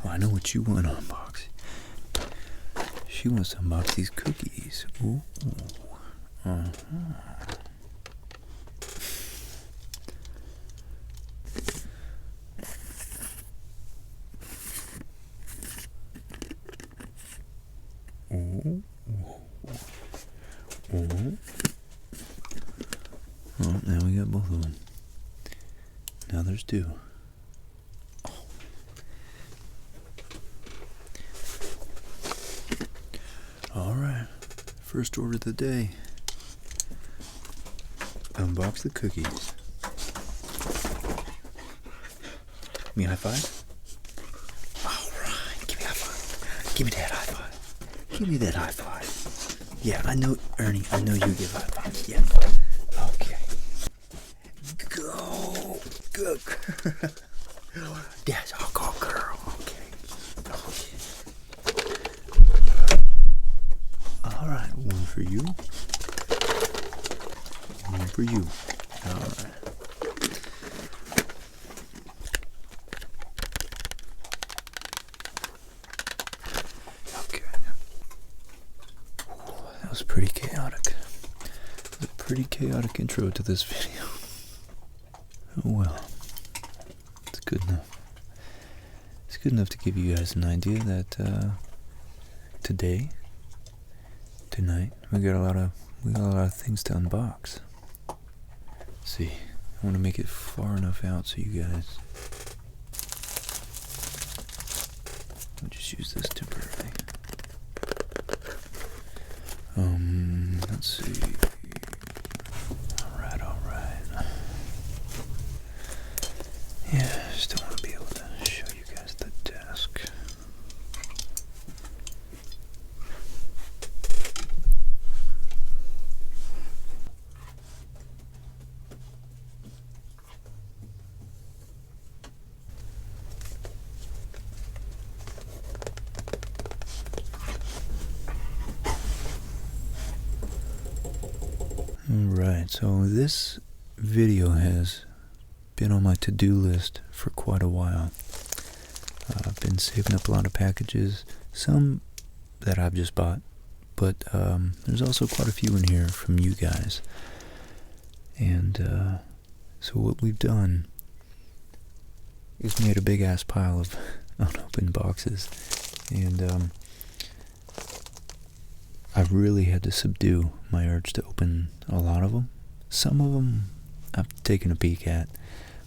I know what you want to unbox. She wants to unbox these cookies. Ooh. Uh-huh. Ooh. Ooh. Oh, now we got both of them. Now there's two. Oh. Alright. First order of the day. Unbox the cookies. Give me a high five? Alright. Give me a high five. Give me that high five. Give me that high five. Yeah, I know, Ernie, I know you give high fives. Yeah. Okay. Go. Good. Yes, I'll go, girl. Okay. Alright, one for you. One for you. Alright. Okay. That was pretty chaotic. It was a pretty chaotic intro to this video. Oh well. It's good enough. It's good enough to give you guys an idea that tonight, we got a lot of things to unbox. Let's see, I want to make it far enough out so you guys. I'll just use this temporarily. Let's see. Alright. Yeah, I still want to be able to show you guys the desk. Alright, so this video has been on my to-do list for quite a while. I've been saving up a lot of packages, some that I've just bought, but there's also quite a few in here from you guys. And so what we've done is made a big ass pile of unopened boxes, and I've really had to subdue my urge to open a lot of them. Some of them I've taken a peek at.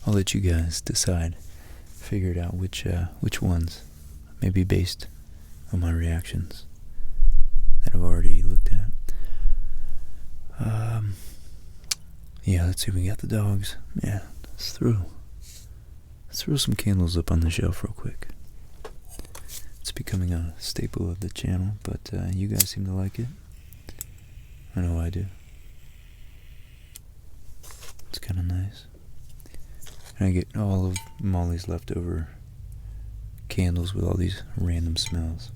I'll let you guys decide, figure it out which ones, maybe based on my reactions that I've already looked at. Yeah, let's see, we got the dogs. Yeah, let's throw some candles up on the shelf real quick. It's becoming a staple of the channel, but you guys seem to like it. I know I do. It's kind of nice. And I get all of Molly's leftover candles with all these random smells.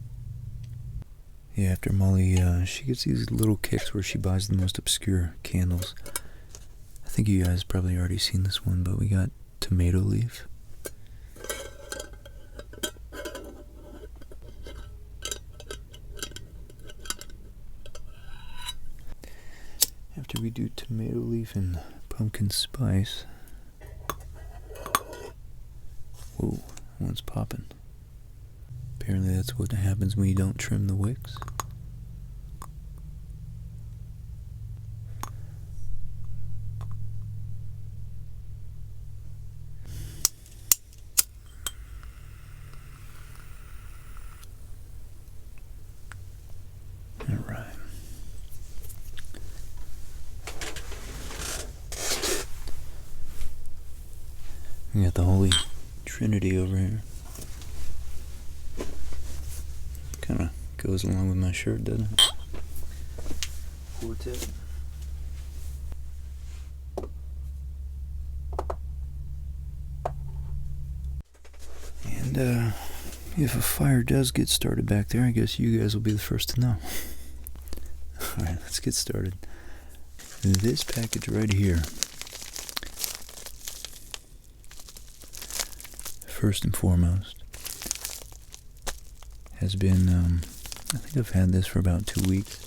Yeah, after Molly, she gets these little kicks where she buys the most obscure candles. I think you guys probably already seen this one, but we got tomato leaf. After we do tomato leaf and pumpkin spice. Whoa, one's popping. Apparently that's what happens when you don't trim the wicks. Alright. We got the Holy Trinity over here. Kind of goes along with my shirt, doesn't it? Quartet. And if a fire does get started back there, I guess you guys will be the first to know. Alright, let's get started. This package right here, first and foremost, has been, I think I've had this for about 2 weeks.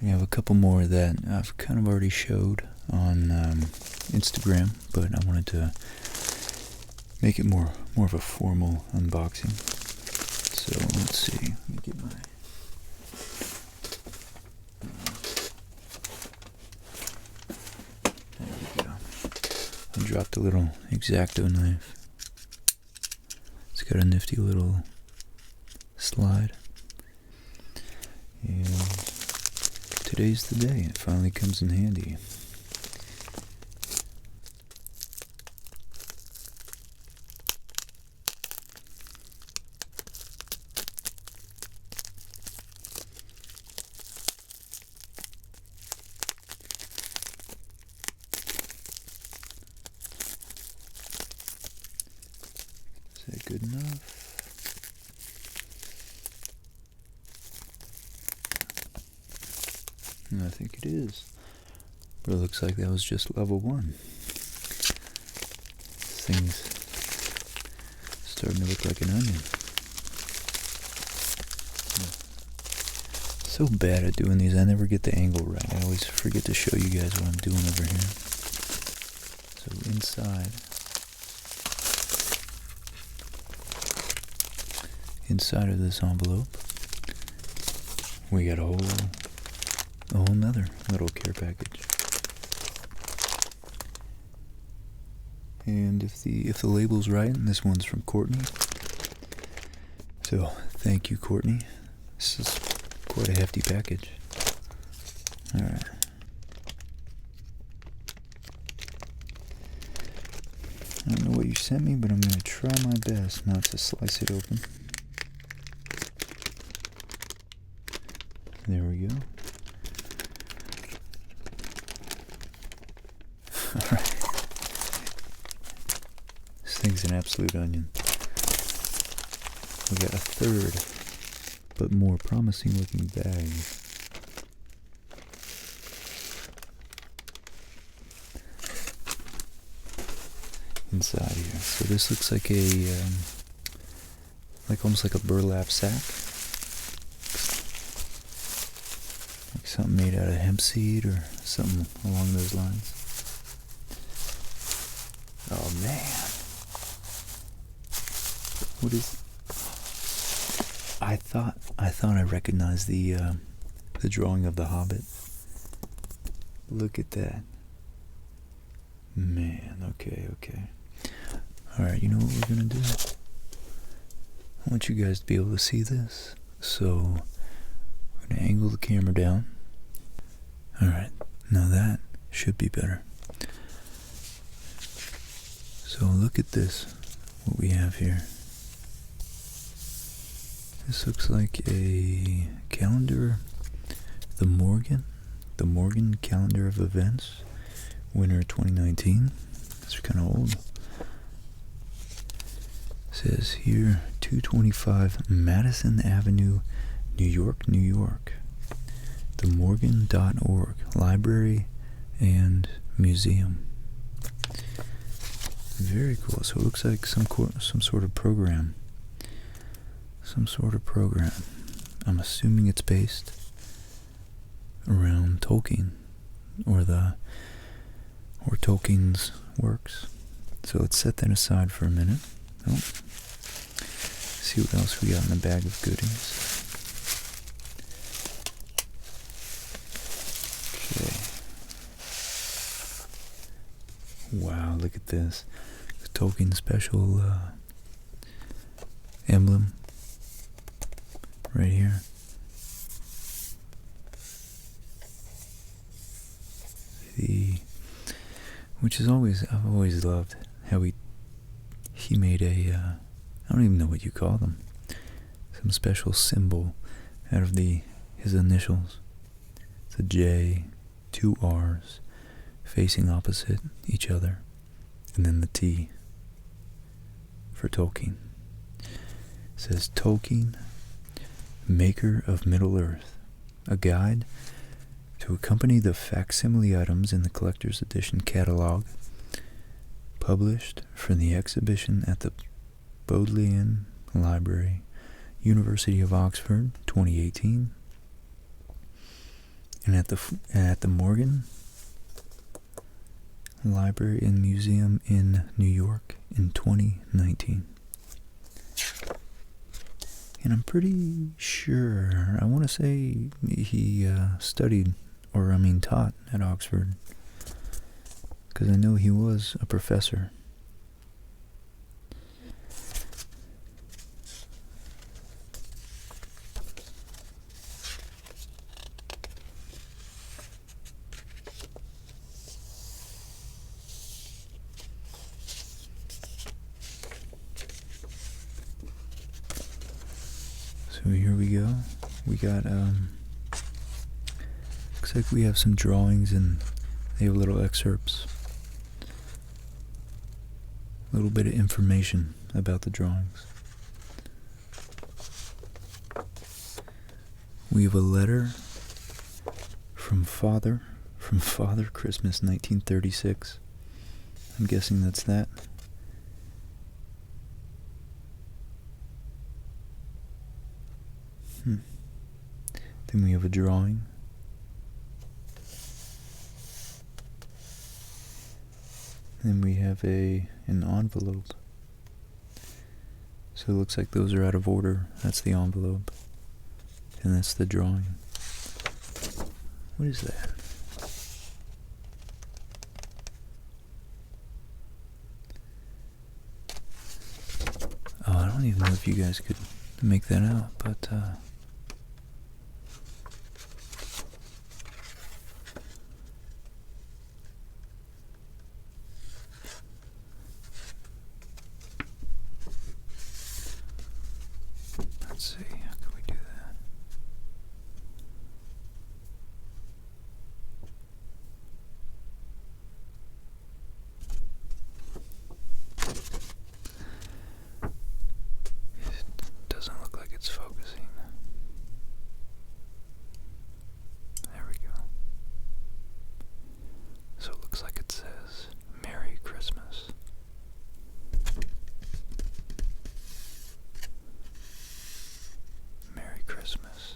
I have a couple more that I've kind of already showed on Instagram, but I wanted to make it more of a formal unboxing. So let's see. Let me get my... There we go. I dropped a little X-Acto knife. It's got a nifty little slide. And today's the day. It finally comes in handy. Is that good enough? I think it is. But it looks like that was just level 1. This thing's starting to look like an onion. So bad at doing these. I never get the angle right. I always forget to show you guys what I'm doing over here. So inside of this envelope, we got a whole nother little care package. And if the label's right, and this one's from Courtney, so thank you, Courtney. This is quite a hefty package. Alright. I don't know what you sent me, but I'm going to try my best not to slice it open. There we go. Alright. This thing's an absolute onion. We got a third, but more promising looking bag. Inside here. So this looks like a, almost like a burlap sack. Like something made out of hemp seed or something along those lines. Oh man. What is... I thought I recognized the drawing of the Hobbit. Look at that. Man, okay. Alright, you know what we're gonna do? I want you guys to be able to see this. So, we're gonna angle the camera down. Alright, now that should be better. So look at this, what we have here. This looks like a calendar, the Morgan calendar of events, winter 2019. It's kind of old. It says here, 225 Madison Avenue, New York, New York. themorgan.org, library and museum. Very cool. So it looks like some sort of program. I'm assuming it's based around Tolkien or Tolkien's works. So let's set that aside for a minute. Oh. See what else we got in the bag of goodies. Okay. Wow, look at this. The Tolkien special emblem right here. Which is I've always loved how he made I don't even know what you call them, some special symbol out of his initials. It's a J, 2 R's facing opposite each other, and then the T for Tolkien. It says Tolkien, maker of Middle-earth, a guide to accompany the facsimile items in the collector's edition catalog, published for the exhibition at the Bodleian Library, University of Oxford, 2018. And at the Morgan Library and Museum in New York in 2019. And I'm pretty sure, I want to say he taught at Oxford, because I know he was a professor. So here we go. We got, looks like we have some drawings and they have little excerpts. A little bit of information about the drawings. We have a letter from Father Christmas 1936. I'm guessing that's that. Then we have a drawing. Then we have an envelope. So it looks like those are out of order. That's the envelope. And that's the drawing. What is that? Oh, I don't even know if you guys could make that out, but let's see, how can we do that? It doesn't look like it's focusing. There we go. So it looks like it says, Merry Christmas. Merry Christmas.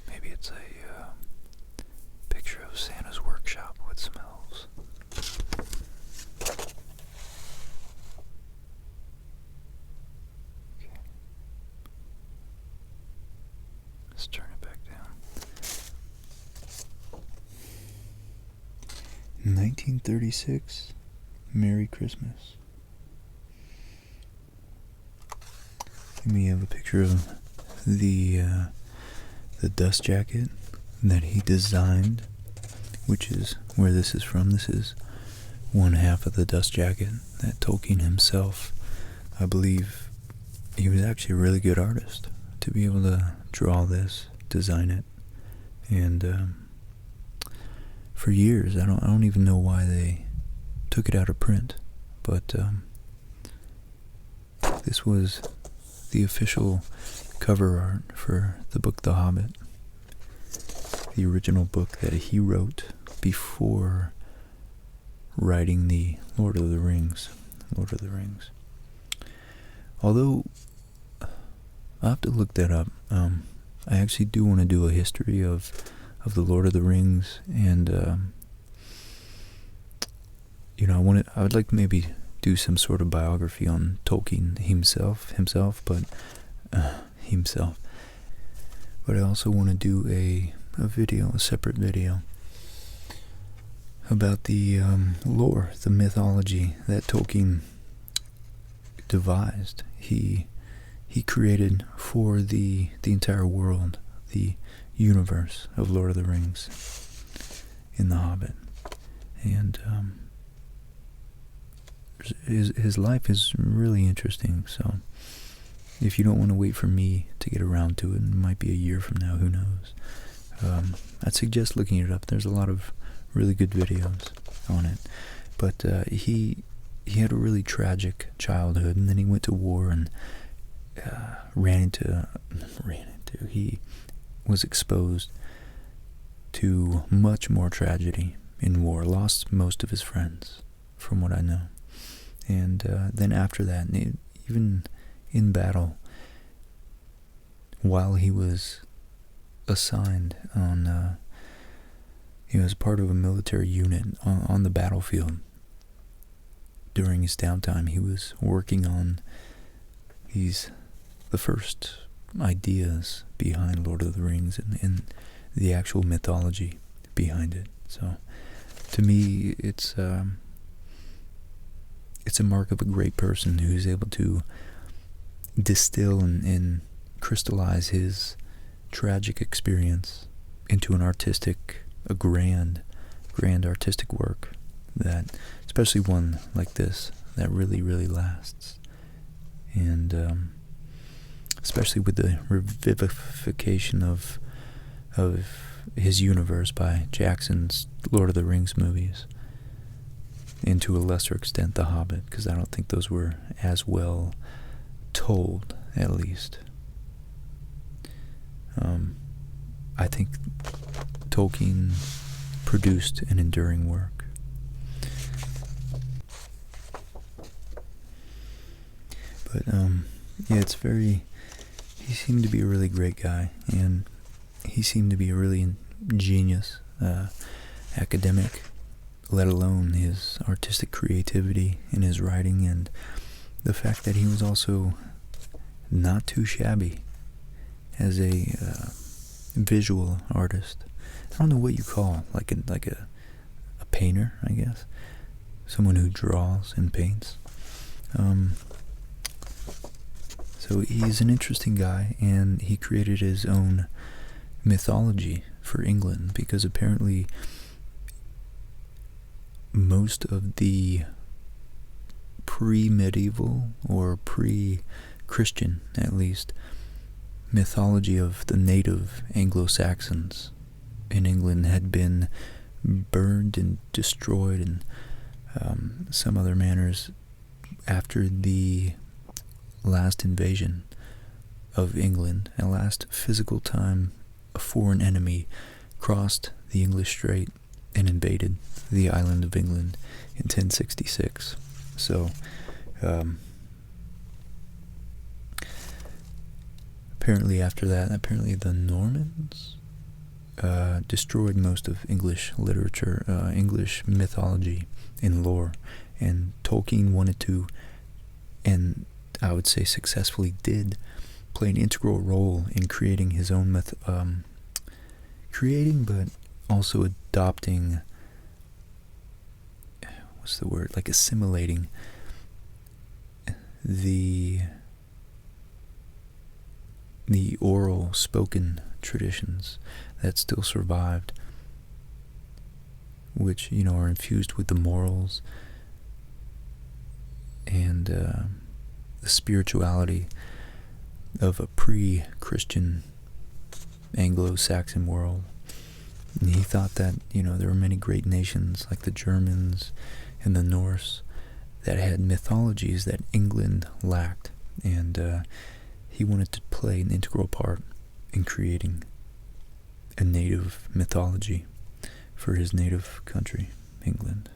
Maybe it's a picture of Santa's workshop with smells. Okay. Let's turn it back down. 1936, Merry Christmas. And we have a picture of the dust jacket that he designed, which is where this is from. This is one half of the dust jacket that Tolkien himself, I believe, he was actually a really good artist to be able to draw this, design it, and for years, I don't even know why they took it out of print, but this was the official cover art for the book The Hobbit, the original book that he wrote before writing the Lord of the Rings. Although, I'll have to look that up. I actually do want to do a history of the Lord of the Rings, and I would like to maybe do some sort of biography on Tolkien himself, but I also want to do a separate video about the lore, the mythology that Tolkien devised. He created for the entire world, the universe of Lord of the Rings in The Hobbit. And his life is really interesting, so if you don't want to wait for me to get around to it, it might be a year from now, who knows. I'd suggest looking it up. There's a lot of really good videos on it. But he had a really tragic childhood, and then he went to war and he was exposed to much more tragedy in war, lost most of his friends, from what I know. And then after that, even in battle, while he was assigned on, he was part of a military unit on the battlefield. During his downtime, he was working on the first ideas behind Lord of the Rings and the actual mythology behind it. So, to me, it's a mark of a great person who's able to distill and crystallize his tragic experience into a grand artistic work that, especially one like this, that really, really lasts. And especially with the revivification of his universe by Jackson's Lord of the Rings movies, and to a lesser extent The Hobbit, because I don't think those were as well told, at least. I think Tolkien produced an enduring work. But, yeah, he seemed to be a really great guy, and he seemed to be a really genius academic, let alone his artistic creativity in his writing, and the fact that he was also not too shabby as a visual artist. I don't know what you call, like a painter, I guess. Someone who draws and paints. So he's an interesting guy, and he created his own mythology for England, because apparently most of the pre-medieval, or pre-Christian at least, mythology of the native Anglo-Saxons in England had been burned and destroyed in some other manners after the last invasion of England. At last physical time, a foreign enemy crossed the English Strait and invaded the island of England in 1066. So, apparently after that, the Normans destroyed most of English literature, English mythology and lore, and Tolkien wanted to, and I would say successfully did, play an integral role in creating his own creating, but also adopting, like assimilating the oral spoken traditions that still survived, which, are infused with the morals and the spirituality of a pre-Christian Anglo-Saxon world. And he thought that, there were many great nations like the Germans and the Norse that had mythologies that England lacked, and he wanted to play an integral part in creating a native mythology for his native country, England.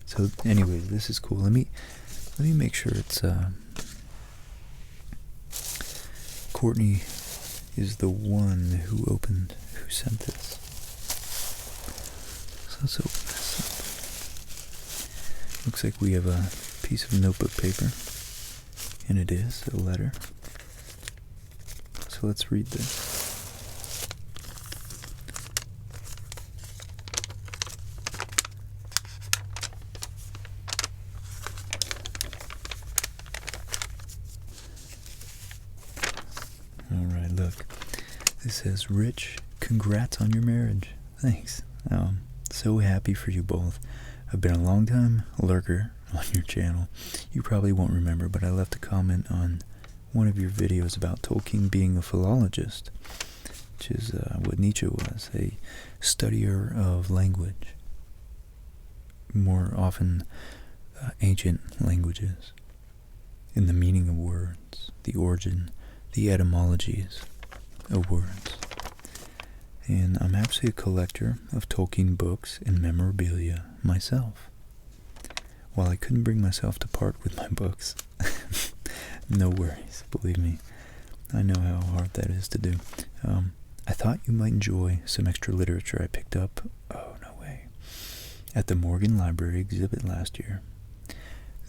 So, anyways, this is cool. Let me make sure it's Courtney is the one who sent this. So let's open this up. Looks like we have a piece of notebook paper, and it is a letter. So let's read this. Alright, look. This says, Rich, congrats on your marriage. Thanks. So happy for you both. I've been a long time lurker on your channel. You probably won't remember, but I left a comment on one of your videos about Tolkien being a philologist, which is what Nietzsche was, a studier of language, more often ancient languages, in the meaning of words, the origin, the etymologies of words. And I'm actually a collector of Tolkien books and memorabilia myself. While I couldn't bring myself to part with my books, No worries, believe me. I know how hard that is to do. I thought you might enjoy some extra literature I picked up, oh no way, at the Morgan Library exhibit last year.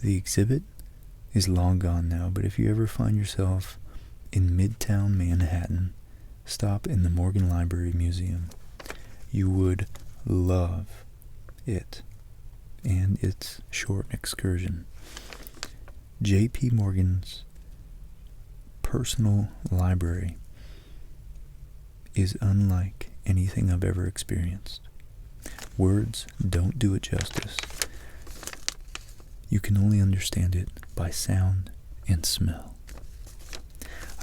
The exhibit is long gone now, but if you ever find yourself in Midtown Manhattan, stop in the Morgan Library Museum. You would love it and its short excursion. J.P. Morgan's personal library is unlike anything I've ever experienced. Words don't do it justice. You can only understand it by sound and smell.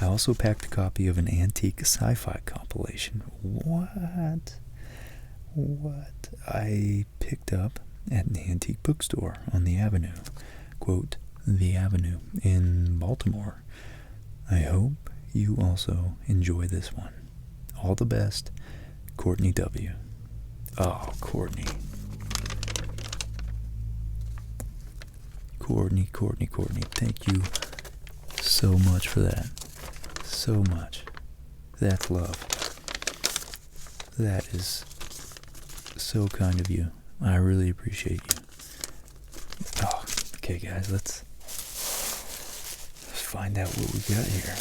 I also packed a copy of an antique sci-fi compilation. What I picked up at an antique bookstore on the Avenue. Quote, the Avenue in Baltimore. I hope you also enjoy this one. All the best, Courtney W. Oh, Courtney. Courtney. Thank you so much for that. So much. That's love. That is so kind of you. I really appreciate you. Oh, okay, guys, let's find out what we got here.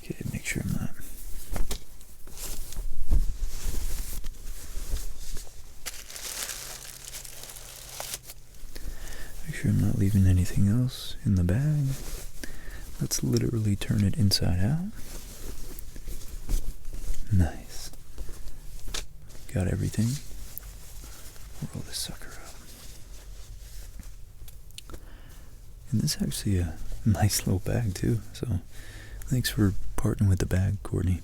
Okay, make sure I'm not. Make sure I'm not leaving anything else in the bag. Let's literally turn it inside out. Nice. Got everything. Roll this sucker up. And this is actually a nice little bag too, so thanks for parting with the bag, Courtney.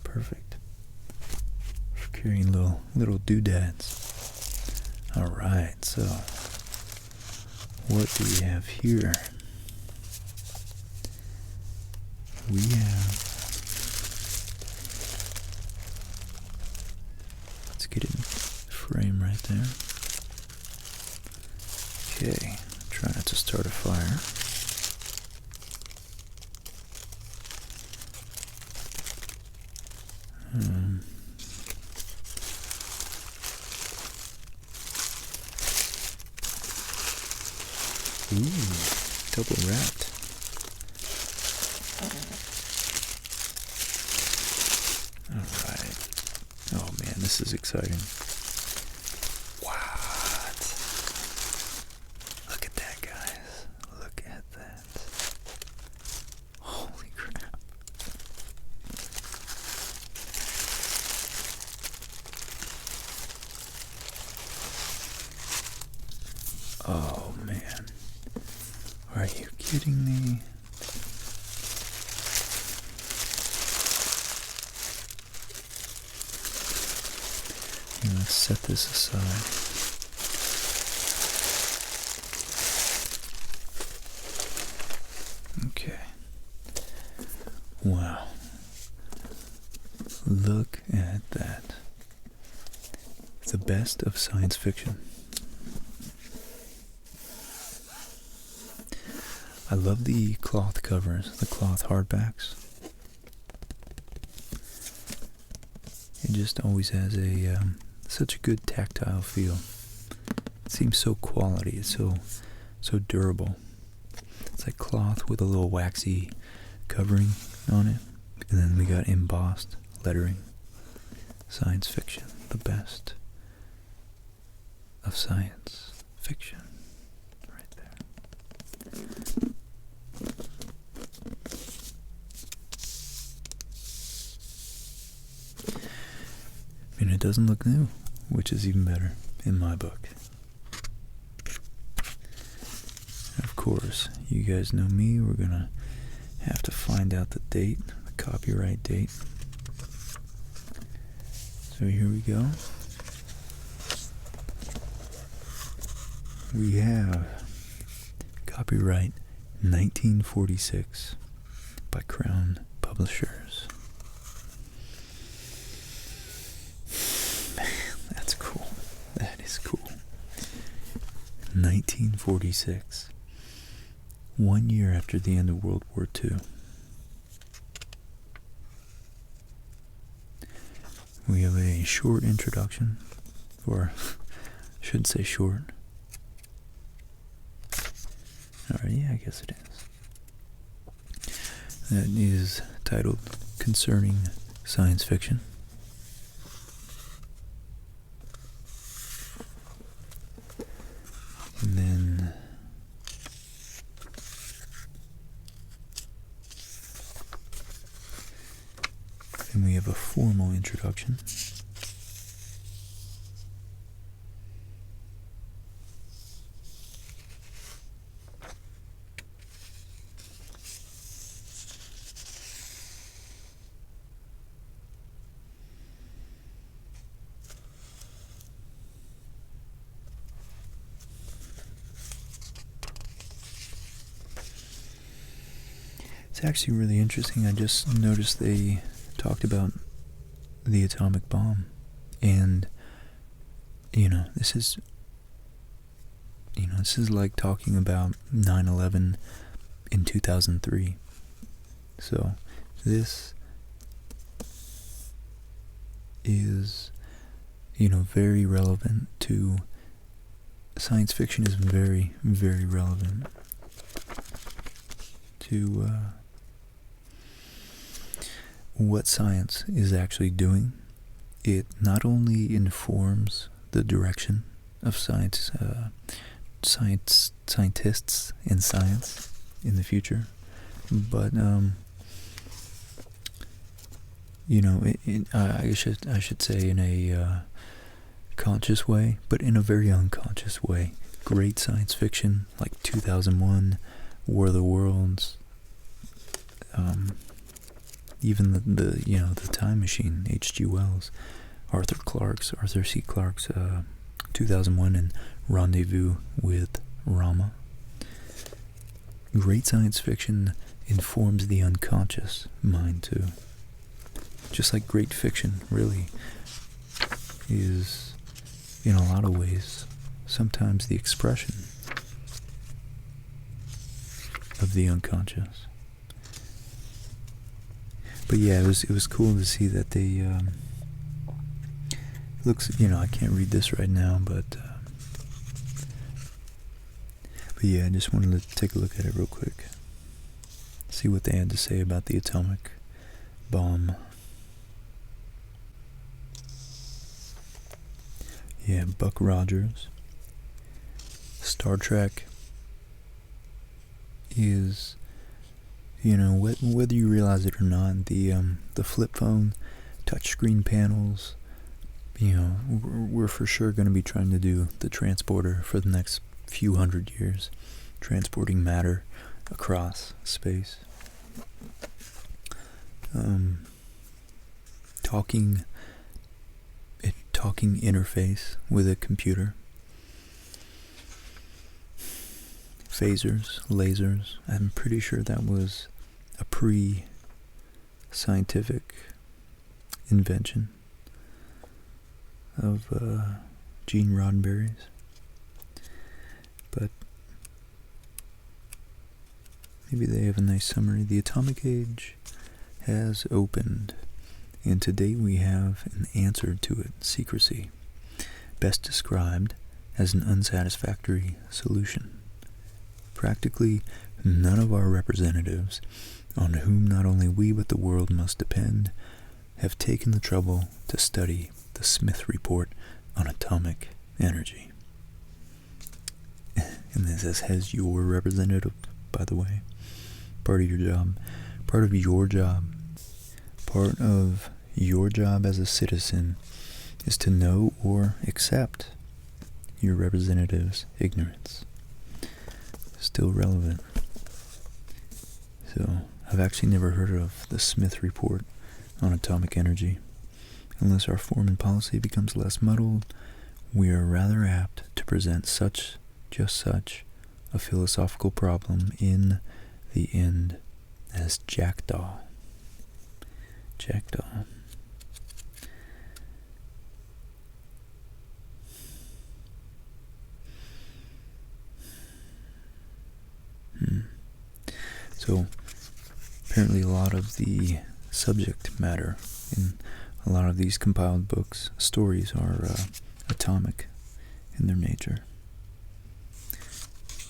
Perfect. For carrying little doodads. Alright, so what do we have here? We have, let's get it in frame right there. Okay, try not to start a fire. Ooh, double wrapped. Alright. Oh man, this is exciting. What? Look at that, guys. Look at that. Holy crap. Oh man. Are you kidding me? And let's set this aside. Okay. Wow. Look at that. The best of science fiction. I love the cloth covers, the cloth hardbacks. It just always has a such a good tactile feel. It seems so quality. It's so durable. It's like cloth with a little waxy covering on it, and then we got embossed lettering. Science fiction, the best of science fiction, right there. And it doesn't look new, which is even better in my book. Of course, you guys know me, we're gonna have to find out the date, the copyright date. So here we go. We have copyright 1946 by Crown Publishers. 1946, 1 year after the end of World War II. We have a short introduction, or I shouldn't say short. Alright, yeah, I guess it is. That is titled Concerning Science Fiction. And then we have a formal introduction. It's actually really interesting. I just noticed they talked about the atomic bomb, and this is like talking about 9/11 in 2003. So this is very relevant to science fiction. Is very, very relevant to what science is actually doing. It not only informs the direction of scientists in science in the future, but I should say in a conscious way, but in a very unconscious way. Great science fiction like 2001, War of the Worlds, even the Time Machine, H.G. Wells, Arthur C. Clarke's 2001 and Rendezvous with Rama. Great science fiction informs the unconscious mind too. Just like great fiction really is, in a lot of ways, sometimes the expression of the unconscious. But yeah, it was cool to see that they looks, I can't read this right now, but yeah, I just wanted to take a look at it real quick, see what they had to say about the atomic bomb. Yeah, Buck Rogers. Star Trek is, whether you realize it or not, the flip phone, touchscreen panels, we're for sure going to be trying to do the transporter for the next few hundred years, transporting matter across space. Talking interface with a computer. Phasers, lasers. I'm pretty sure that was a pre-scientific invention of Gene Roddenberry's. But maybe they have a nice summary. The atomic age has opened, and today we have an answer to it: secrecy, best described as an unsatisfactory solution. Practically none of our representatives, on whom not only we but the world must depend, have taken the trouble to study the Smith Report on atomic energy. And this has your representative, by the way. Part of your job as a citizen is to know or accept your representative's ignorance. Still relevant. So, I've actually never heard of the Smith Report on atomic energy. Unless our form and policy becomes less muddled, we are rather apt to present just such a philosophical problem in the end as jackdaw. Jackdaw. So apparently a lot of the subject matter in a lot of these compiled books, stories, are atomic in their nature.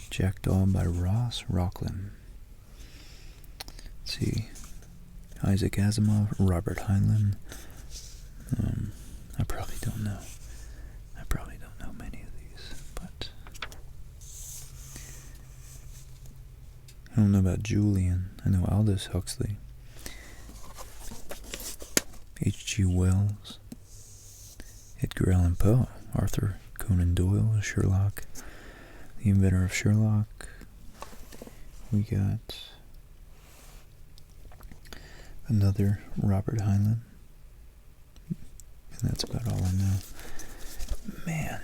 Jackdaw by Ross Rocklin. Let's see. Isaac Asimov, Robert Heinlein. I probably don't know. I probably don't know many of these, but I don't know about Julian. I know Aldous Huxley. H.G. Wells. Edgar Allan Poe. Arthur Conan Doyle. Sherlock. The inventor of Sherlock. We got another Robert Heinlein. And that's about all I know. Man.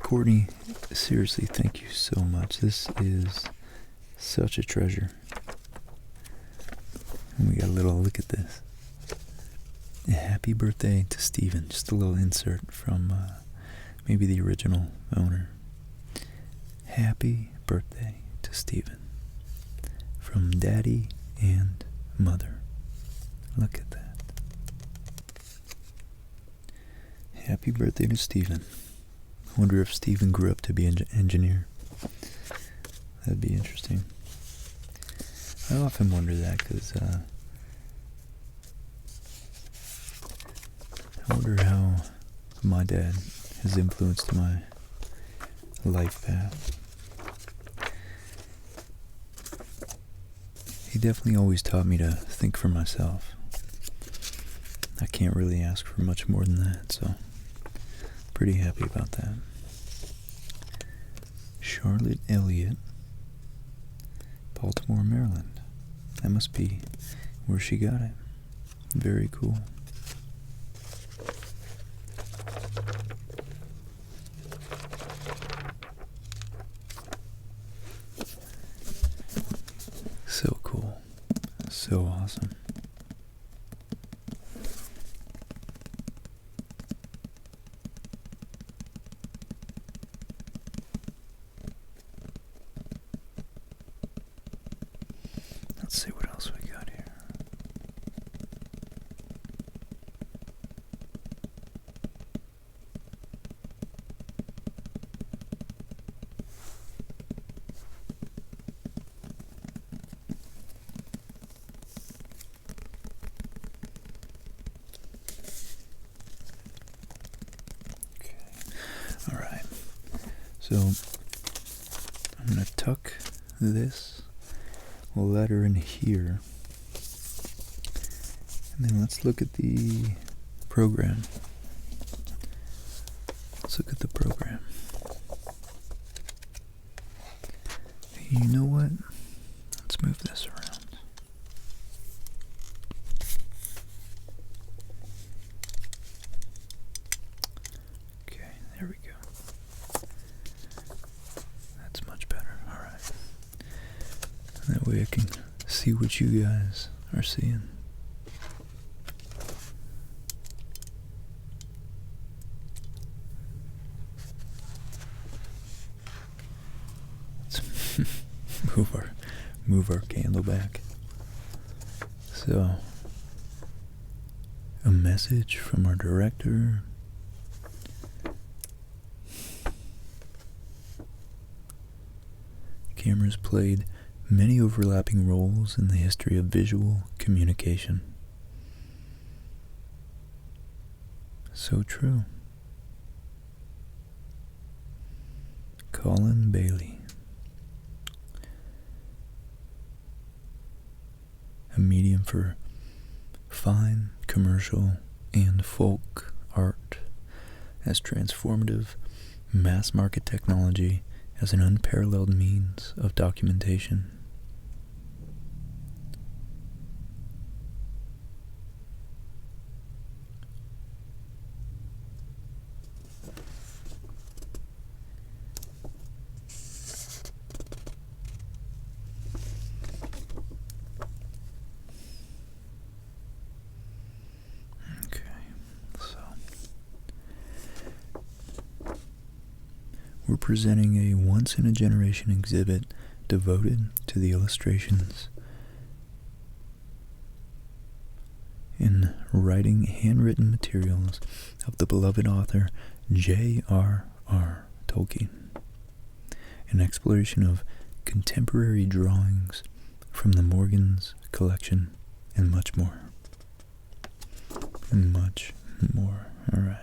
Courtney, seriously, thank you so much. This is such a treasure. And we got a little look at this. Happy birthday to Stephen. Just a little insert from maybe the original owner. Happy birthday to Stephen. From Daddy and Mother. Look at that. Happy birthday to Stephen. I wonder if Stephen grew up to be an engineer. That'd be interesting. I often wonder that because I wonder how my dad has influenced my life path. He definitely always taught me to think for myself. I can't really ask for much more than that, so pretty happy about that. Charlotte Elliott, Baltimore, Maryland. That must be where she got it. Very cool. So cool. So awesome. Let's see what else we got here. Alright, so I'm going to tuck this letter in here, and then let's look at the program. Let's look at the program. You know what? Let's move this around. There we go. That's much better. Alright. That way I can see what you guys are seeing. Let's move our candle back. So, a message from our director. Cameras played many overlapping roles in the history of visual communication. So true. Colin Bailey. A medium for fine, commercial, and folk art as transformative mass market technology as an unparalleled means of documentation. We're presenting a once-in-a-generation exhibit devoted to the illustrations in writing handwritten materials of the beloved author J.R.R. Tolkien, an exploration of contemporary drawings from the Morgan's collection, and much more. And much more. Alright.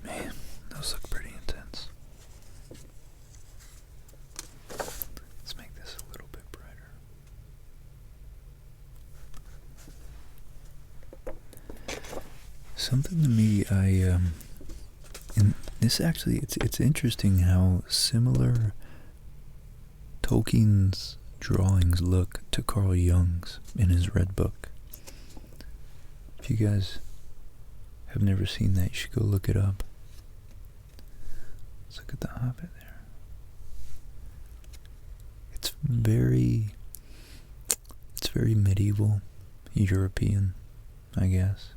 Man, those look pretty intense. Let's make this a little bit brighter. Something to me, and this actually, it's interesting how similar Tolkien's drawings look to Carl Jung's in his Red Book. If you guys have never seen that, you should go look it up. Let's look at the Hobbit there. It's very medieval, European, I guess.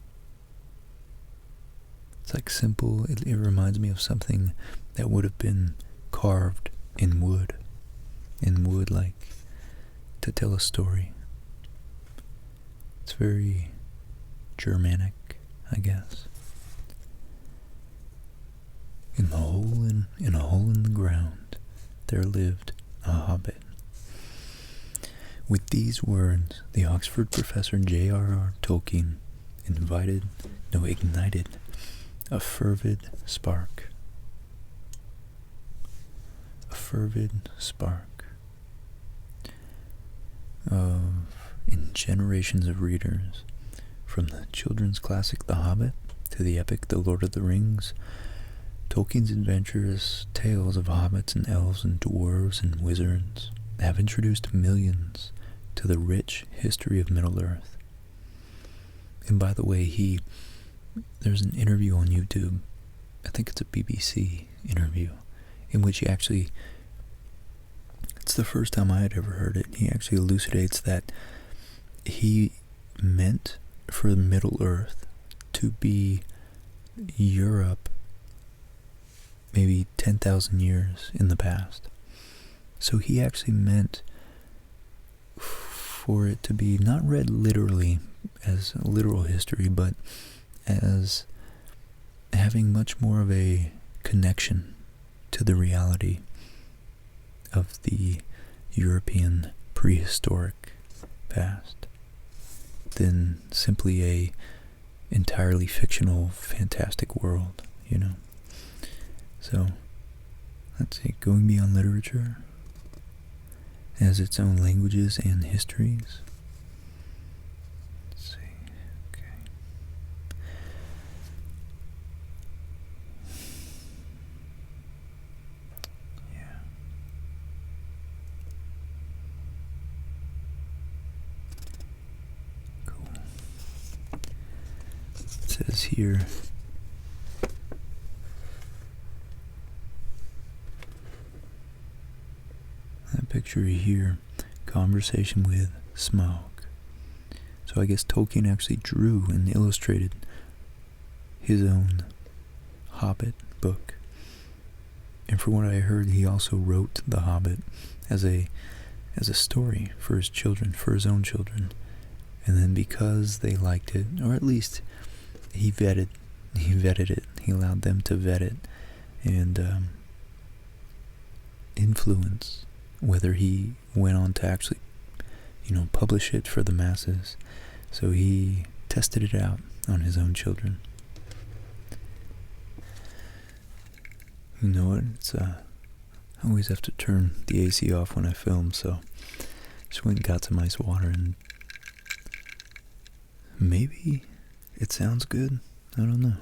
It's like simple. It reminds me of something that would have been carved in wood, like to tell a story. It's very Germanic, I guess. In a hole in the ground, there lived a hobbit. With these words, the Oxford professor J.R.R. Tolkien ignited a fervid spark. In generations of readers, from the children's classic The Hobbit to the epic The Lord of the Rings, Tolkien's adventurous tales of hobbits and elves and dwarves and wizards have introduced millions to the rich history of Middle-earth. And by the way, there's an interview on YouTube, I think it's a BBC interview, in which it's the first time I had ever heard it, he actually elucidates that he meant for Middle-earth to be Europe maybe 10,000 years in the past. So he actually meant for it to be not read literally as literal history, but as having much more of a connection to the reality of the European prehistoric past than simply a entirely fictional, fantastic world, you know. So, let's see, going beyond literature has its own languages and histories. Let's see, okay. Yeah. Cool. It says here, that picture here, conversation with Smaug. So I guess Tolkien actually drew and illustrated his own Hobbit book. And from what I heard, he also wrote The Hobbit as a story for his children, for his own children. And then because they liked it, or at least he vetted it, he allowed them to vet it and influence whether he went on to actually, publish it for the masses. So he tested it out on his own children. You know what? I always have to turn the AC off when I film, so just went and got some ice water, and maybe it sounds good. I don't know.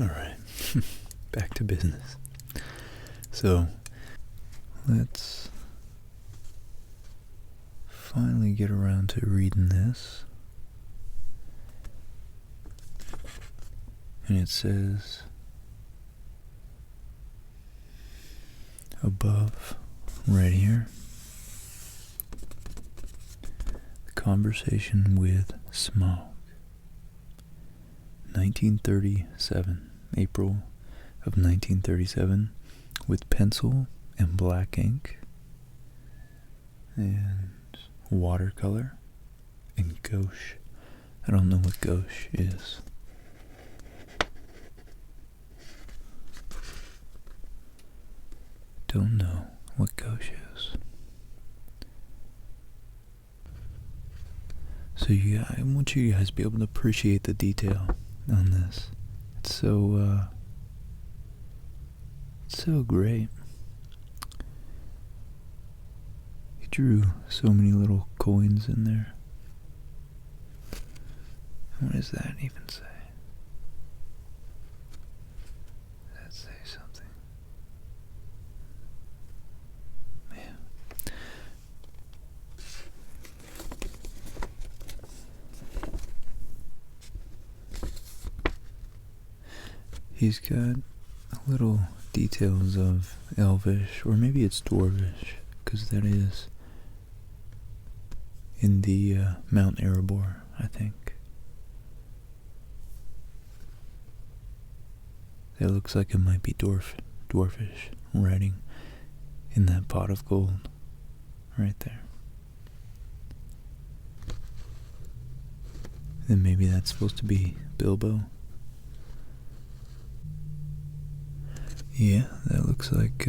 Alright, back to business. So, let's finally get around to reading this. And it says above, right here, the conversation with Smog. 1937, April of 1937, with pencil and black ink and watercolor and gouache. I don't know what gouache is. Don't know what gouache is. So I want you guys to be able to appreciate the detail on this. It's so great. He drew so many little coins in there. What does that even say? Does that say something? Man. He's got little details of Elvish, or maybe it's Dwarvish, because that is in the Mount Erebor, I think. That looks like it might be Dwarfish writing in that pot of gold right there. Then maybe that's supposed to be Bilbo. Yeah, that looks like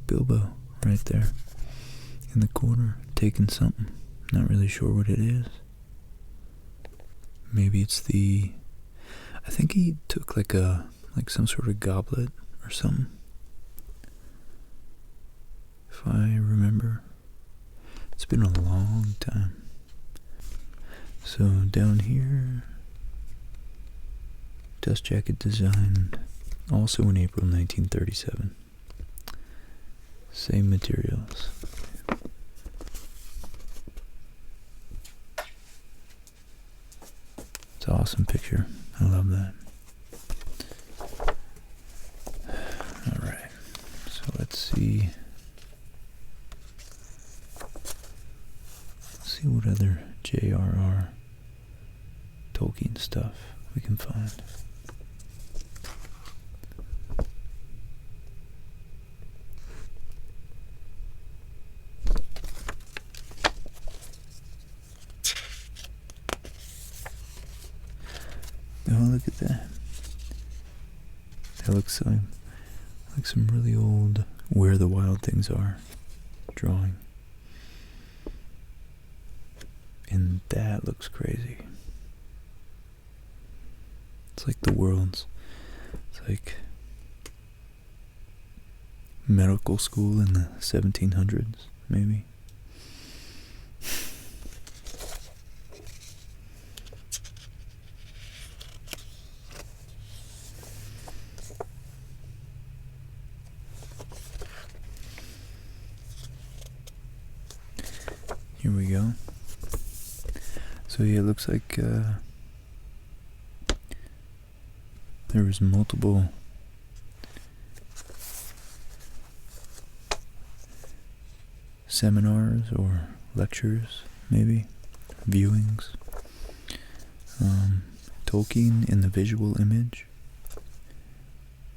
Bilbo right there in the corner taking something. Not really sure what it is. Maybe it's I think he took like some sort of goblet or something, if I remember. It's been a long time. So down here, dust jacket designed also in April 1937. Same materials. It's an awesome picture. I love that. Alright, so let's see what other J.R.R. Tolkien stuff we can find. Oh, look at that. That looks like some really old Where the Wild Things Are drawing. And that looks crazy. It's like the world's, it's like medical school in the 1700s, maybe. Here we go. So yeah, it looks like there was multiple seminars or lectures, maybe viewings. Tolkien in the visual image.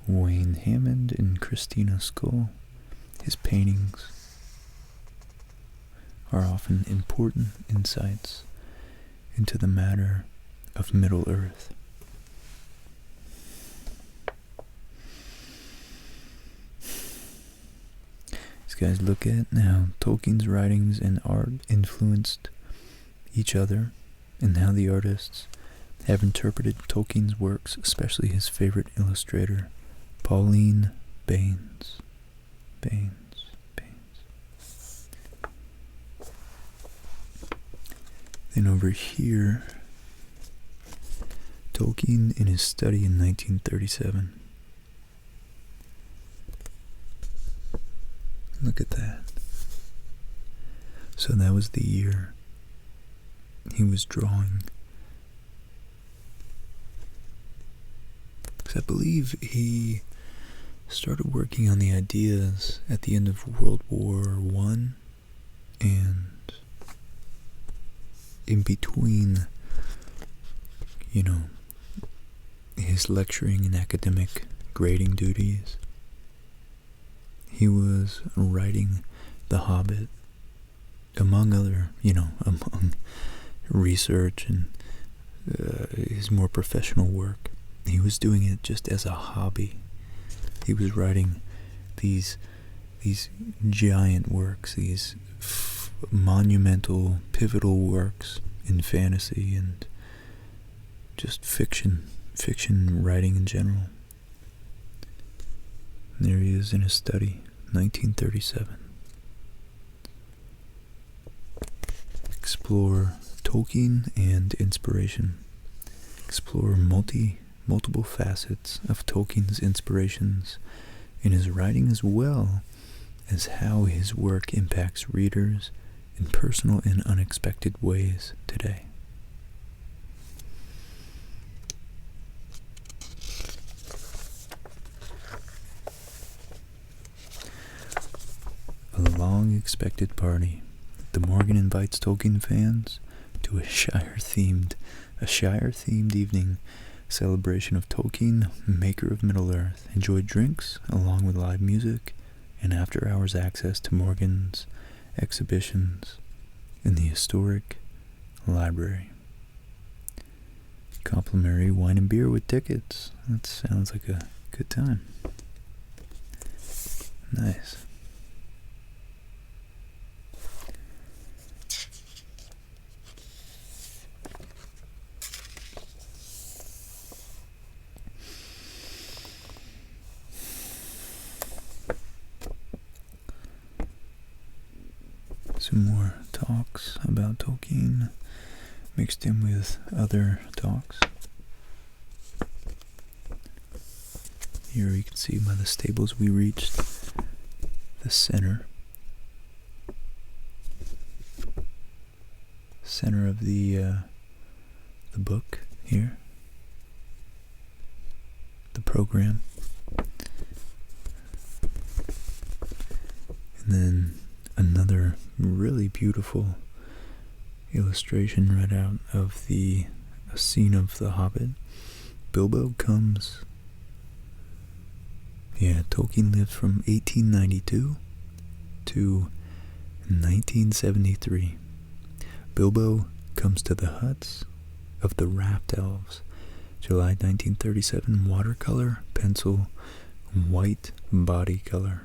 Wayne Hammond and Christina Skull. His paintings are often important insights into the matter of Middle-earth. These guys look at how Tolkien's writings and art influenced each other, and how the artists have interpreted Tolkien's works, especially his favorite illustrator, Pauline Baynes. Then over here, Tolkien in his study in 1937. Look at that. So that was the year he was drawing. Because I believe he started working on the ideas at the end of World War I, and in between, his lecturing and academic grading duties, he was writing The Hobbit, among other, among research and his more professional work. He was doing it just as a hobby. He was writing these giant works, these monumental, pivotal works in fantasy and just fiction writing in general. And there he is in his study, 1937. Explore Tolkien and inspiration. Explore multiple facets of Tolkien's inspirations in his writing, as well as how his work impacts readers in personal and unexpected ways today. A long-expected party. The Morgan invites Tolkien fans to a Shire-themed evening celebration of Tolkien, maker of Middle-earth. Enjoy drinks along with live music and after-hours access to Morgan's exhibitions in the historic library. Complimentary wine and beer with tickets. That sounds like a good time. Nice. Some more talks about Tolkien mixed in with other talks. Here you can see by the stables we reached the center of the book here, the program, and then another really beautiful illustration right out of a scene of The Hobbit. Bilbo comes. Yeah, Tolkien lived from 1892 to 1973. Bilbo comes to the huts of the Raft Elves, July 1937, watercolor, pencil, white body color.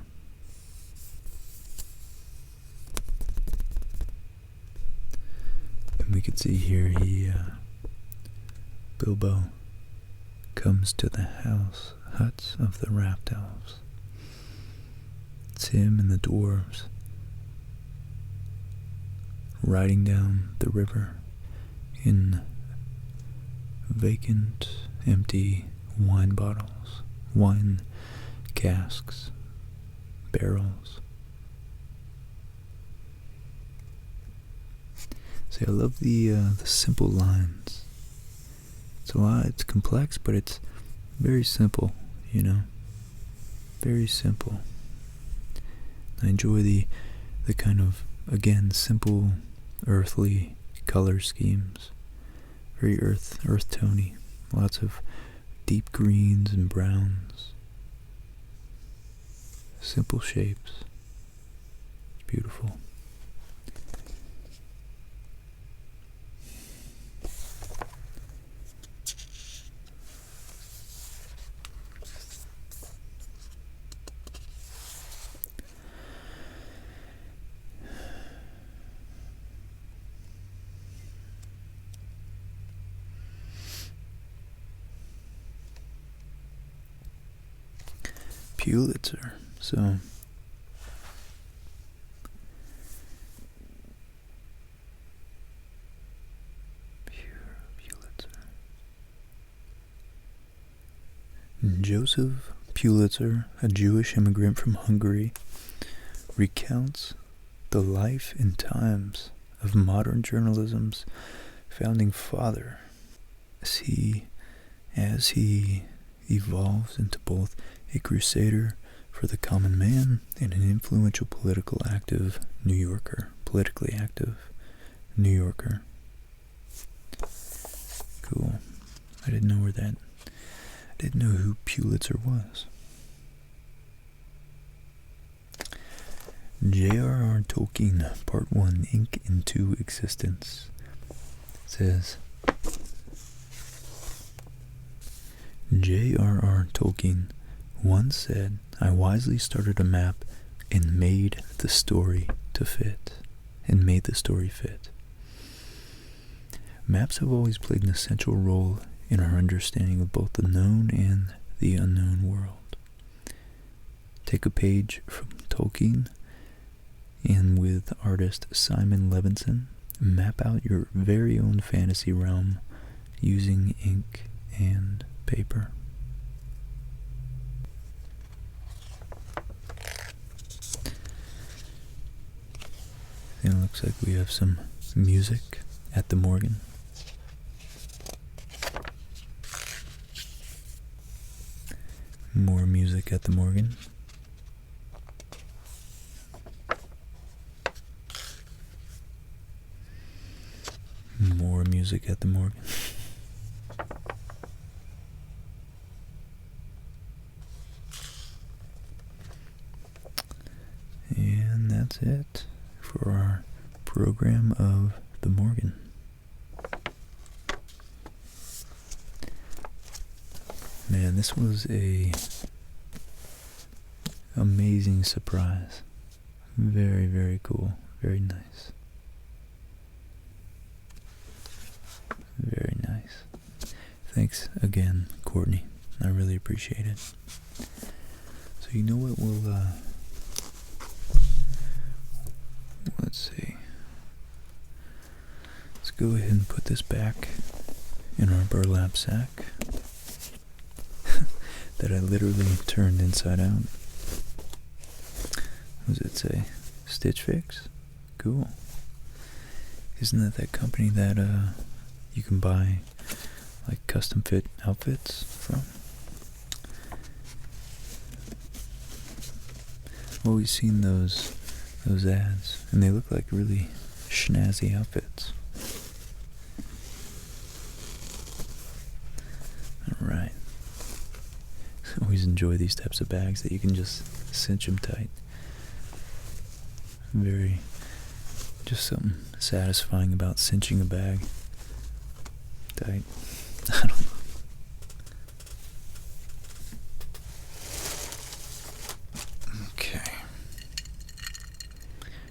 And we can see here Bilbo comes to the huts of the Raft Elves. It's him and the dwarves riding down the river in vacant, empty wine bottles, wine casks, barrels. See, I love the simple lines. It's complex, but it's very simple, very simple. I enjoy the kind of, again, simple, earthly color schemes. Very earth-tony. Lots of deep greens and browns. Simple shapes. It's beautiful. Pulitzer. So Pulitzer. Joseph Pulitzer, a Jewish immigrant from Hungary, recounts the life and times of modern journalism's founding father as he evolves into both a crusader for the common man and an influential politically active New Yorker. Cool. I didn't know who Pulitzer was. J.R.R. Tolkien, Part 1, Ink into Existence, says, J.R.R. Tolkien once said, I wisely started a map and made the story fit. Maps have always played an essential role in our understanding of both the known and the unknown world. Take a page from Tolkien and with artist Simon Levinson, map out your very own fantasy realm using ink and paper. And it looks like we have some music at the Morgan. More music at the Morgan. More music at the Morgan. And that's it for our program of the Morgan. Man, this was a amazing surprise. Very, very cool. Very nice. Very nice. Thanks again, Courtney. I really appreciate it. So you know what let's see. Let's go ahead and put this back in our burlap sack that I literally turned inside out. What does it say? Stitch Fix? Cool. Isn't that company that you can buy like custom fit outfits from? I've always seen those ads, and they look like really snazzy outfits. Alright. I always enjoy these types of bags that you can just cinch them tight. Just something satisfying about cinching a bag tight. I don't know. Okay.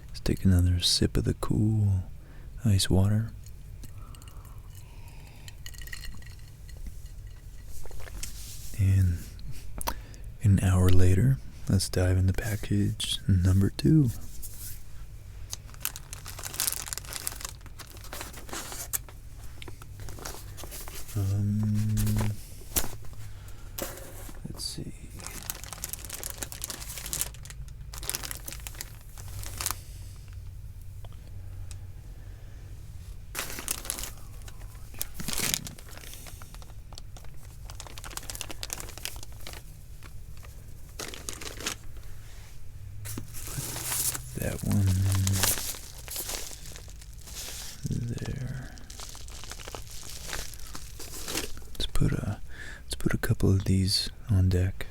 Let's take another sip of the cool ice water. And an hour later, let's dive into package number 2. Let's see. That one there. Let's put a couple of these on deck.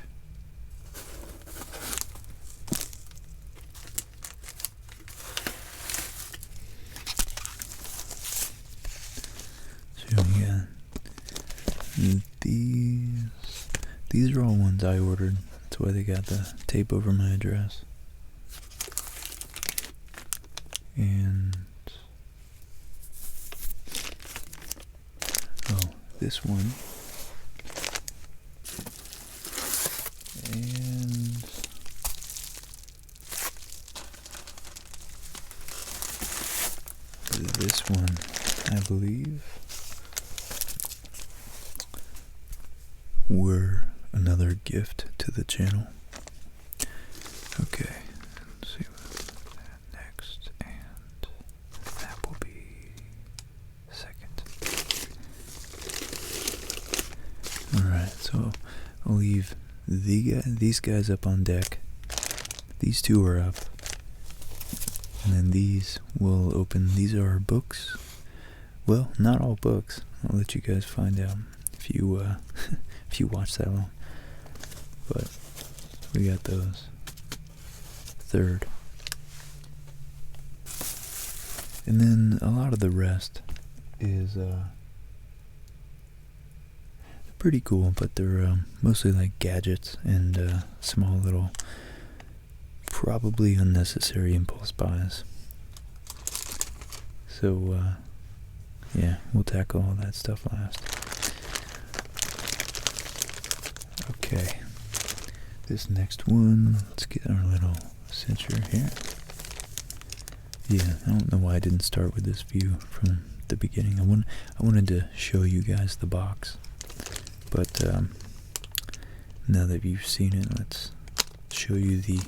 So yeah, these are all ones I ordered. That's why they got the tape over my address. And this one, and this one, I believe, were another gift to the channel. Okay, let's see what next, and that will be second. Alright, so I'll leave these guys up on deck. These two are up. And then these will open. These are books. Well, not all books. I'll let you guys find out if you if you watch that long. But we got those. Third. And then a lot of the rest is pretty cool, but they're mostly like gadgets and small little, probably unnecessary impulse buys. So yeah, we'll tackle all that stuff last. Okay, this next one, let's get our little censure here. Yeah, I don't know why I didn't start with this view from the beginning. I wanted to show you guys the box, but now that you've seen it, let's show you the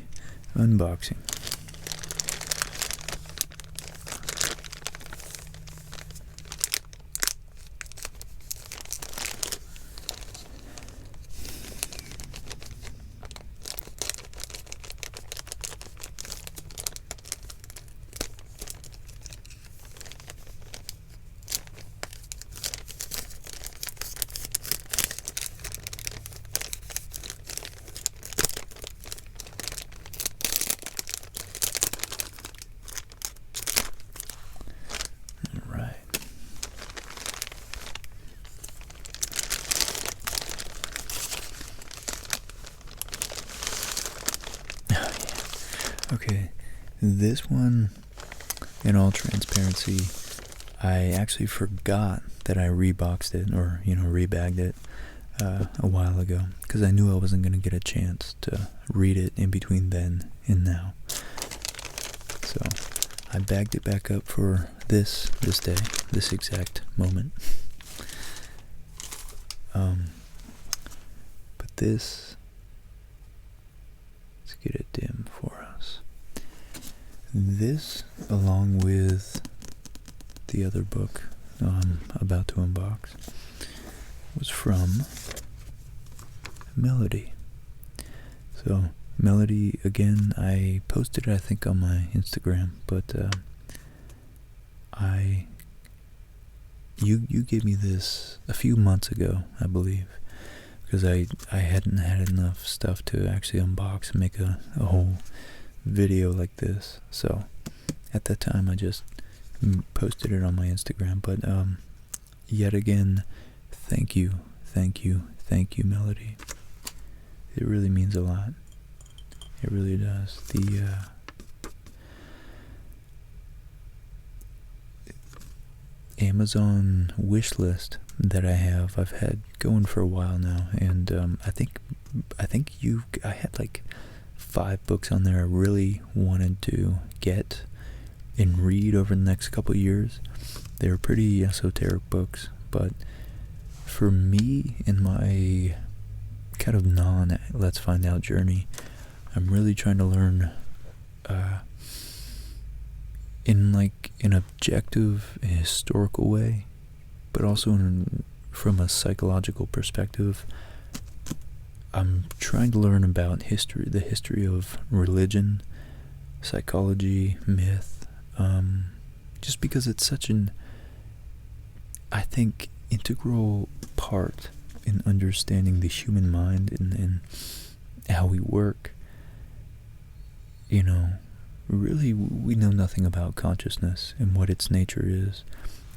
unboxing. Okay, this one, in all transparency, I actually forgot that I reboxed it, or, rebagged it a while ago, because I knew I wasn't going to get a chance to read it in between then and now. So, I bagged it back up for this day, this exact moment. But this, let's get it dim for us. This, along with the other book I'm about to unbox, was from Melodie. So, Melodie, again, I posted it, I think, on my Instagram, but you gave me this a few months ago, I believe, because I hadn't had enough stuff to actually unbox and make a whole video like this. So at that time I just posted it on my Instagram, but yet again, thank you Melodie. It really means a lot. It really does. The Amazon wish list that I've had going for a while now, and I think I had like 5 books on there I really wanted to get and read over the next couple years. They were pretty esoteric books, but for me, in my kind of let's find out journey, I'm really trying to learn in like an objective, historical way, but also from a psychological perspective. I'm trying to learn about the history of religion, psychology, myth, just because it's such an, I think, integral part in understanding the human mind and how we work. Really, we know nothing about consciousness and what its nature is,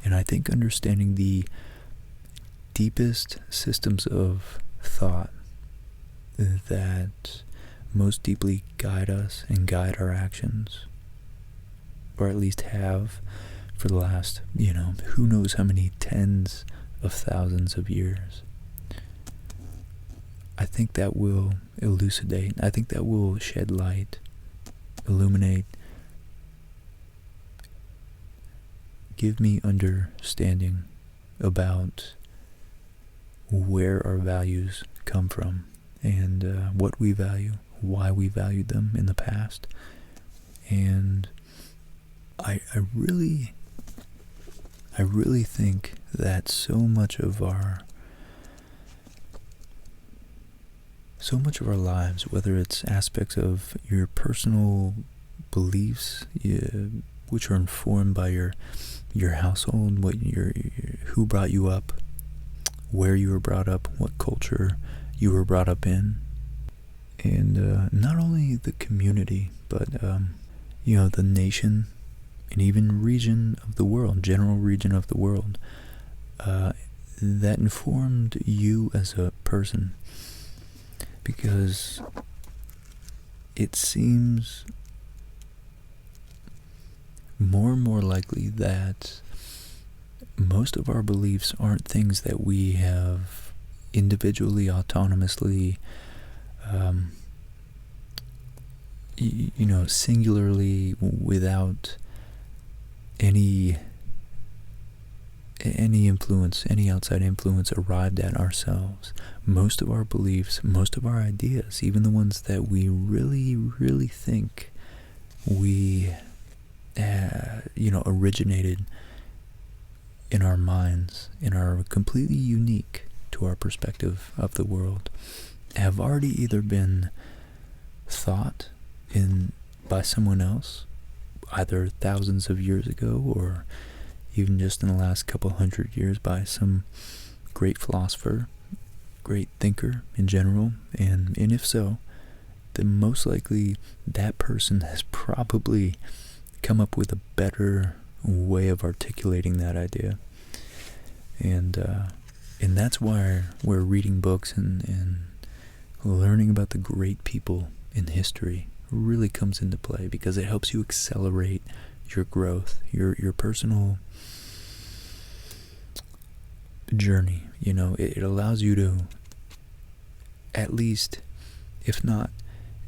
and I think understanding the deepest systems of thought that most deeply guide us and guide our actions, or at least have for the last, who knows how many tens of thousands of years. I think that will elucidate, I think that will shed light, illuminate, give me understanding about where our values come from and what we value, why we valued them in the past. And I really think that so much of our lives, whether it's aspects of your personal beliefs, which are informed by your household, who brought you up, where you were brought up, what culture you were brought up in, and not only the community, but the nation and even region of the world, general region of the world, that informed you as a person. Because it seems more and more likely that most of our beliefs aren't things that we have individually, autonomously, singularly, without any influence, any outside influence, arrived at ourselves. Most of our beliefs, most of our ideas, even the ones that we really, really think we, originated in our minds and are completely unique to our perspective of the world, have already either been thought in by someone else, either thousands of years ago or even just in the last couple hundred years by some great philosopher, great thinker in general, and if so, then most likely that person has probably come up with a better way of articulating that idea. And that's why we're reading books and learning about the great people in history really comes into play, because it helps you accelerate your growth, your personal journey. It allows you to, at least, if not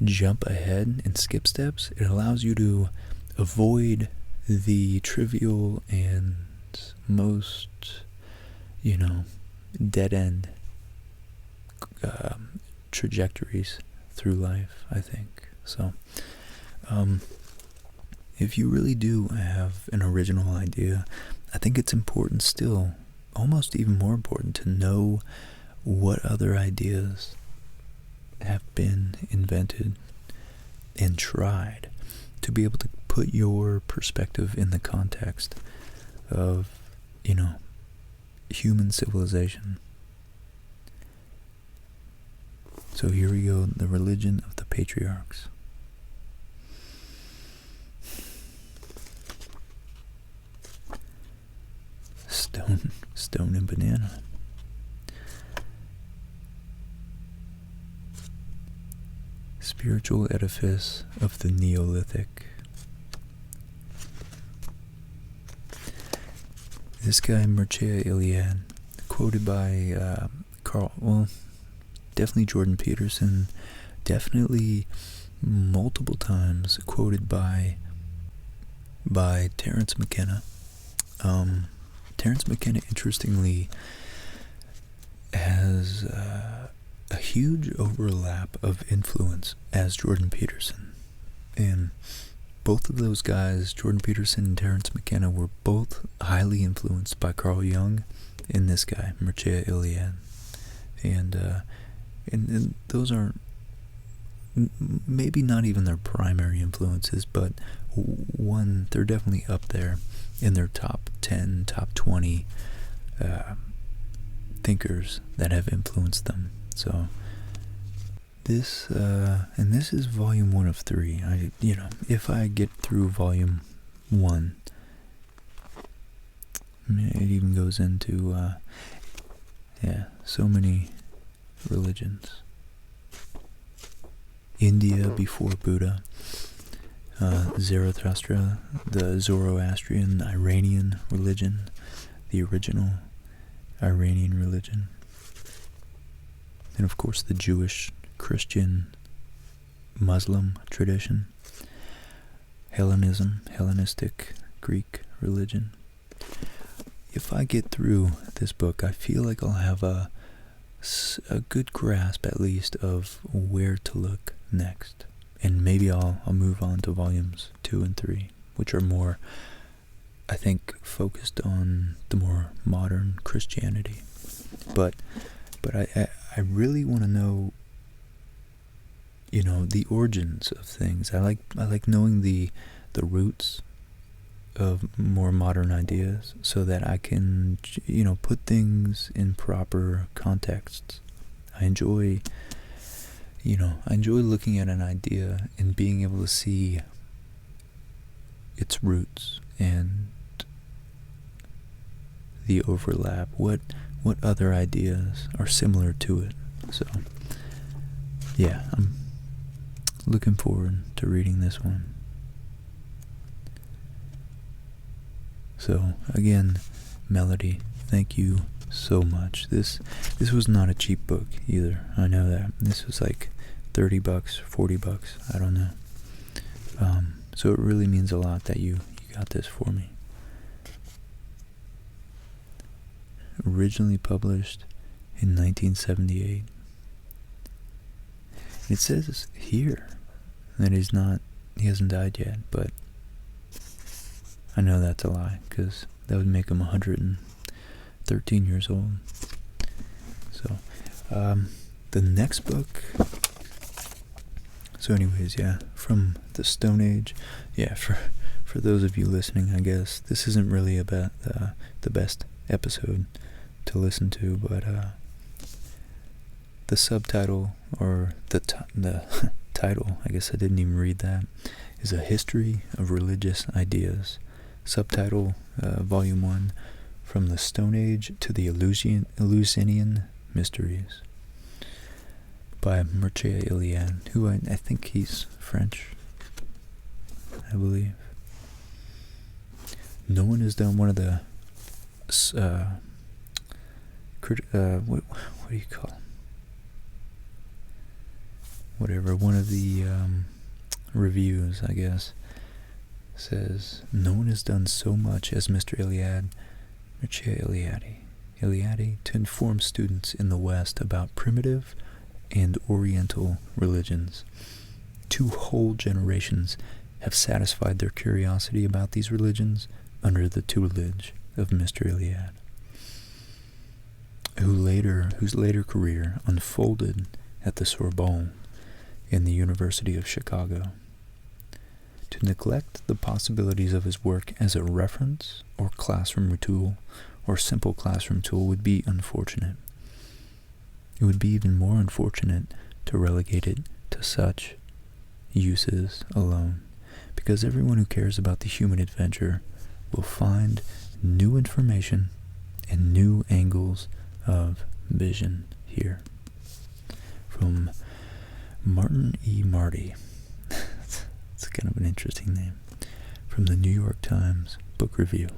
jump ahead and skip steps, it allows you to avoid the trivial and most, dead-end trajectories through life, I think. So, if you really do have an original idea, I think it's important still, almost even more important, to know what other ideas have been invented and tried, to be able to put your perspective in the context of, human civilization. So here we go, the religion of the patriarchs. Stone and banana. Spiritual edifice of the Neolithic. This guy, Mircea Eliade, quoted by definitely Jordan Peterson, definitely multiple times quoted by Terence McKenna. Terence McKenna, interestingly, has a huge overlap of influence as Jordan Peterson. And both of those guys, Jordan Peterson and Terence McKenna, were both highly influenced by Carl Jung and this guy, Mircea Eliade. And those aren't, maybe not even their primary influences, but they're definitely up there in their top 10, top 20 thinkers that have influenced them. So this is volume 1 of 3. If I get through volume 1, it even goes into so many religions. India before Buddha, Zarathustra, the Zoroastrian Iranian religion, the original Iranian religion, and of course the Jewish, Christian, Muslim tradition, Hellenism, Hellenistic Greek religion. If I get through this book, I feel like I'll have a a good grasp, at least, of where to look next. And maybe I'll move on to volumes 2 and 3, which are more, I think, focused on the more modern Christianity. But I really want to know, the origins of things. I like knowing the roots of more modern ideas, so that I can, put things in proper contexts. I enjoy looking at an idea and being able to see its roots and the overlap. What other ideas are similar to it? So, yeah, I'm looking forward to reading this one. So, again, Melodie, thank you so much. This was not a cheap book either. I know that. This was like $30, $40, I don't know. So it really means a lot that you got this for me. Originally published in 1978. It says here that he hasn't died yet, but I know that's a lie, because that would make him 113 years old. So, the next book. So anyways, yeah, from the Stone Age. Yeah, for those of you listening, I guess this isn't really about the best episode to listen to, but the subtitle, or the title, I guess I didn't even read that, is A History of Religious Ideas. Subtitle, Volume 1, From the Stone Age to the Eleusinian Mysteries, by Mircea Eliade, who I think he's French, I believe. No one has done one of the, what do you call them? Whatever, one of the reviews, I guess, says, no one has done so much as Mr. Eliade, Mircea Eliade, to inform students in the West about primitive and Oriental religions. 2 whole generations have satisfied their curiosity about these religions under the tutelage of Mr. Eliade, whose later career unfolded at the Sorbonne in the University of Chicago. To neglect the possibilities of his work as a reference or classroom tool, or simple classroom tool, would be unfortunate. It would be even more unfortunate to relegate it to such uses alone, because everyone who cares about the human adventure will find new information and new angles of vision here. From Martin E. Marty. It's kind of an interesting name. From the New York Times Book Review.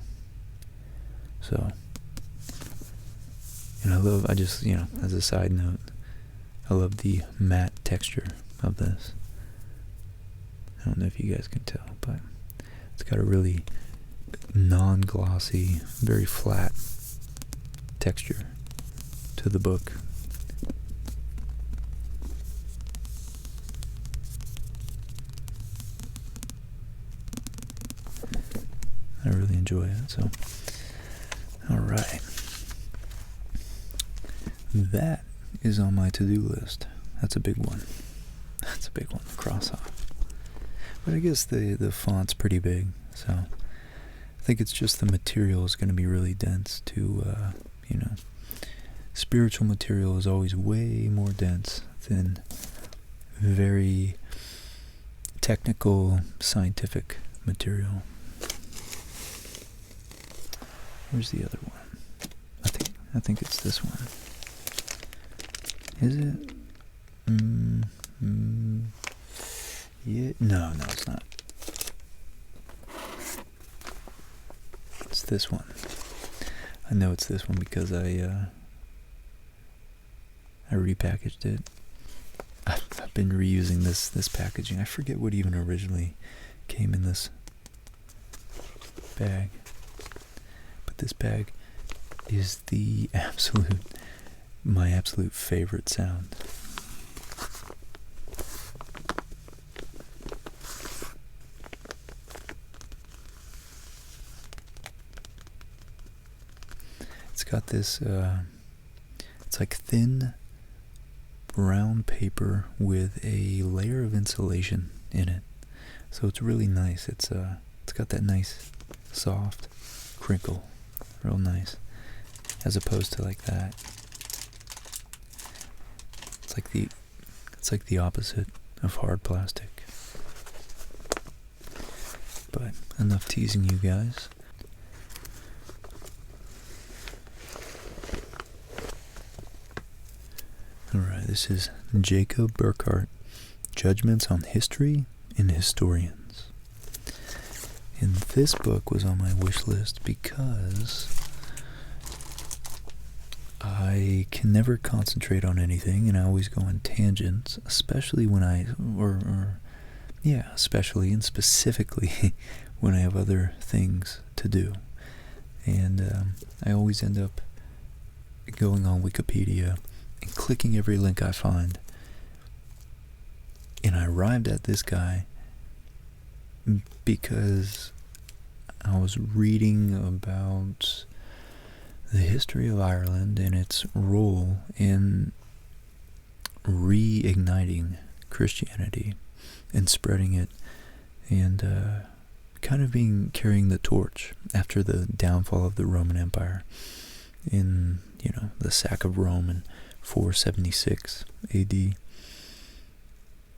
So, as a side note, I love the matte texture of this. I don't know if you guys can tell, but it's got a really non-glossy, very flat texture to the book. I really enjoy it, so. Alright. That is on my to-do list. That's a big one. That's a big one to cross off. But I guess the font's pretty big, so I think it's just the material is going to be really dense to, spiritual material is always way more dense than very technical, scientific material. Where's the other one? I think it's this one. Is it? Yeah. No, it's not. It's this one. I know it's this one because I repackaged it. I've been reusing this packaging. I forget what even originally came in this bag. But this bag is the absolute my absolute favorite sound. It's got this, it's like thin brown paper with a layer of insulation in it. So it's really nice. It's got that nice soft crinkle, real nice, as opposed to like that. It's like the opposite of hard plastic. But enough teasing you guys. Alright, this is Jacob Burckhardt, Judgments on History and Historians. And this book was on my wish list because I can never concentrate on anything, and I always go on tangents, especially when especially and specifically when I have other things to do. And I always end up going on Wikipedia and clicking every link I find. And I arrived at this guy because I was reading about the history of Ireland and its role in reigniting Christianity and spreading it, and kind of carrying the torch after the downfall of the Roman Empire in, the sack of Rome in 476 AD.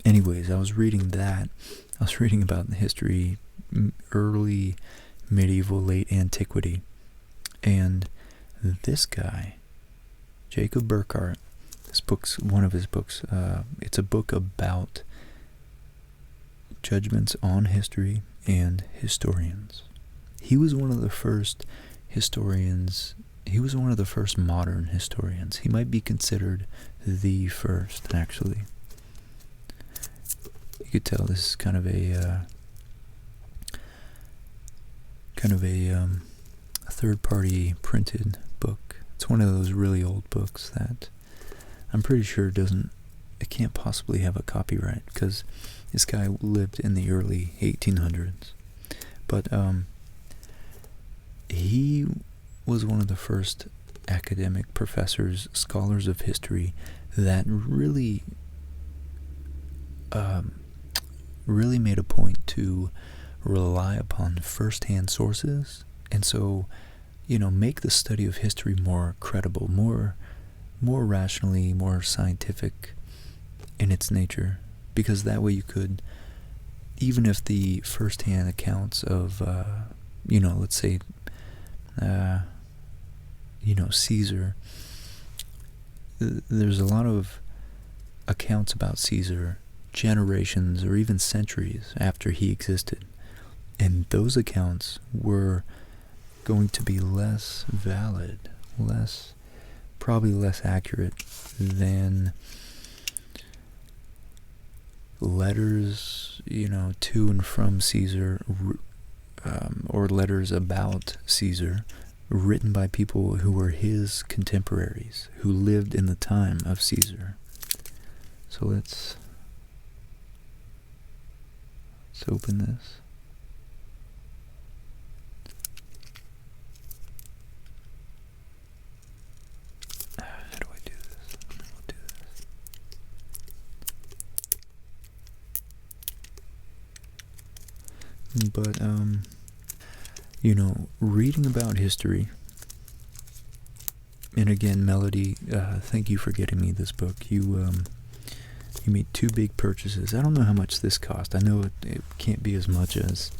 Anyways, I was reading that. I was reading about the history, early medieval, late antiquity, and this guy, Jacob Burckhardt, one of his books, it's a book about judgments on history and historians. He was one of the first historians. He was one of the first modern historians. He might be considered the first, actually. You could tell this is kind of a third-party printed book. It's one of those really old books that I'm pretty sure it can't possibly have a copyright, because this guy lived in the early 1800s. But he was one of the first academic professors, scholars of history, that really made a point to rely upon first-hand sources, and so, make the study of history more credible, more rationally, more scientific in its nature, because that way you could, even if the first-hand accounts of, let's say, Caesar, there's a lot of accounts about Caesar generations or even centuries after he existed, and those accounts were going to be less valid, probably less accurate than letters, to and from Caesar, or letters about Caesar written by people who were his contemporaries, who lived in the time of Caesar. So let's open this. How do I do this? I'll do this. But, reading about history, and again, Melodie, thank you for getting me this book. You made two big purchases. I don't know how much this cost. I know it can't be as much as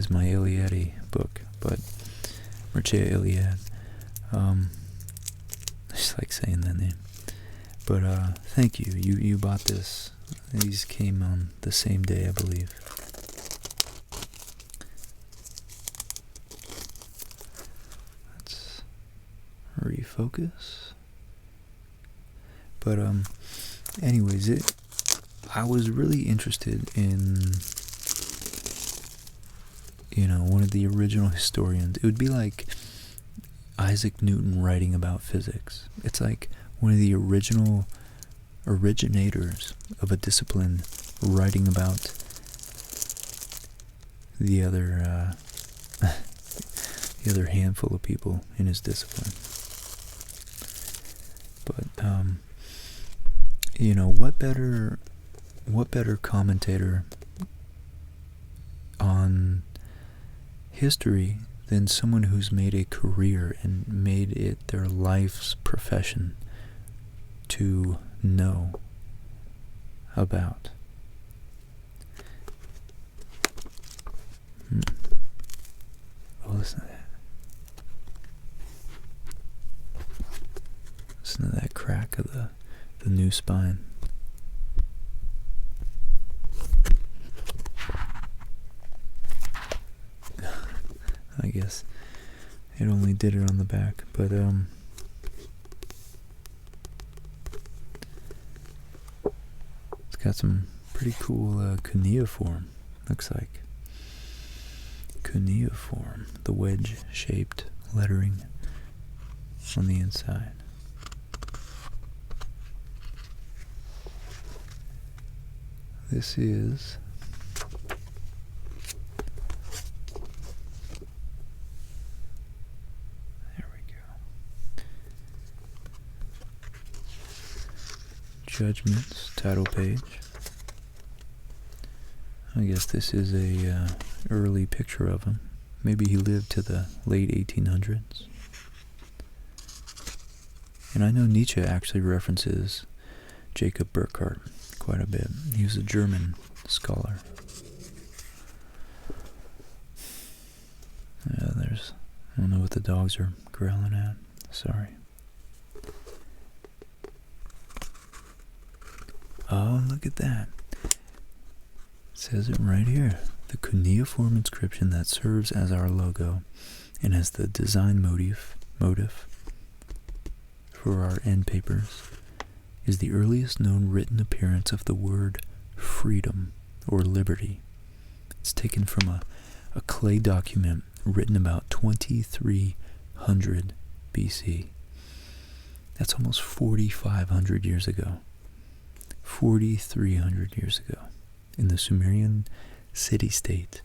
my Iliad book, but Mircea Iliad. I just like saying that name. But thank you. You bought this. These came on the same day, I believe. Let's refocus. But anyways, I was really interested in, one of the original historians. It would be like Isaac Newton writing about physics. It's like, one of the originators of a discipline, writing about the other the other handful of people in his discipline. But what better commentator on history than someone who's made a career and made it their life's profession to know about. Oh, listen to that. Listen to that crack of the new spine. I guess it only did it on the back, but it's got some pretty cool cuneiform, looks like. Cuneiform, the wedge-shaped lettering on the inside. This is Judgments, title page. I guess this is a early picture of him. Maybe he lived to the late 1800s. And I know Nietzsche actually references Jacob Burckhardt quite a bit. He was a German scholar. I don't know what the dogs are growling at. Sorry. Oh, look at that. It says it right here. The cuneiform inscription that serves as our logo and as the design motif for our end papers is the earliest known written appearance of the word freedom or liberty. It's taken from a clay document written about 2300 BC. That's almost 4,500 years ago. 4,300 years ago, in the Sumerian city-state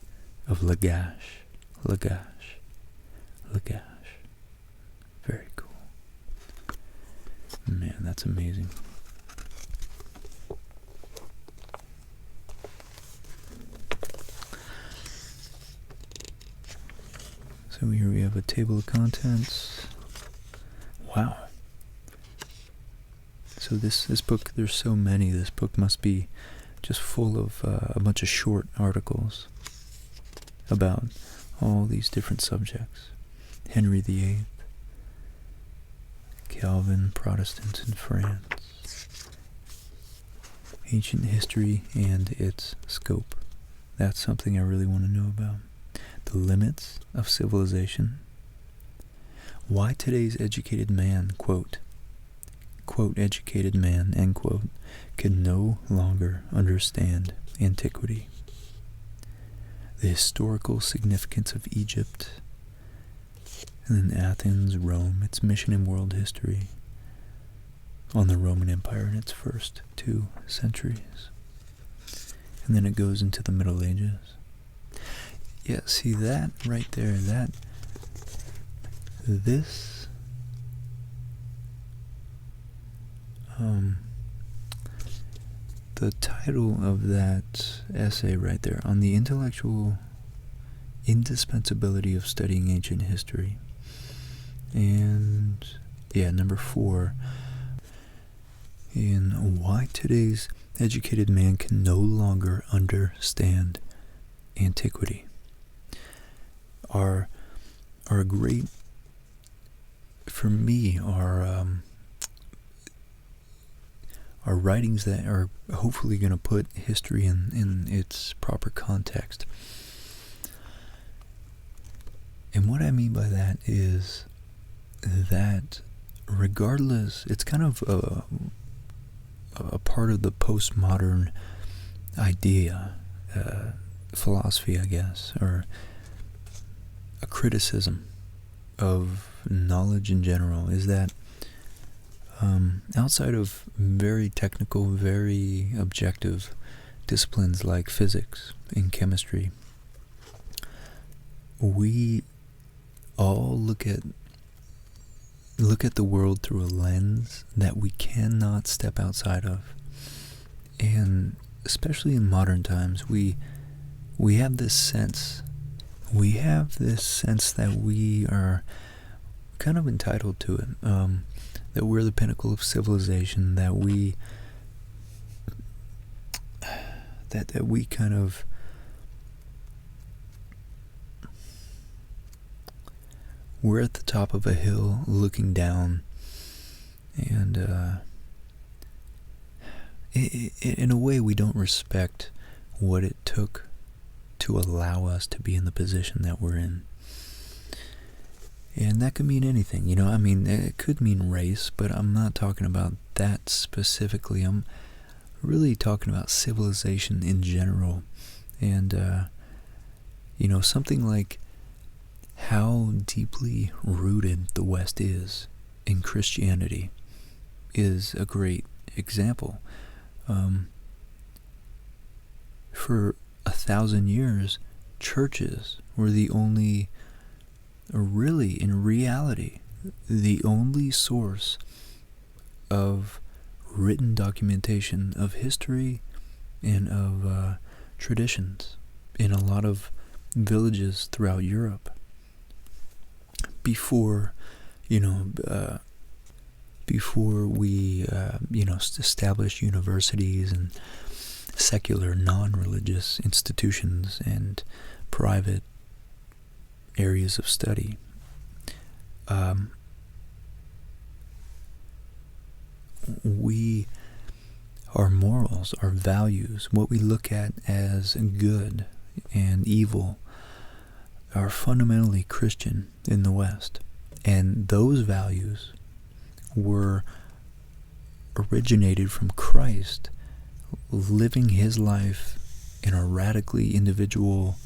of Lagash. Very cool. Man, that's amazing. So here we have a table of contents. Wow. So this book, there's so many. This book must be just full of a bunch of short articles about all these different subjects. Henry VIII, Calvin, Protestants in France, ancient history and its scope. That's something I really want to know about. The limits of civilization. Why today's educated man, quote, educated man, end quote, can no longer understand antiquity. The historical significance of Egypt, and then Athens, Rome, its mission in world history, on the Roman Empire in its first 2 centuries. And then it goes into the Middle Ages. Yeah, see that right there, this the title of that essay right there, on the intellectual indispensability of studying ancient history. And yeah, number 4, in why today's educated man can no longer understand antiquity, are great, for me, are writings that are hopefully going to put history in its proper context. And what I mean by that is that regardless, it's kind of a part of the postmodern idea, philosophy, I guess, or a criticism of knowledge in general, is that outside of very technical, very objective disciplines like physics and chemistry, we all look at the world through a lens that we cannot step outside of. And especially in modern times, we have this sense. We have this sense that we are kind of entitled to it. That we're the pinnacle of civilization. That we kind of we're at the top of a hill looking down, and in a way we don't respect what it took to allow us to be in the position that we're in. And that could mean anything, I mean, it could mean race, but I'm not talking about that specifically. I'm really talking about civilization in general. And, something like how deeply rooted the West is in Christianity is a great example. For 1,000 years, churches were the only, really in reality, the only source of written documentation of history and of traditions in a lot of villages throughout Europe. Before we established universities and secular, non-religious institutions and private areas of study. Our morals, our values, what we look at as good and evil, are fundamentally Christian in the West. And those values were originated from Christ living his life in a radically individual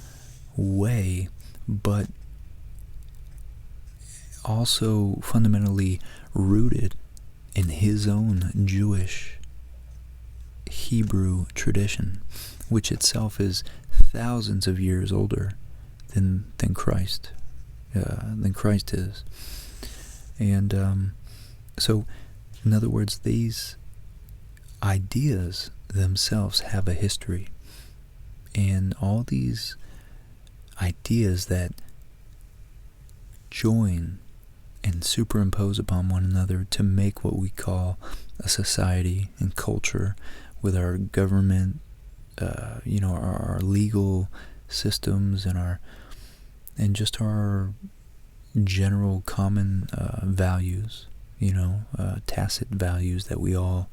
way, but also fundamentally rooted in his own Jewish Hebrew tradition, which itself is thousands of years older than Christ is. And so, in other words, these ideas themselves have a history, and all these ideas that join and superimpose upon one another to make what we call a society and culture, with our government, our legal systems, and just our general common values, tacit values that we all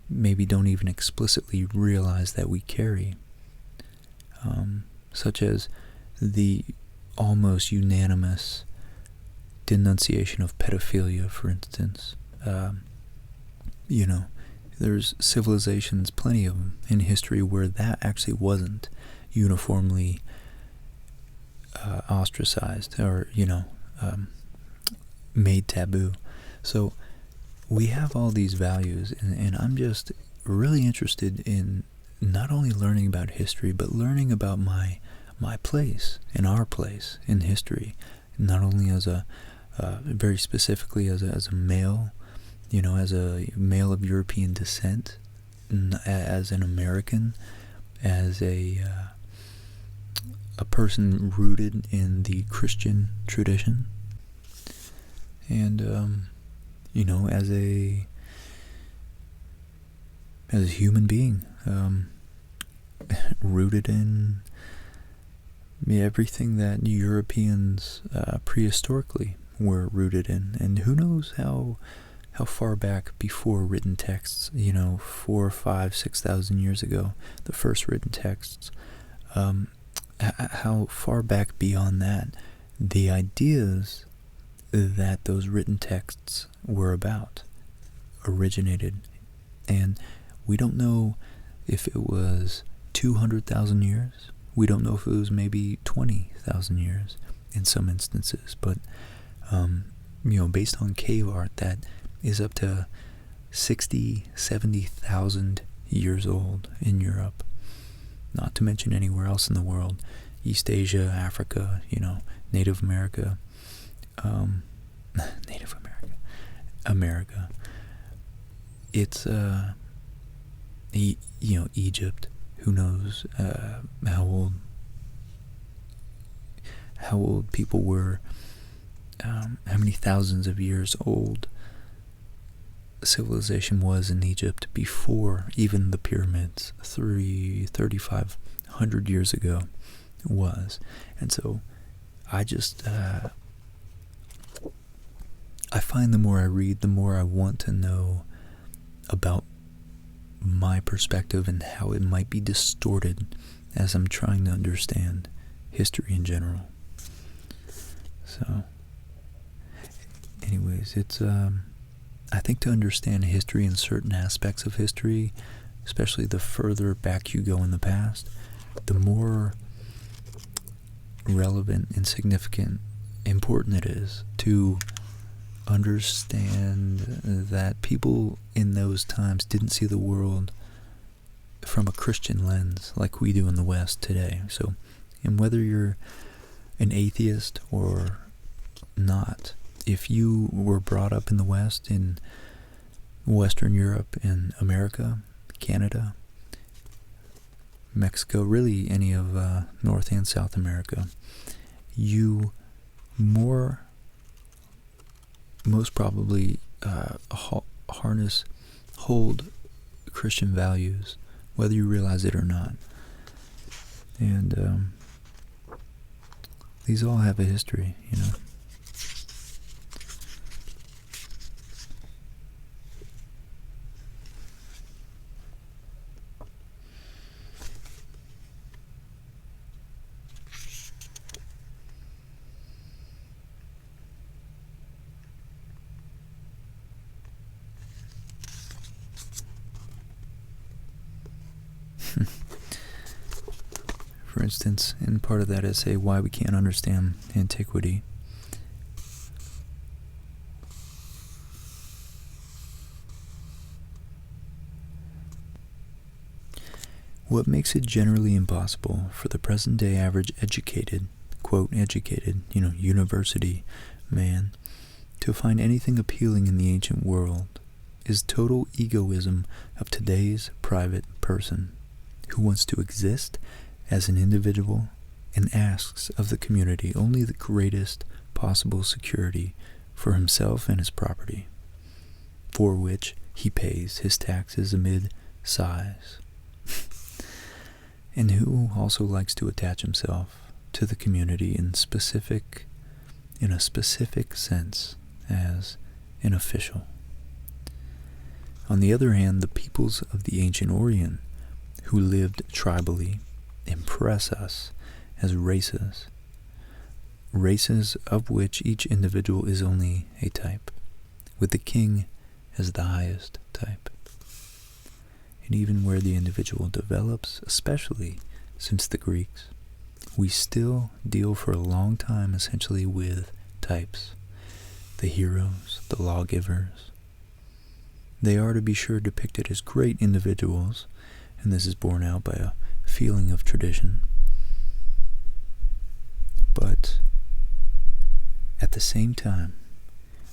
maybe don't even explicitly realize that we carry, such as the almost unanimous denunciation of pedophilia, for instance. There's civilizations, plenty of them, in history where that actually wasn't uniformly ostracized or, made taboo. So we have all these values, and I'm just really interested in not only learning about history, but learning about my place and our place in history, not only as very specifically as a male, as a male of European descent, as an American, as a person rooted in the Christian tradition, and as a human being, rooted in everything that Europeans prehistorically were rooted in. And who knows how far back before written texts, 4, 5, 6,000 years ago, the first written texts, how far back beyond that the ideas that those written texts were about originated. And we don't know if it was 200,000 years. We don't know if it was maybe 20,000 years in some instances. But based on cave art that is up to 60, 70,000 years old in Europe. Not to mention anywhere else in the world. East Asia, Africa, Native America. Native America. America. It's, Egypt. Who knows how old people were, how many thousands of years old civilization was in Egypt before even the pyramids 3,500 years ago was. And so I just I find the more I read, the more I want to know about my perspective and how it might be distorted as I'm trying to understand history in general. So anyways, it's I think to understand history and certain aspects of history, especially the further back you go in the past, the more relevant and significant, important it is to understand that people in those times didn't see the world from a Christian lens like we do in the West today. So, and whether you're an atheist or not, if you were brought up in the West, in Western Europe, in America, Canada, Mexico, really any of North and South America, you most probably hold Christian values, whether you realize it or not. And these all have a history, For instance, in part of that essay, Why We Can't Understand Antiquity, what makes it generally impossible for the present-day average educated, quote, educated, university man, to find anything appealing in the ancient world is total egoism of today's private person who wants to exist as an individual and asks of the community only the greatest possible security for himself and his property, for which he pays his taxes amid sighs, and who also likes to attach himself to the community in a specific sense as an official. On the other hand, the peoples of the ancient Orient, who lived tribally, impress us as races of which each individual is only a type, with the king as the highest type. And even where the individual develops, especially since the Greeks, we still deal for a long time essentially with types, the heroes, the lawgivers. They are, to be sure, depicted as great individuals, and this is borne out by a feeling of tradition. But at the same time,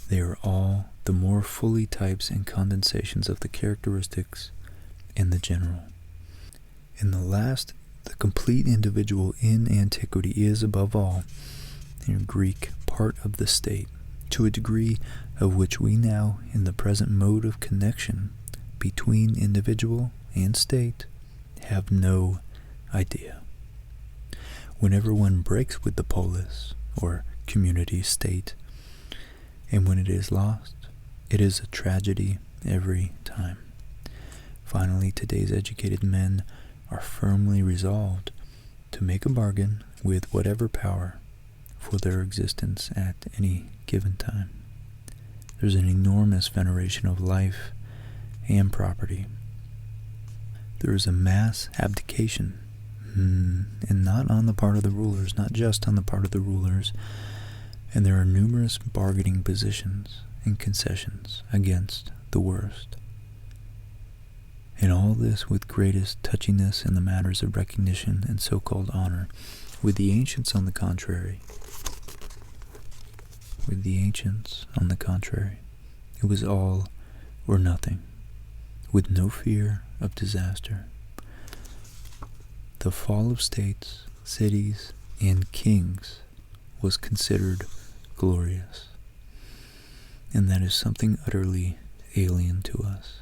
they are all the more fully types and condensations of the characteristics in the general. In the last, the complete individual in antiquity is, above all, in Greek, part of the state, to a degree of which we now, in the present mode of connection between individual and state, have no idea. Whenever one breaks with the polis, or community state, and when it is lost, it is a tragedy every time. Finally, today's educated men are firmly resolved to make a bargain with whatever power for their existence at any given time. There's an enormous veneration of life and property. There is a mass abdication, and not on the part of the rulers, not just on the part of the rulers, And there are numerous bargaining positions and concessions against the worst. And all this with greatest touchiness in the matters of recognition and so-called honor. With the ancients, on the contrary, it was all or nothing, with no fear of disaster. The fall of states, cities, and kings was considered glorious, and that is something utterly alien to us.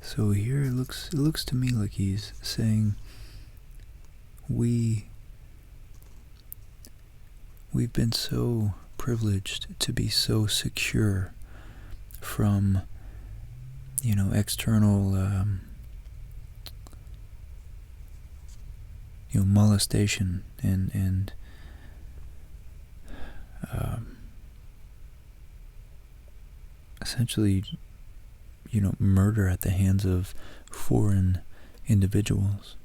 So here it looks to me like he's saying we've been so privileged to be so secure from external molestation and essentially murder at the hands of foreign individuals,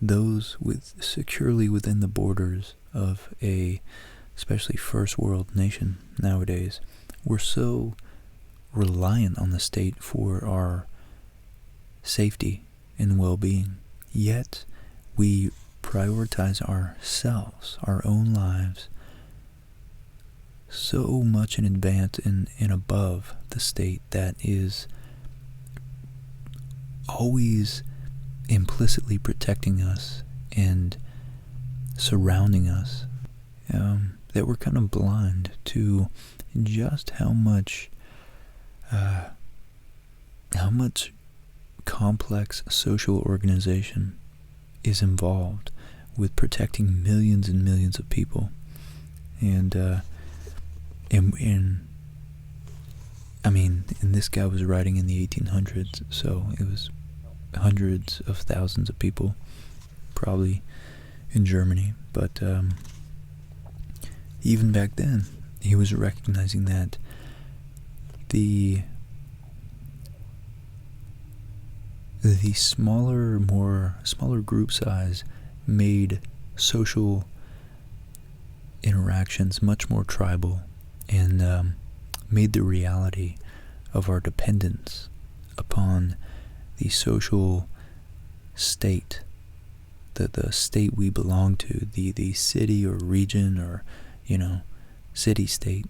those securely within the borders of a especially first world nation nowadays. We're so reliant on the state for our safety and well-being, yet we prioritize ourselves, our own lives, so much in advance and above the state that is always implicitly protecting us and surrounding us, that we're kind of blind to just how much complex social organization is involved with protecting millions and millions of people. And this guy was writing in the 1800s, so it was hundreds of thousands of people, probably in Germany. But even back then, he was recognizing that the smaller group size made social interactions much more tribal, and made the reality of our dependence upon the social state, the state we belong to, the city or region or city-state,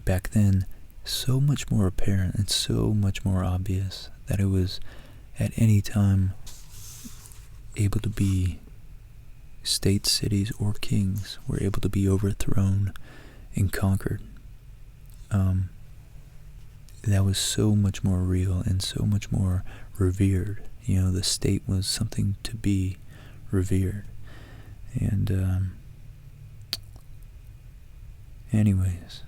back then, so much more apparent and so much more obvious that it was at any time able to be states, cities, or kings were able to be overthrown and conquered. That was so much more real and so much more revered. The state was something to be revered. And, anyways.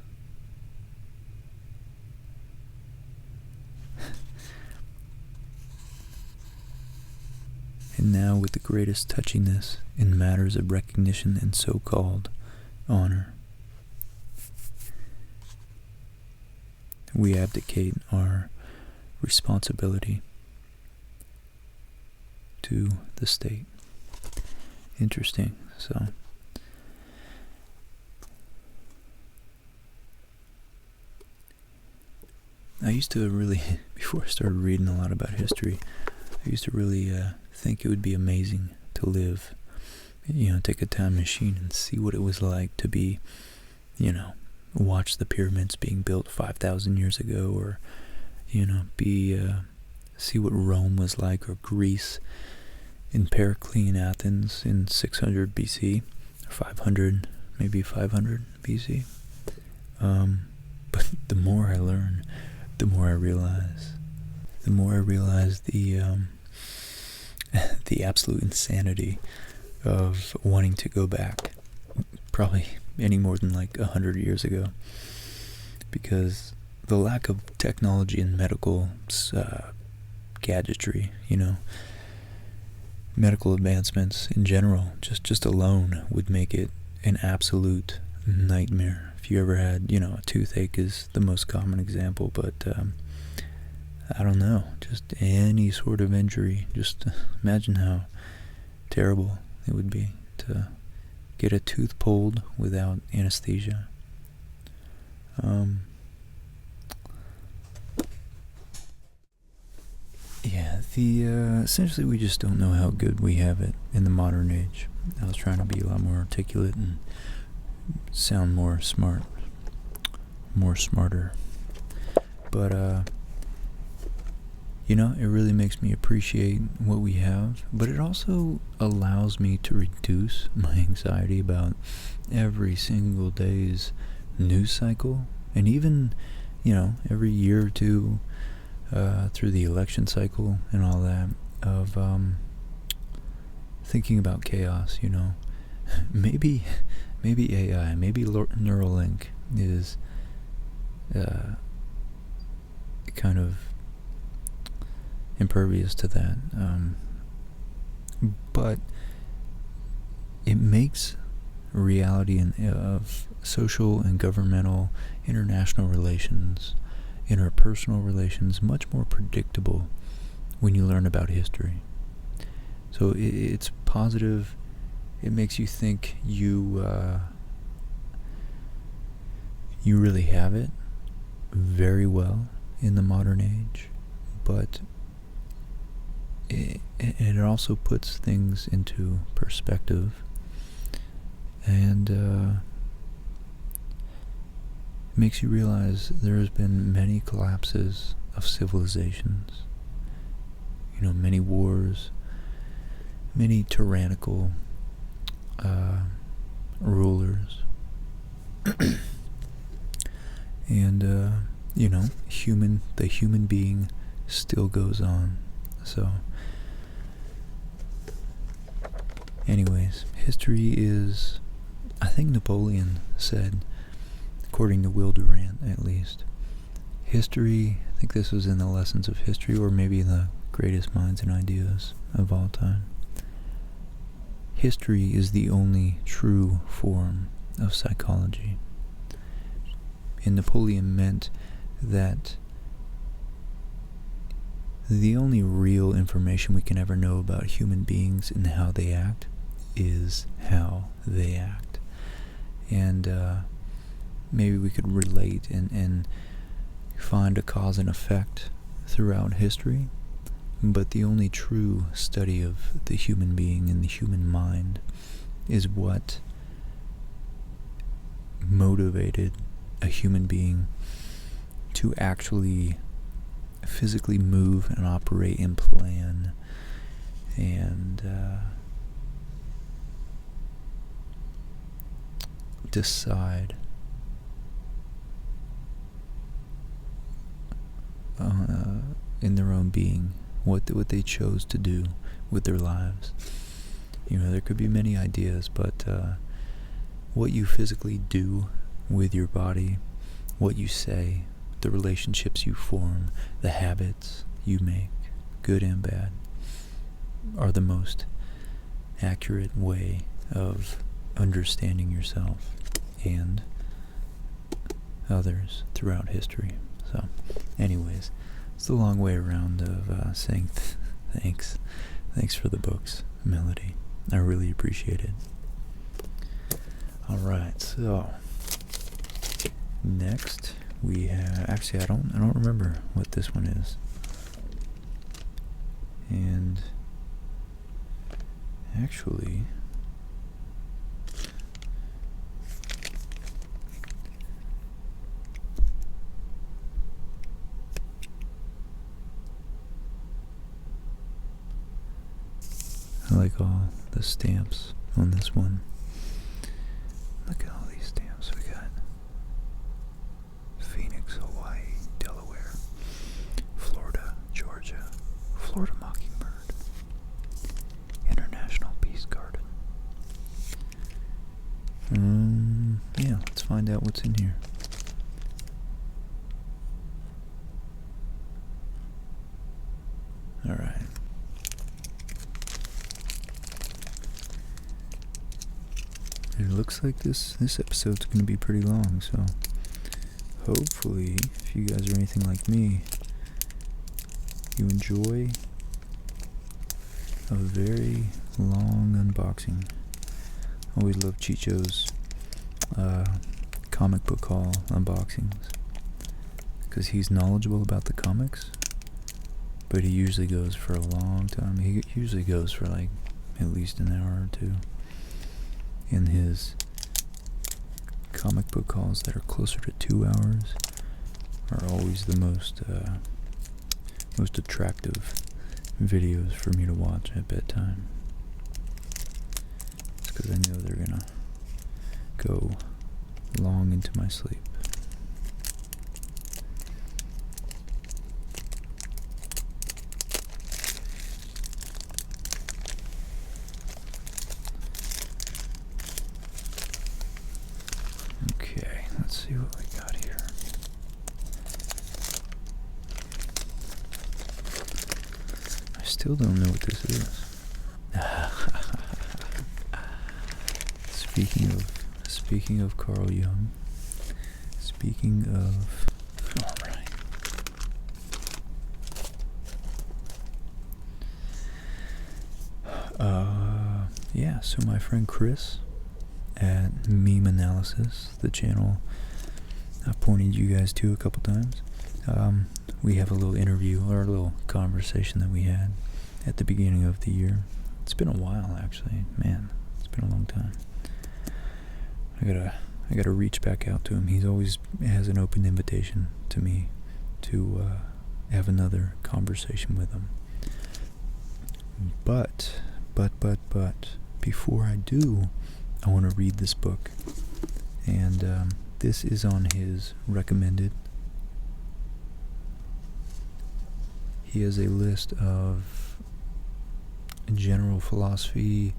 And now, with the greatest touchiness in matters of recognition and so-called honor, we abdicate our responsibility to the state. Interesting. So, I used to really, before I started reading a lot about history, I used to really think it would be amazing to live, take a time machine and see what it was like to be, watch the pyramids being built 5,000 years ago, or, see what Rome was like, or Greece in Periclean Athens in 600 BC, 500, maybe 500 BC. But the more I learn, the more I realize the absolute insanity of wanting to go back, probably any more than like 100 years ago, because the lack of technology and medical gadgetry, medical advancements in general, just alone would make it an absolute nightmare. If you ever had, a toothache is the most common example, but I don't know, just any sort of injury, just imagine how terrible it would be to get a tooth pulled without anesthesia. Essentially we just don't know how good we have it in the modern age. I was trying to be a lot more articulate and sound more smarter. But, it really makes me appreciate what we have, but it also allows me to reduce my anxiety about every single day's news cycle, and even, every year or two, through the election cycle and all that, of thinking about chaos, maybe AI, maybe Neuralink is kind of impervious to that, but it makes reality of social and governmental, international relations, interpersonal relations much more predictable when you learn about history. So it's positive. It makes you think you really have it very well in the modern age, but it also puts things into perspective, and makes you realize there's been many collapses of civilizations, many wars, many tyrannical rulers, and the human being still goes on. So anyways, history is, I think Napoleon said, according to Will Durant at least, history, I think this was in the Lessons of History, or maybe the Greatest Minds and Ideas of All Time, history is the only true form of psychology. And Napoleon meant that the only real information we can ever know about human beings and how they act is how they act. And maybe we could relate and find a cause and effect throughout history, but the only true study of the human being and the human mind is what motivated a human being to actually physically move and operate and plan and decide in their own being what they chose to do with their lives. there could be many ideas, but what you physically do with your body, what you say, the relationships you form, the habits you make, good and bad, are the most accurate way of understanding yourself and others throughout history. So, anyways, it's the long way around of saying thanks. Thanks for the books, Melodie. I really appreciate it. Alright, so next we have, actually I don't remember what this one is. And actually I like all the stamps on this one. Look at all these stamps we got. Phoenix, Hawaii, Delaware, Florida, Georgia, Florida Mockingbird, International Peace Garden. Yeah, let's find out what's in here. Alright. It looks like this episode's going to be pretty long, so hopefully, if you guys are anything like me, you enjoy a very long unboxing. Always love Chicho's comic book haul unboxings, because he's knowledgeable about the comics, but he usually goes for a long time. He usually goes for like at least an hour or two. In his comic book hauls that are closer to 2 hours are always the most attractive videos for me to watch at bedtime. It's because I know they're gonna go long into my sleep. Let's see what we got here. I still don't know what this is. Speaking of Carl Jung. Speaking of, alright. Yeah, so my friend Chris at Meme Analysis, the channel I've pointed you guys to a couple times. We have a little interview, or a little conversation that we had at the beginning of the year. It's been a while, actually. Man, it's been a long time. I gotta reach back out to him. He's always has an open invitation to me to have another conversation with him. But, before I do, I want to read this book. And this is on his recommended. He has a list of general philosophy,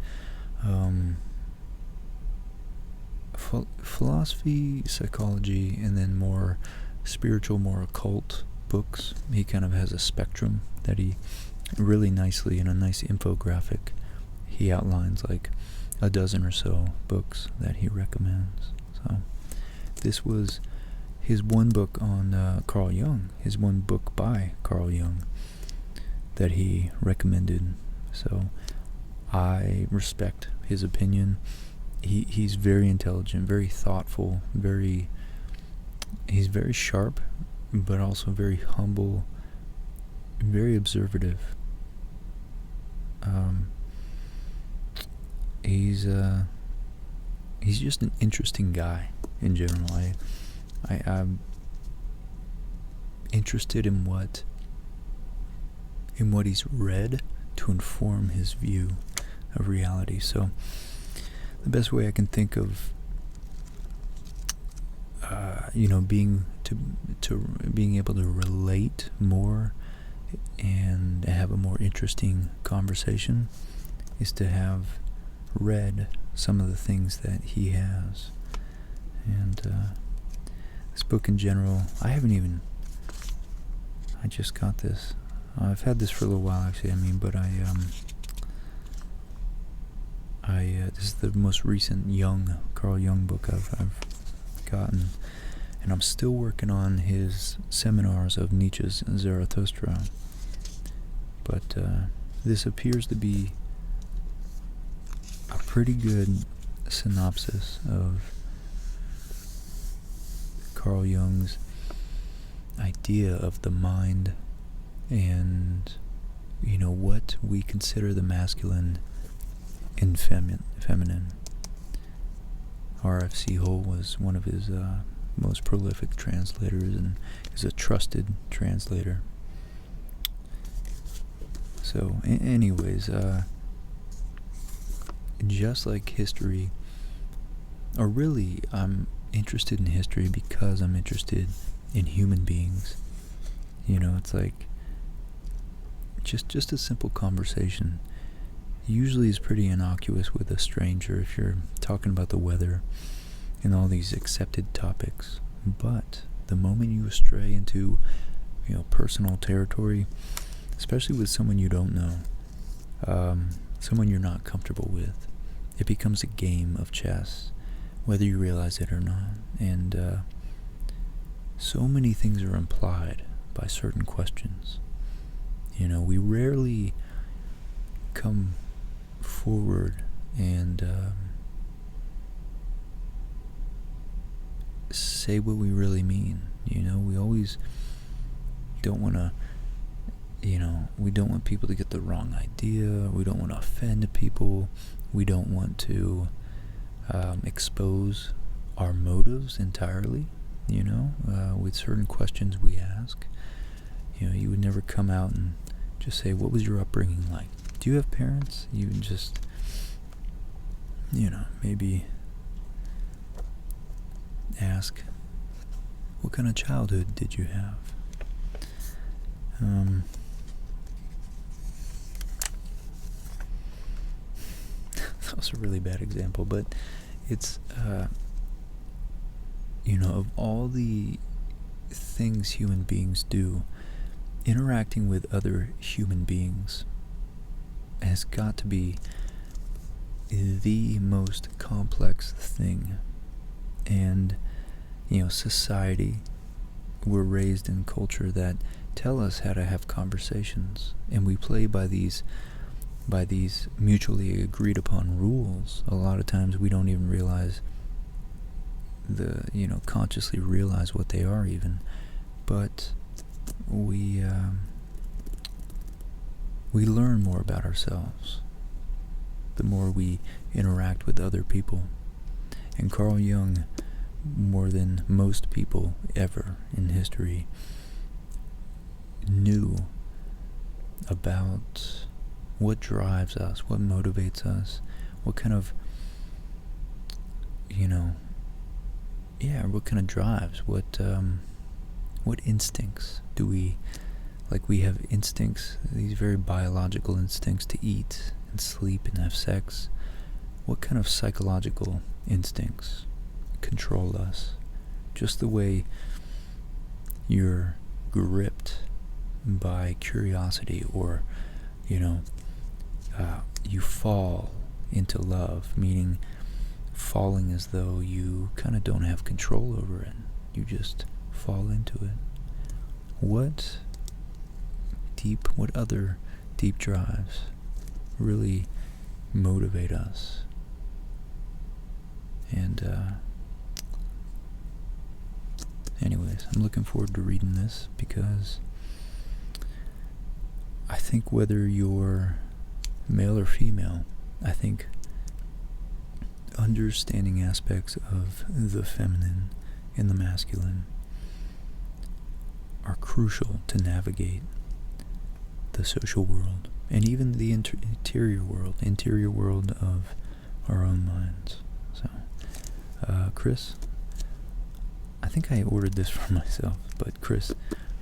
philosophy, psychology, and then more spiritual, more occult books. He kind of has a spectrum that he really nicely, in a nice infographic, he outlines like a dozen or so books that he recommends. So this was his one book on Carl Jung, his one book by Carl Jung that he recommended. So I respect his opinion. He's very intelligent, very thoughtful, he's very sharp, but also very humble, very observative. He's just an interesting guy in general. I'm interested in what he's read to inform his view of reality. So the best way I can think of being able to relate more and have a more interesting conversation is to have read some of the things that he has. And this book in general, I just got this. I've had this for a little while, actually, but this is the most recent Carl Jung book I've gotten, and I'm still working on his seminars of Nietzsche's Zarathustra. But this appears to be a pretty good synopsis of Carl Jung's idea of the mind and, what we consider the masculine and feminine. R.F.C. Hull was one of his most prolific translators and is a trusted translator. So, anyways, just like history, or really, I'm interested in history because I'm interested in human beings. It's like just a simple conversation usually is pretty innocuous with a stranger if you're talking about the weather and all these accepted topics. But the moment you stray into, personal territory, especially with someone you don't know, someone you're not comfortable with, it becomes a game of chess, whether you realize it or not. And so many things are implied by certain questions. We rarely come forward and say what we really mean. We always don't want to, we don't want people to get the wrong idea. We don't want to offend people. We don't want to expose our motives entirely, with certain questions we ask. You would never come out and just say, what was your upbringing like? Do you have parents? You would just, maybe ask, what kind of childhood did you have? That was a really bad example, but it's, of all the things human beings do, interacting with other human beings has got to be the most complex thing. And, society, we're raised in culture that tell us how to have conversations, and we play by these mutually agreed upon rules. A lot of times we don't even realize consciously realize what they are even, but we learn more about ourselves the more we interact with other people. And Carl Jung, more than most people ever in history, knew about what drives us, what motivates us, what kind of, what kind of drives, what instincts do we, like we have instincts, these very biological instincts to eat and sleep and have sex. What kind of psychological instincts control us? Just the way you're gripped by curiosity, or, you fall into love, meaning falling as though you kind of don't have control over it. You just fall into it. What other deep drives really motivate us? And anyways, I'm looking forward to reading this, because I think whether you're male or female, I think understanding aspects of the feminine and the masculine are crucial to navigate the social world, and even the interior world of our own minds. So, Chris, I think I ordered this for myself, but Chris,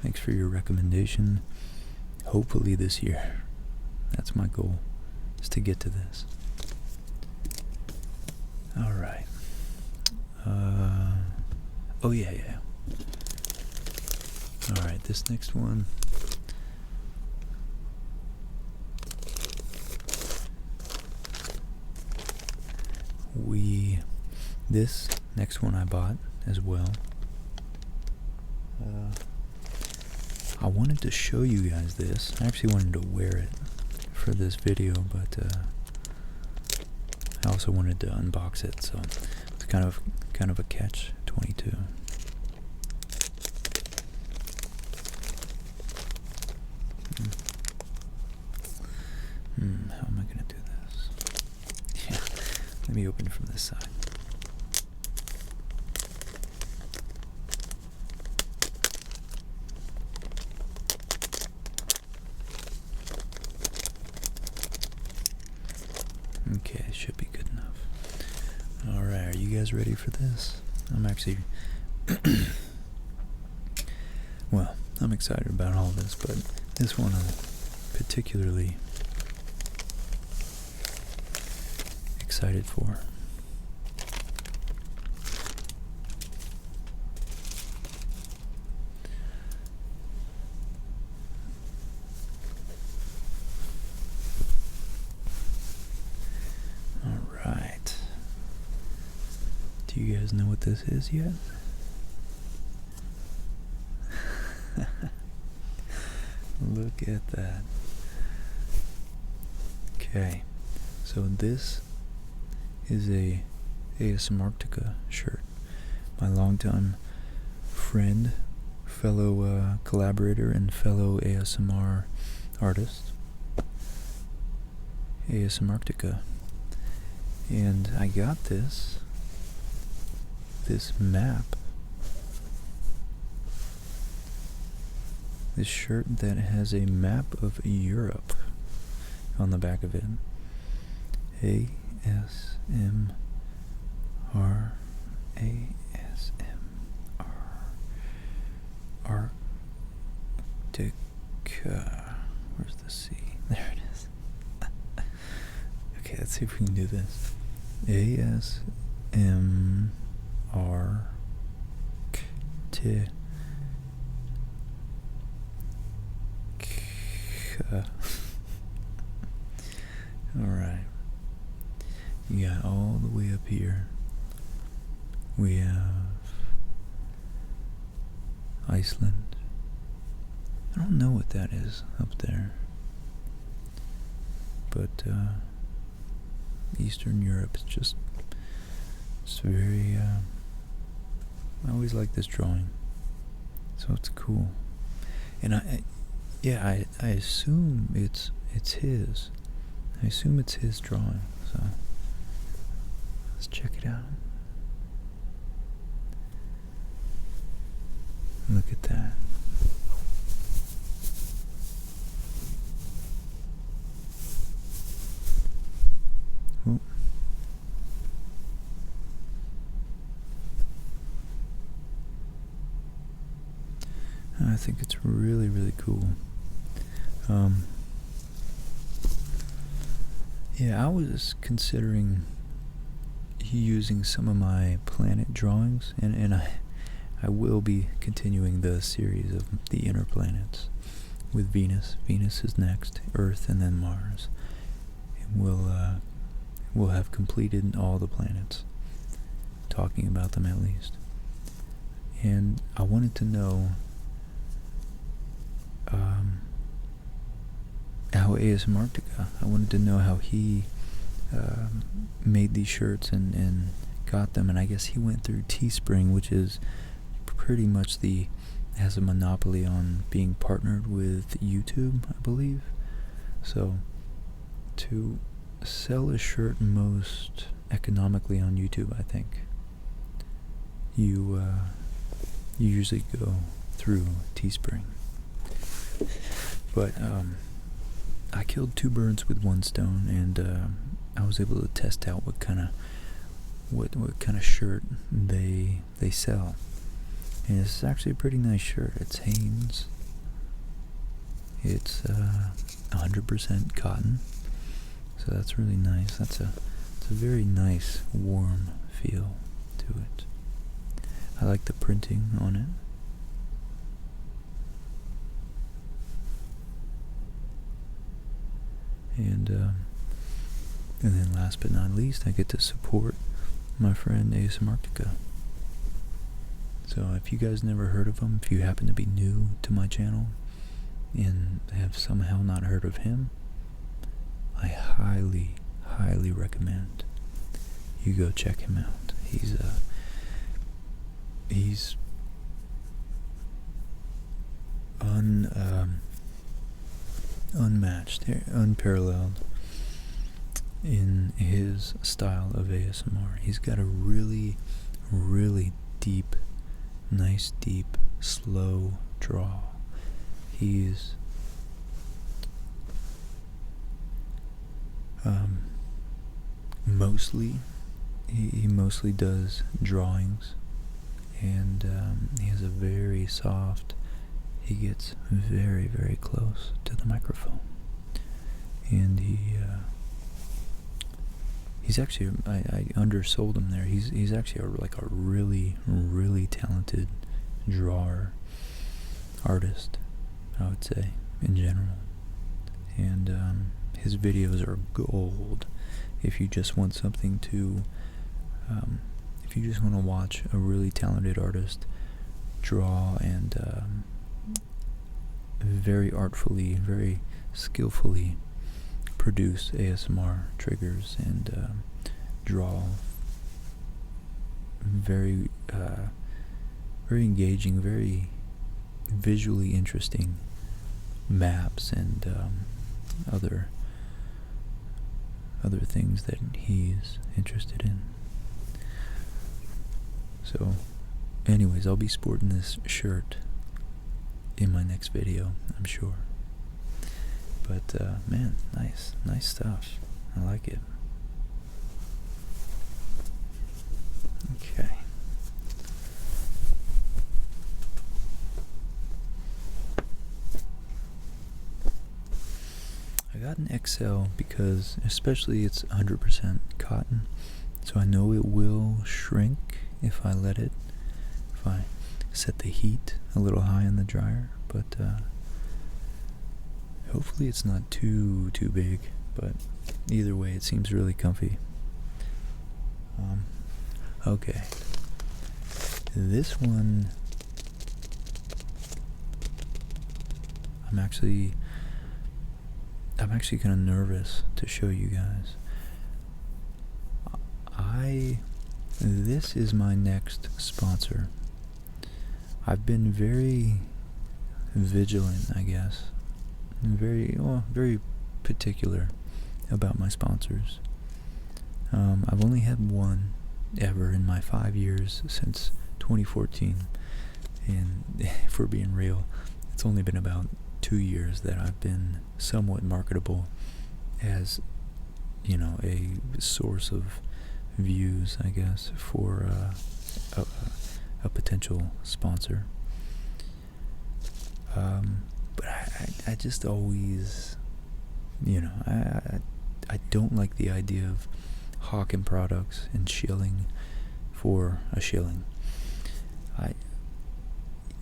thanks for your recommendation. Hopefully this year. That's my goal, is to get to this. Alright. Oh yeah. Alright, this next one. This next one I bought as well. I wanted to show you guys this. I actually wanted to wear it for this video, but I also wanted to unbox it, so it's kind of a catch-22. How am I gonna do this? Yeah, let me open it from this side. Okay, should be good enough. Alright, are you guys ready for this? I'm actually... well, I'm excited about all this, but this one I'm particularly excited for. Alright. Do you guys know what this is yet? Look at that. Okay, so this is a Assorted shirt. My longtime friend, fellow collaborator, and fellow ASMR artist, Assorted. And I got this map, this shirt that has a map of Europe on the back of it. ASMR. Arctica. Where's the C? There it is. Okay, let's see if we can do this. ASMR. Alright. You got all the way up here. We have Iceland. I don't know what that is up there. But Eastern Europe is just very I always like this drawing. So it's cool. And I assume it's his. I assume it's his drawing, so let's check it out. Look at that. Oh. I think it's really, really cool. Yeah, I was considering using some of my planet drawings, and I will be continuing the series of the inner planets with Venus. Venus is next, Earth, and then Mars. And we'll have completed all the planets, talking about them at least. And I wanted to know how Assorted, I wanted to know how he made these shirts and got them. And I guess he went through Teespring, which is pretty much has a monopoly on being partnered with YouTube, I believe. So to sell a shirt most economically on YouTube, I think you usually go through Teespring. But I killed two birds with one stone, and I was able to test out what kind of shirt they sell. And it's actually a pretty nice shirt. It's Hanes. It's 100% cotton, so that's really nice. It's It's a very nice, warm feel to it. I like the printing on it. And then last but not least, I get to support my friend Asmartica. So if you guys never heard of him, if you happen to be new to my channel and have somehow not heard of him, I highly, highly recommend you go check him out. He's unmatched, unparalleled in his style of ASMR. He's got a really, really deep, nice, deep, slow draw. He's he mostly does drawings, and he has a very soft, he gets very, very close to the microphone, and he's actually, I undersold him there. He's actually like a really, really talented drawer, artist, I would say, in general. And his videos are gold if you just want something to, if you just want to watch a really talented artist draw and very artfully, very skillfully produce ASMR triggers and draw very, very engaging, very visually interesting maps and other things that he's interested in. So, anyways, I'll be sporting this shirt in my next video, I'm sure. But, man, nice stuff. I like it. Okay. I got an XL because, especially, it's 100% cotton, so I know it will shrink if I let it, if I set the heat a little high in the dryer, but hopefully it's not too big, but either way it seems really comfy. Okay, this one I'm actually kind of nervous to show you guys. This is my next sponsor. I've been very vigilant, I guess, very particular about my sponsors. I've only had one ever in my 5 years since 2014, and if we're being real, it's only been about 2 years that I've been somewhat marketable as, you know, a source of views, I guess, for a potential sponsor. But I just always, you know, I don't like the idea of hawking products and shilling for a shilling.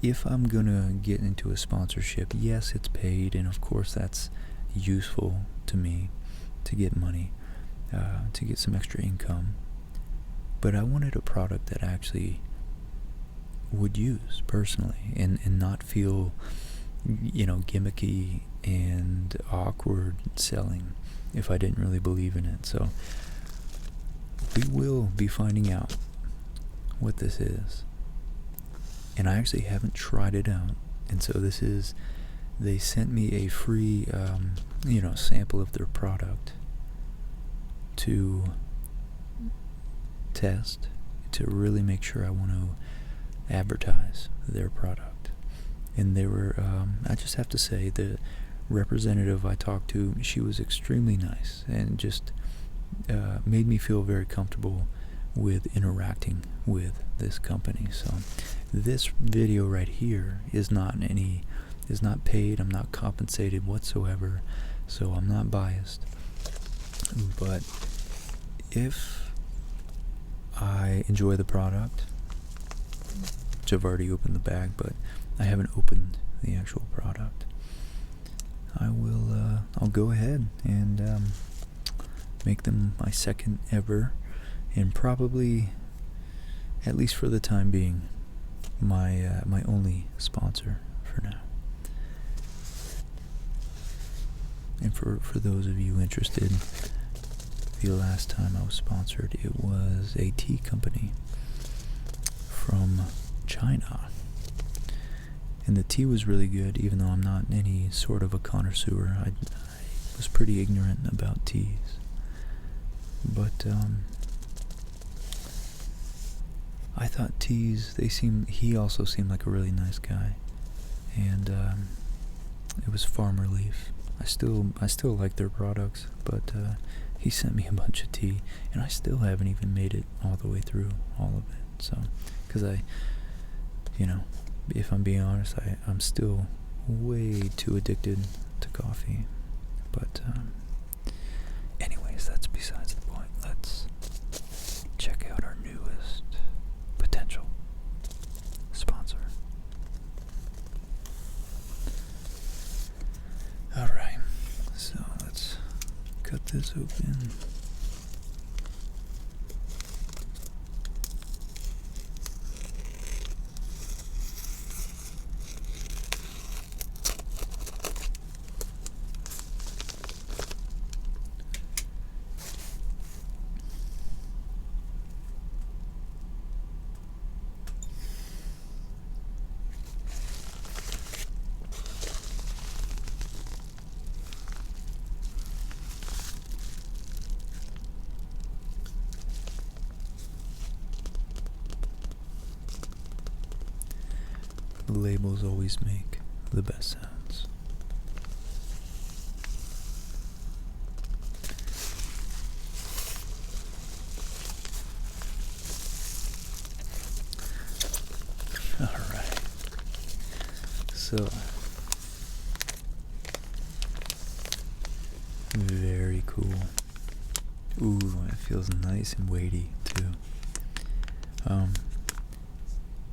If I'm gonna get into a sponsorship, yes, it's paid, and of course that's useful to me to get money, to get some extra income. But I wanted a product that I actually would use personally and not feel, you know, gimmicky and awkward selling if I didn't really believe in it. So we will be finding out what this is. And I actually haven't tried it out. And so this is, they sent me a free, you know, sample of their product to test, to really make sure I want to advertise their product. And they were, I just have to say, the representative I talked to, she was extremely nice and just made me feel very comfortable with interacting with this company. So this video right here is not paid. I'm not compensated whatsoever, so I'm not biased. But if I enjoy the product, which I've already opened the bag, but I haven't opened the actual product, I'll go ahead and make them my second ever, and probably, at least for the time being, my only sponsor for now. And for those of you interested, the last time I was sponsored, it was a tea company from China. And the tea was really good, even though I'm not any sort of a connoisseur. I was pretty ignorant about teas. But I thought teas, he also seemed like a really nice guy. And it was Farm Relief. I still like their products, but he sent me a bunch of tea, and I still haven't even made it all the way through all of it. So, because if I'm being honest, I'm still way too addicted to coffee. But anyways, that's besides the point. Let's check out our newest potential sponsor. Alright, so let's cut this open. The labels always make the best sounds. Alright. So, very cool. Ooh, it feels nice and weighty too.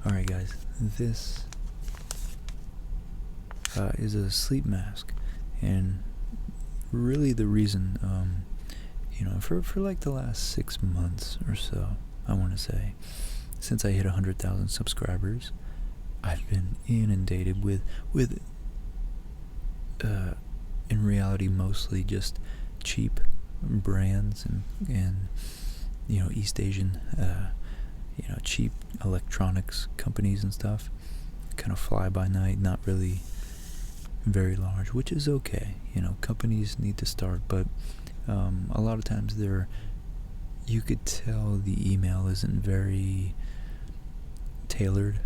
Alright guys, this is a sleep mask, and really the reason, for like the last 6 months or so, I want to say, since I hit 100,000 subscribers, I've been inundated with in reality mostly just cheap brands and East Asian cheap electronics companies and stuff, kind of fly by night, not really very large, which is okay. Companies need to start, but a lot of times you could tell the email isn't very tailored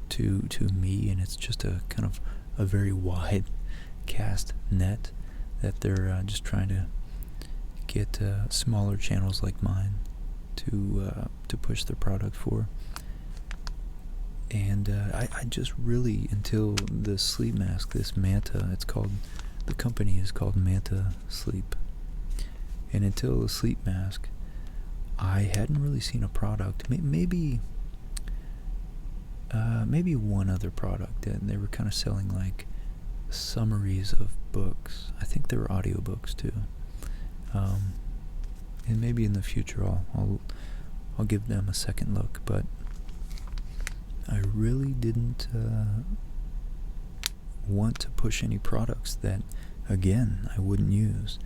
to me, and it's just a kind of a very wide cast net that they're just trying to get smaller channels like mine to push their product for. And I just really, until the sleep mask, this Manta, the company is called Manta Sleep, and until the sleep mask, I hadn't really seen a product, maybe one other product, and they were kind of selling like summaries of books. I think they were audiobooks too. And maybe in the future I'll give them a second look, but I really didn't want to push any products that, again, I wouldn't use.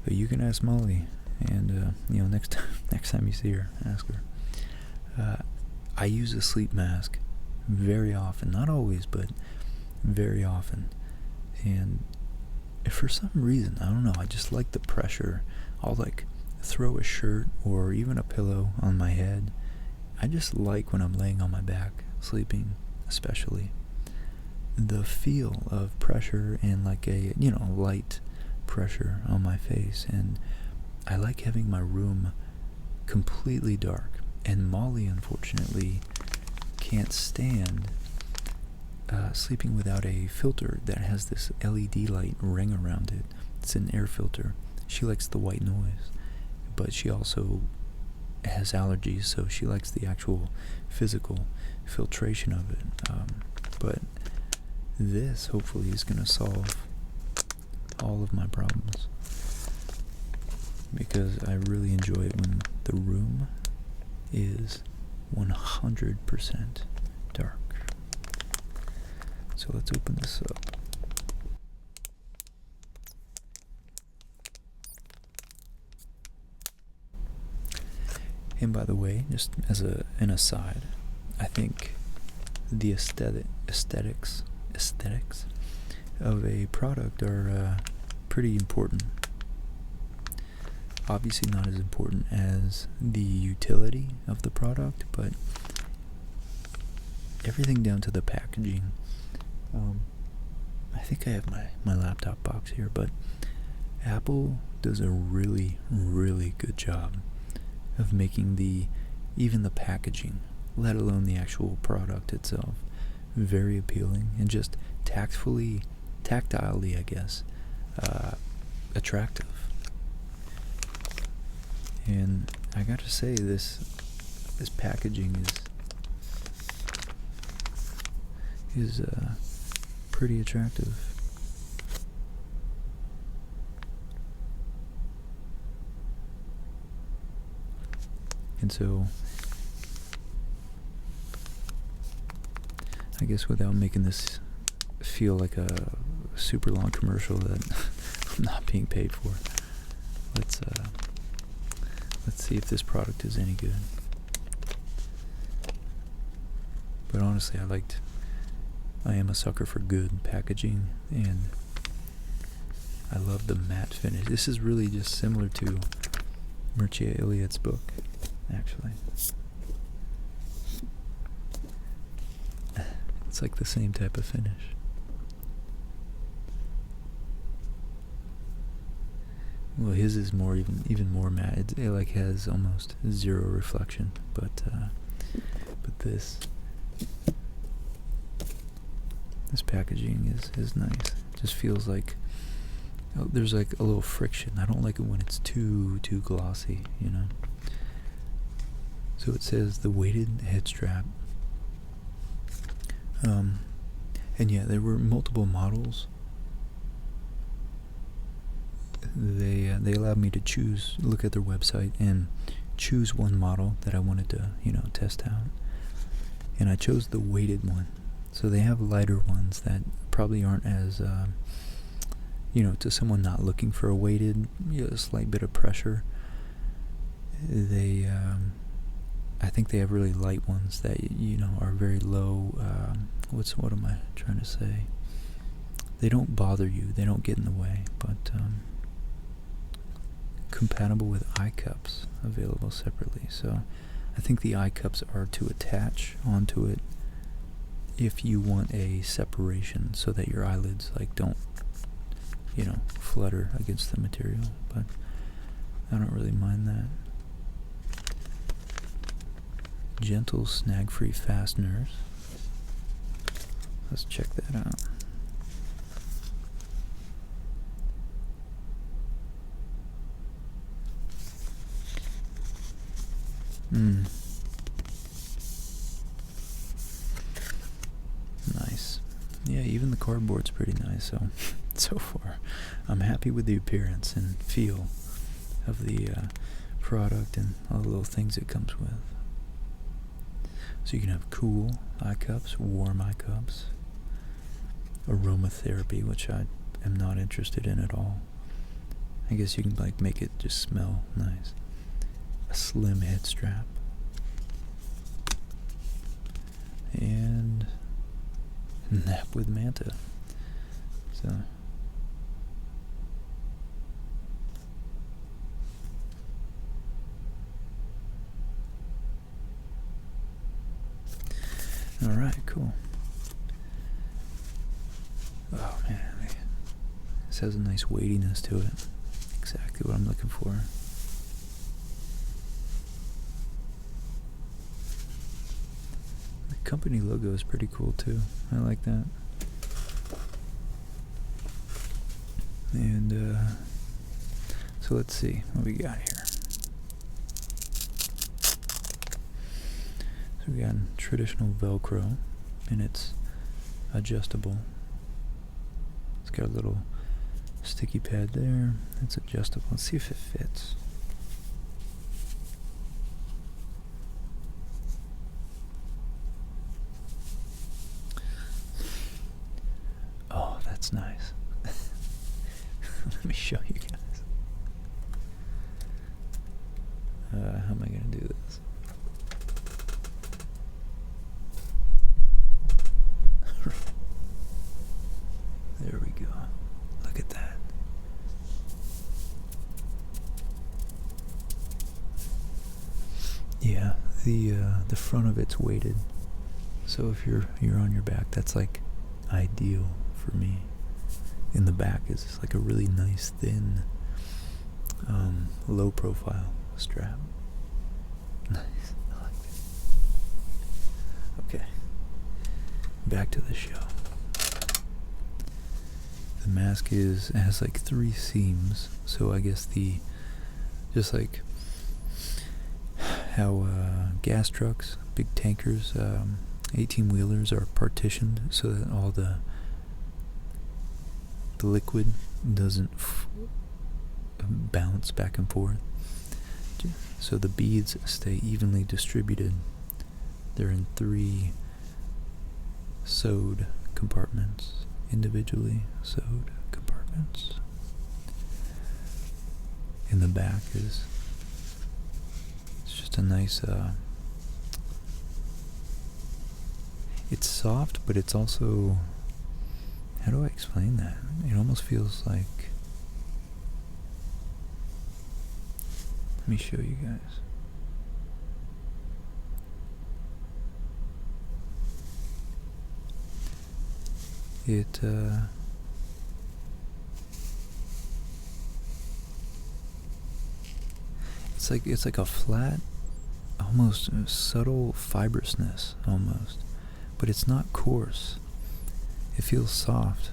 But you can ask Molly, and next time you see her, ask her. I use a sleep mask very often, not always, but very often. And for some reason, I don't know, I just like the pressure. I'll like throw a shirt or even a pillow on my head. I just like when I'm laying on my back, sleeping especially, the feel of pressure and like a, light pressure on my face. And I like having my room completely dark. And Molly, unfortunately, can't stand sleeping without a filter that has this LED light ring around it. It's an air filter. She likes the white noise. but she also has allergies, so she likes the actual physical filtration of it. But this hopefully is going to solve all of my problems, because I really enjoy it when the room is 100% dark. So let's open this up. And by the way, just as an aside, I think the aesthetics of a product are pretty important. Obviously not as important as the utility of the product, but everything down to the packaging. I think I have my laptop box here, but Apple does a really, really good job of making even the packaging, let alone the actual product itself, very appealing and just tactilely, I guess, attractive. And I gotta say, this packaging is pretty attractive. And so, I guess without making this feel like a super long commercial that I'm not being paid for, let's see if this product is any good. But honestly, I am a sucker for good packaging, and I love the matte finish. This is really just similar to Mircea Eliad's book, actually. It's like the same type of finish. Well, his is even more matte. It like has almost zero reflection, but this packaging is nice. It just feels like there's like a little friction. I don't like it when it's too glossy, you know. So it says the weighted head strap. And yeah, there were multiple models. They allowed me to look at their website and choose one model that I wanted to, test out. And I chose the weighted one. So they have lighter ones that probably aren't as, to someone not looking for a weighted, a slight bit of pressure. I think they have really light ones that, are very low, what am I trying to say? They don't bother you, they don't get in the way, but, compatible with eye cups, available separately. So I think the eye cups are to attach onto it if you want a separation so that your eyelids don't flutter against the material, but I don't really mind that. Gentle snag-free fasteners. Let's check that out. Nice. Yeah, even the cardboard's pretty nice, so far I'm happy with the appearance and feel of the product and all the little things it comes with. So you can have cool eye cups, warm eye cups, aromatherapy, which I am not interested in at all. I guess you can make it just smell nice. A slim head strap. And nap with Manta. So alright, cool. Oh man, this has a nice weightiness to it. Exactly what I'm looking for. The company logo is pretty cool too. I like that. And so let's see what we got here. So we got traditional Velcro, and it's adjustable. It's got a little sticky pad there. It's adjustable. Let's see if it fits. Oh, that's nice. Let me show you guys. How am I going to do this? There we go. Look at that. Yeah, the front of it's weighted. So if you're on your back, that's like ideal for me. In the back is just like a really nice thin low profile strap. Nice. I like it. Okay. Back to the show. The mask has like 3 seams, so I guess just like how gas trucks, big tankers, 18-wheelers are partitioned so that all the liquid doesn't bounce back and forth. So the beads stay evenly distributed. They're in 3 sewed compartments, individually sewed compartments. In the back it's just a nice, it's soft, but it's also, how do I explain that? It almost feels like, let me show you guys. It's like a flat, almost subtle fibrousness, almost, but it's not coarse. It feels soft.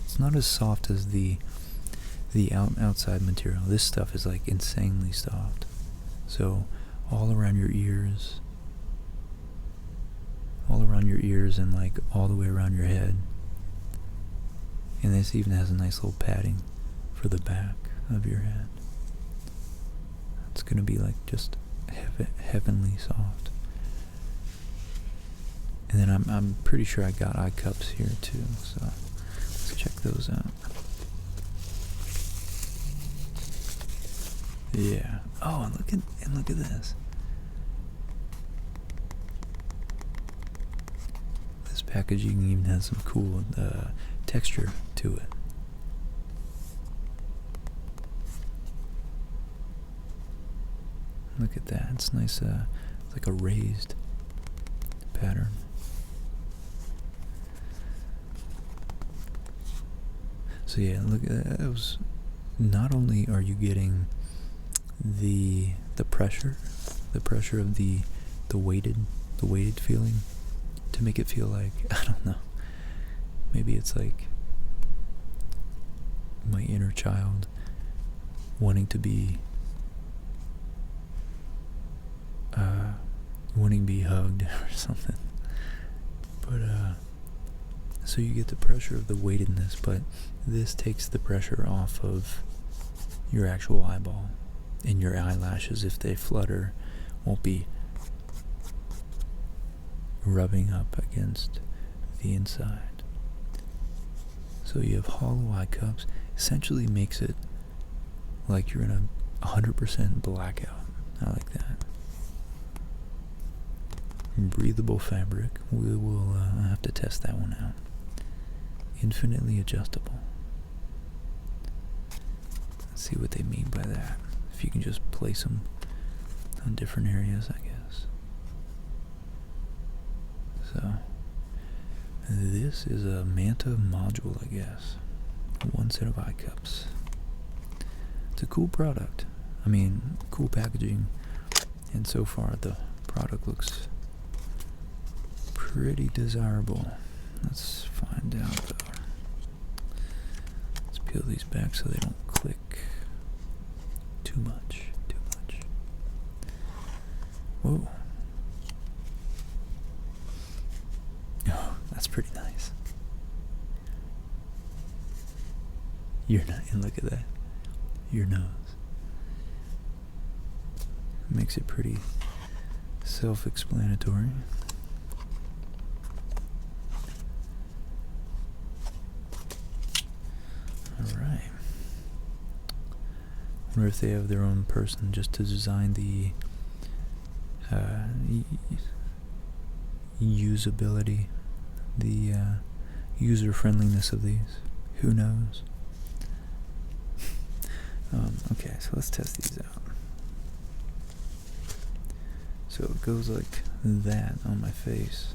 It's not as soft as the outside material. This stuff is like insanely soft. So all around your ears, and like all the way around your head. And this even has a nice little padding for the back of your head. It's gonna be like just heavenly soft. And then I'm pretty sure I got eye cups here too, so let's check those out. Yeah. Oh, and look at this. This packaging even has some cool texture to it. Look at that. It's nice. It's like a raised pattern. So yeah, look. It was. Not only are you getting the pressure of the weighted feeling, to make it feel like, I don't know, maybe it's like my inner child wanting to be hugged or something. But so you get the pressure of the weightedness, but this takes the pressure off of your actual eyeball, and your eyelashes, if they flutter, won't be rubbing up against the inside. So you have hollow eye cups. Essentially makes it like you're in a 100% blackout. I like that. Breathable fabric. We will have to test that one out. Infinitely adjustable. Let's see what they mean by that. If you can just place them on different areas, I guess. So, this is a Manta module, I guess. 1 set of eye cups. It's a cool product. I mean, cool packaging. And so far, the product looks pretty desirable. Let's find out, though. Let's peel these back so they don't click too much. Whoa. pretty nice. Your nose, and look at that. Your nose. Makes it pretty self-explanatory. Alright. Wonder if they have their own person just to design the usability, the user-friendliness of these. Who knows? Okay, so let's test these out. So it goes like that on my face.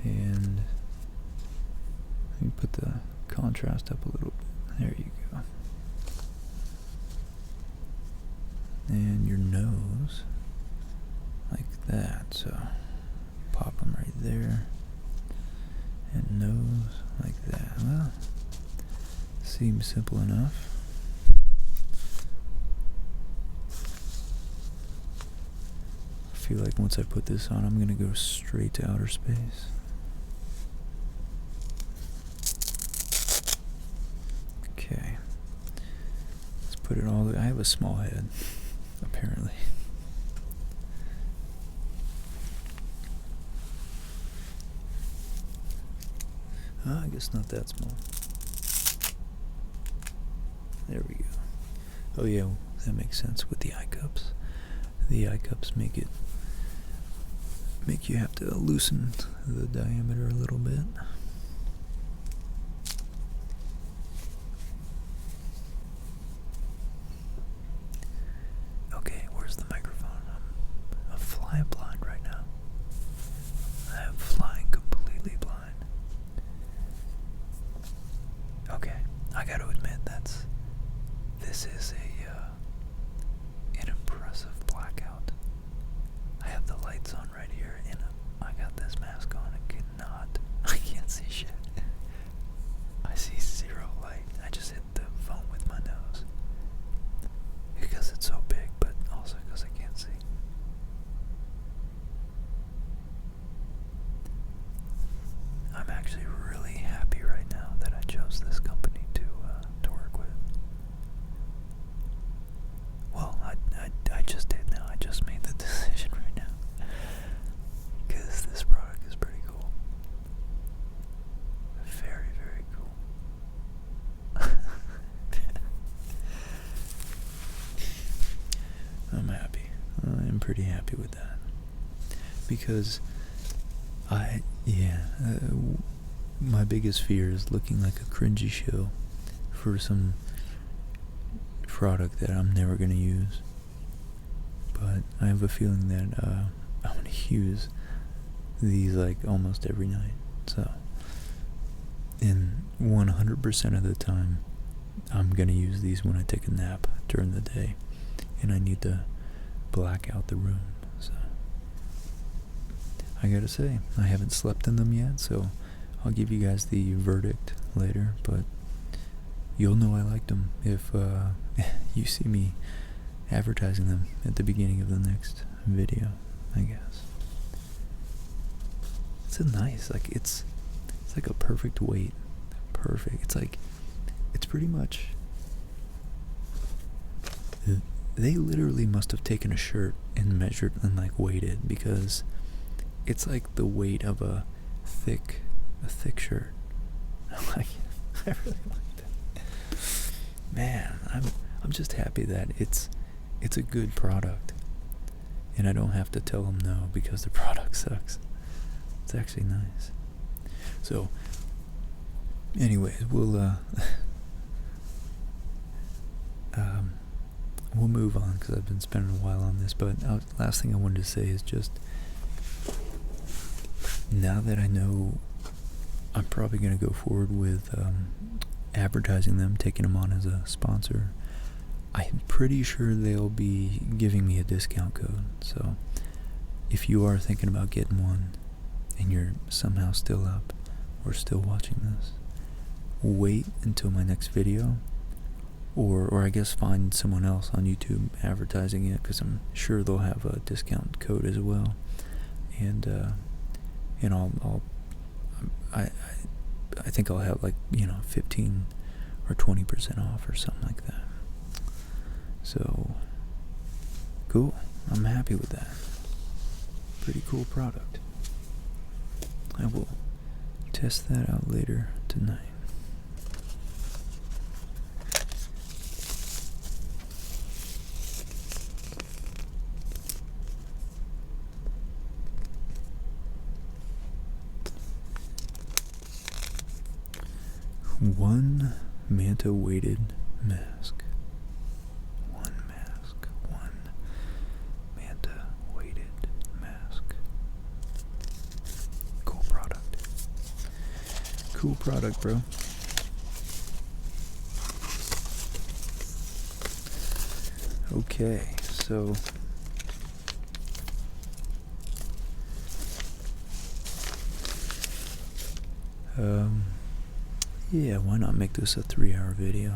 And let me put the contrast up a little bit. There you go. And your nose, like that. So pop them right there. And nose, like that. Well, seems simple enough. I feel like once I put this on, I'm going to go straight to outer space. Okay. Let's put it all. I have a small head, apparently. I guess not that small. There we go. Oh yeah, that makes sense with the eye cups. The eye cups make you have to loosen the diameter a little bit. Okay, where's the microphone? I'm flying blind right now. I am flying completely blind. Okay, I gotta admit this is an impressive blackout. I have the lights on right here, and I got this mask on. I can't see shit. I see zero light. I just hit the phone with my nose because it's so big, but also because I can't see. I'm actually really happy right now that I chose this company to work with. Well, I just did now. I just made the decision right now. Because this product is pretty cool. Very, very cool. I'm happy. I'm pretty happy with that. Because my biggest fear is looking like a cringy shill for some product that I'm never going to use. But I have a feeling that I'm going to use these like almost every night. So, and 100% of the time, I'm going to use these when I take a nap during the day. And I need to black out the room. So, I gotta say, I haven't slept in them yet, so I'll give you guys the verdict later, but you'll know I liked them if you see me advertising them at the beginning of the next video, I guess. It's a nice, like it's like a perfect weight. Perfect. It's pretty much, they literally must have taken a shirt and measured and like weighed it, because it's like the weight of a thick shirt. I really like that. Man, I'm just happy that it's a good product, and I don't have to tell them no because the product sucks. It's actually nice. So, anyways, we'll move on because I've been spending a while on this. But last thing I wanted to say is just, now that I know I'm probably going to go forward with advertising them, taking them on as a sponsor, I'm pretty sure they'll be giving me a discount code. So if you are thinking about getting one and you're somehow still up or still watching this, wait until my next video, or I guess find someone else on YouTube advertising it, because I'm sure they'll have a discount code as well, and I think I'll have, like, 15 or 20% off or something like that. So cool. I'm happy with that. Pretty cool product. I will test that out later tonight. One Manta weighted mask. One mask. One Manta weighted mask. Cool product. Cool product, bro. Okay, so yeah, why not make this a 3-hour video?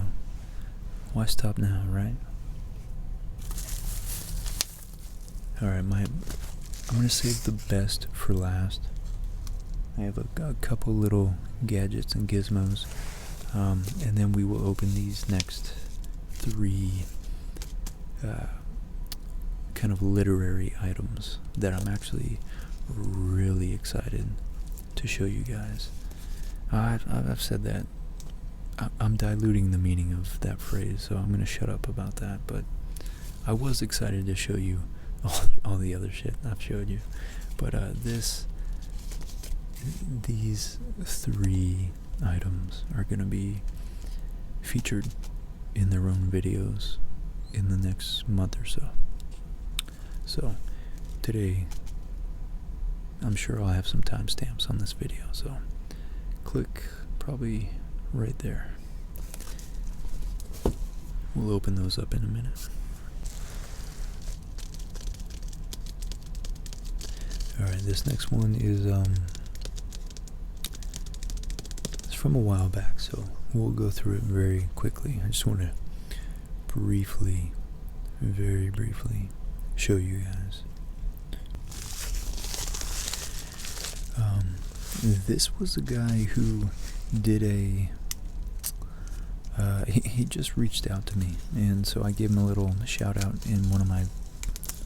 Why stop now, right? Alright, I'm gonna save the best for last. I have a couple little gadgets and gizmos, and then we will open these next 3 kind of literary items that I'm actually really excited to show you guys. I've said that. I'm diluting the meaning of that phrase, so I'm going to shut up about that, but I was excited to show you all the other shit I've showed you. But these 3 items are going to be featured in their own videos in the next month or so. So today, I'm sure I'll have some timestamps on this video, so click probably right there. We'll open those up in a minute. Alright, this next one is it's from a while back, so we'll go through it very quickly. I just want to briefly, very briefly, show you guys. This was a guy who did he just reached out to me, and so I gave him a little shout out in one of my,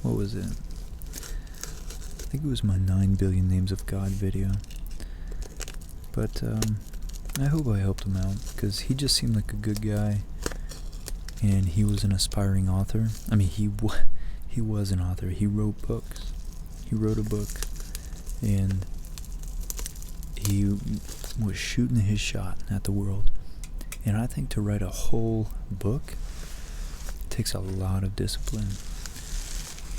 what was it? I think it was my 9 billion names of God video. But I hope I helped him out, because he just seemed like a good guy, and he was an aspiring author. I mean, he was an author. He wrote books. He wrote a book, and he was shooting his shot at the world. And I think to write a whole book takes a lot of discipline.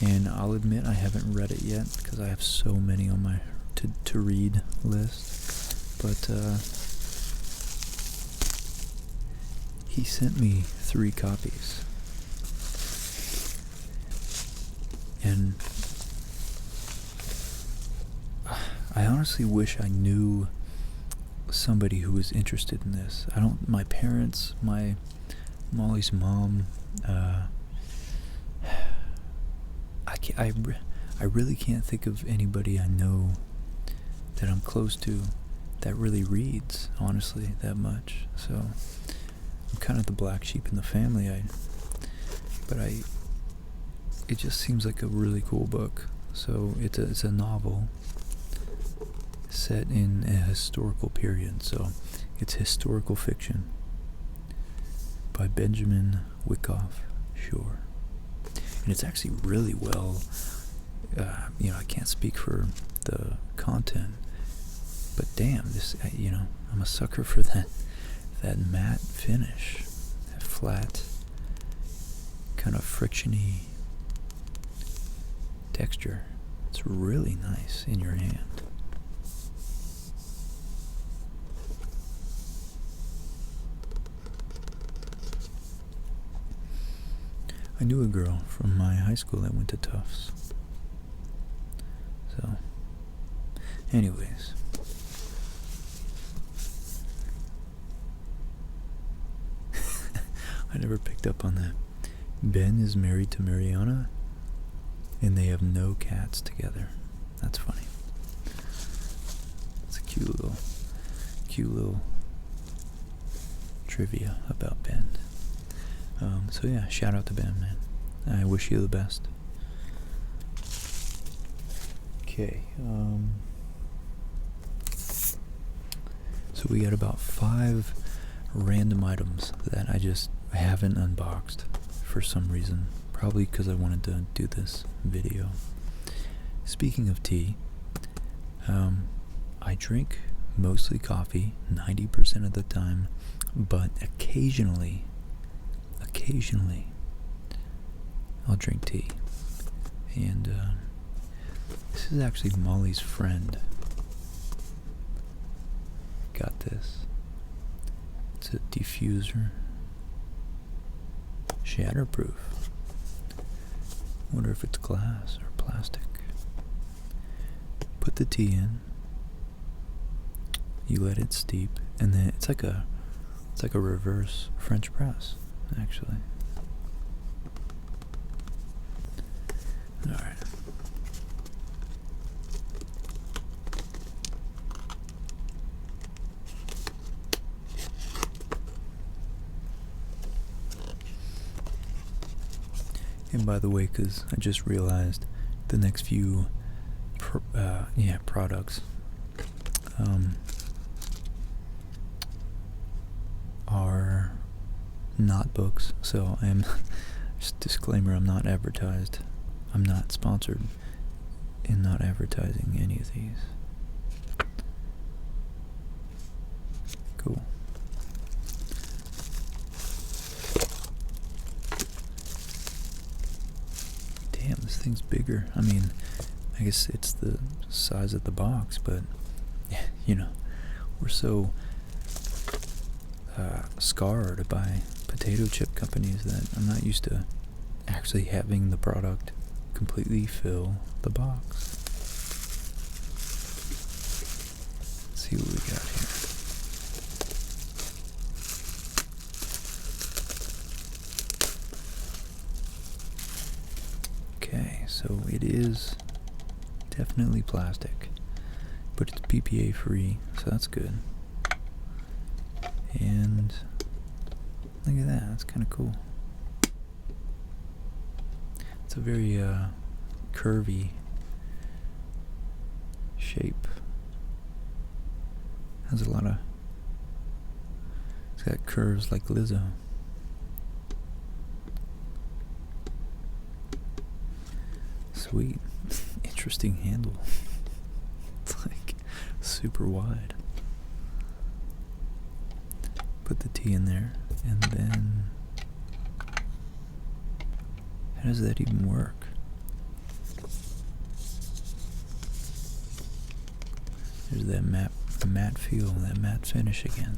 And I'll admit I haven't read it yet, because I have so many on my to read list. But he sent me 3 copies. And I honestly wish I knew somebody who was interested in this. My parents, Molly's mom, I really can't think of anybody I know that I'm close to that really reads, honestly, that much. So I'm kind of the black sheep in the family. It just seems like a really cool book. So it's a novel set in a historical period, so it's historical fiction by Benjamin Wickhoff. Sure. And it's actually really well, I can't speak for the content, but damn, this, I'm a sucker for that matte finish, that flat, kind of frictiony texture. It's really nice in your hand. I knew a girl from my high school that went to Tufts. So, anyways. I never picked up on that. Ben is married to Mariana, and they have no cats together. That's funny. It's a cute little trivia about Ben. So yeah, shout out to Ben, man. I wish you the best. Okay. So we got about 5 random items that I haven't unboxed for some reason. Probably because I wanted to do this video. Speaking of tea, I drink mostly coffee 90% of the time, but occasionally I'll drink tea. And this is actually Molly's friend. Got this. It's a diffuser. Shatterproof. Wonder if it's glass or plastic. Put the tea in. You let it steep, and then it's like a reverse French press, actually. All right. And by the way, because I just realized the next few products are not books, so I'm just disclaimer, I'm not advertised, I'm not sponsored, and not advertising any of these. Cool. Damn, this thing's bigger. I mean, I guess it's the size of the box, but you know, we're so scarred by potato chip companies that I'm not used to actually having the product completely fill the box. Let's see what we got here. Okay, so it is definitely plastic, but it's BPA free, so that's good. And look at that, that's kind of cool. It's a very curvy shape. Has a lot of, it's got curves like Lizzo. Sweet. Interesting handle. It's like super wide. Put the tea in there, and then how does that even work? There's that matte feel, that matte finish again.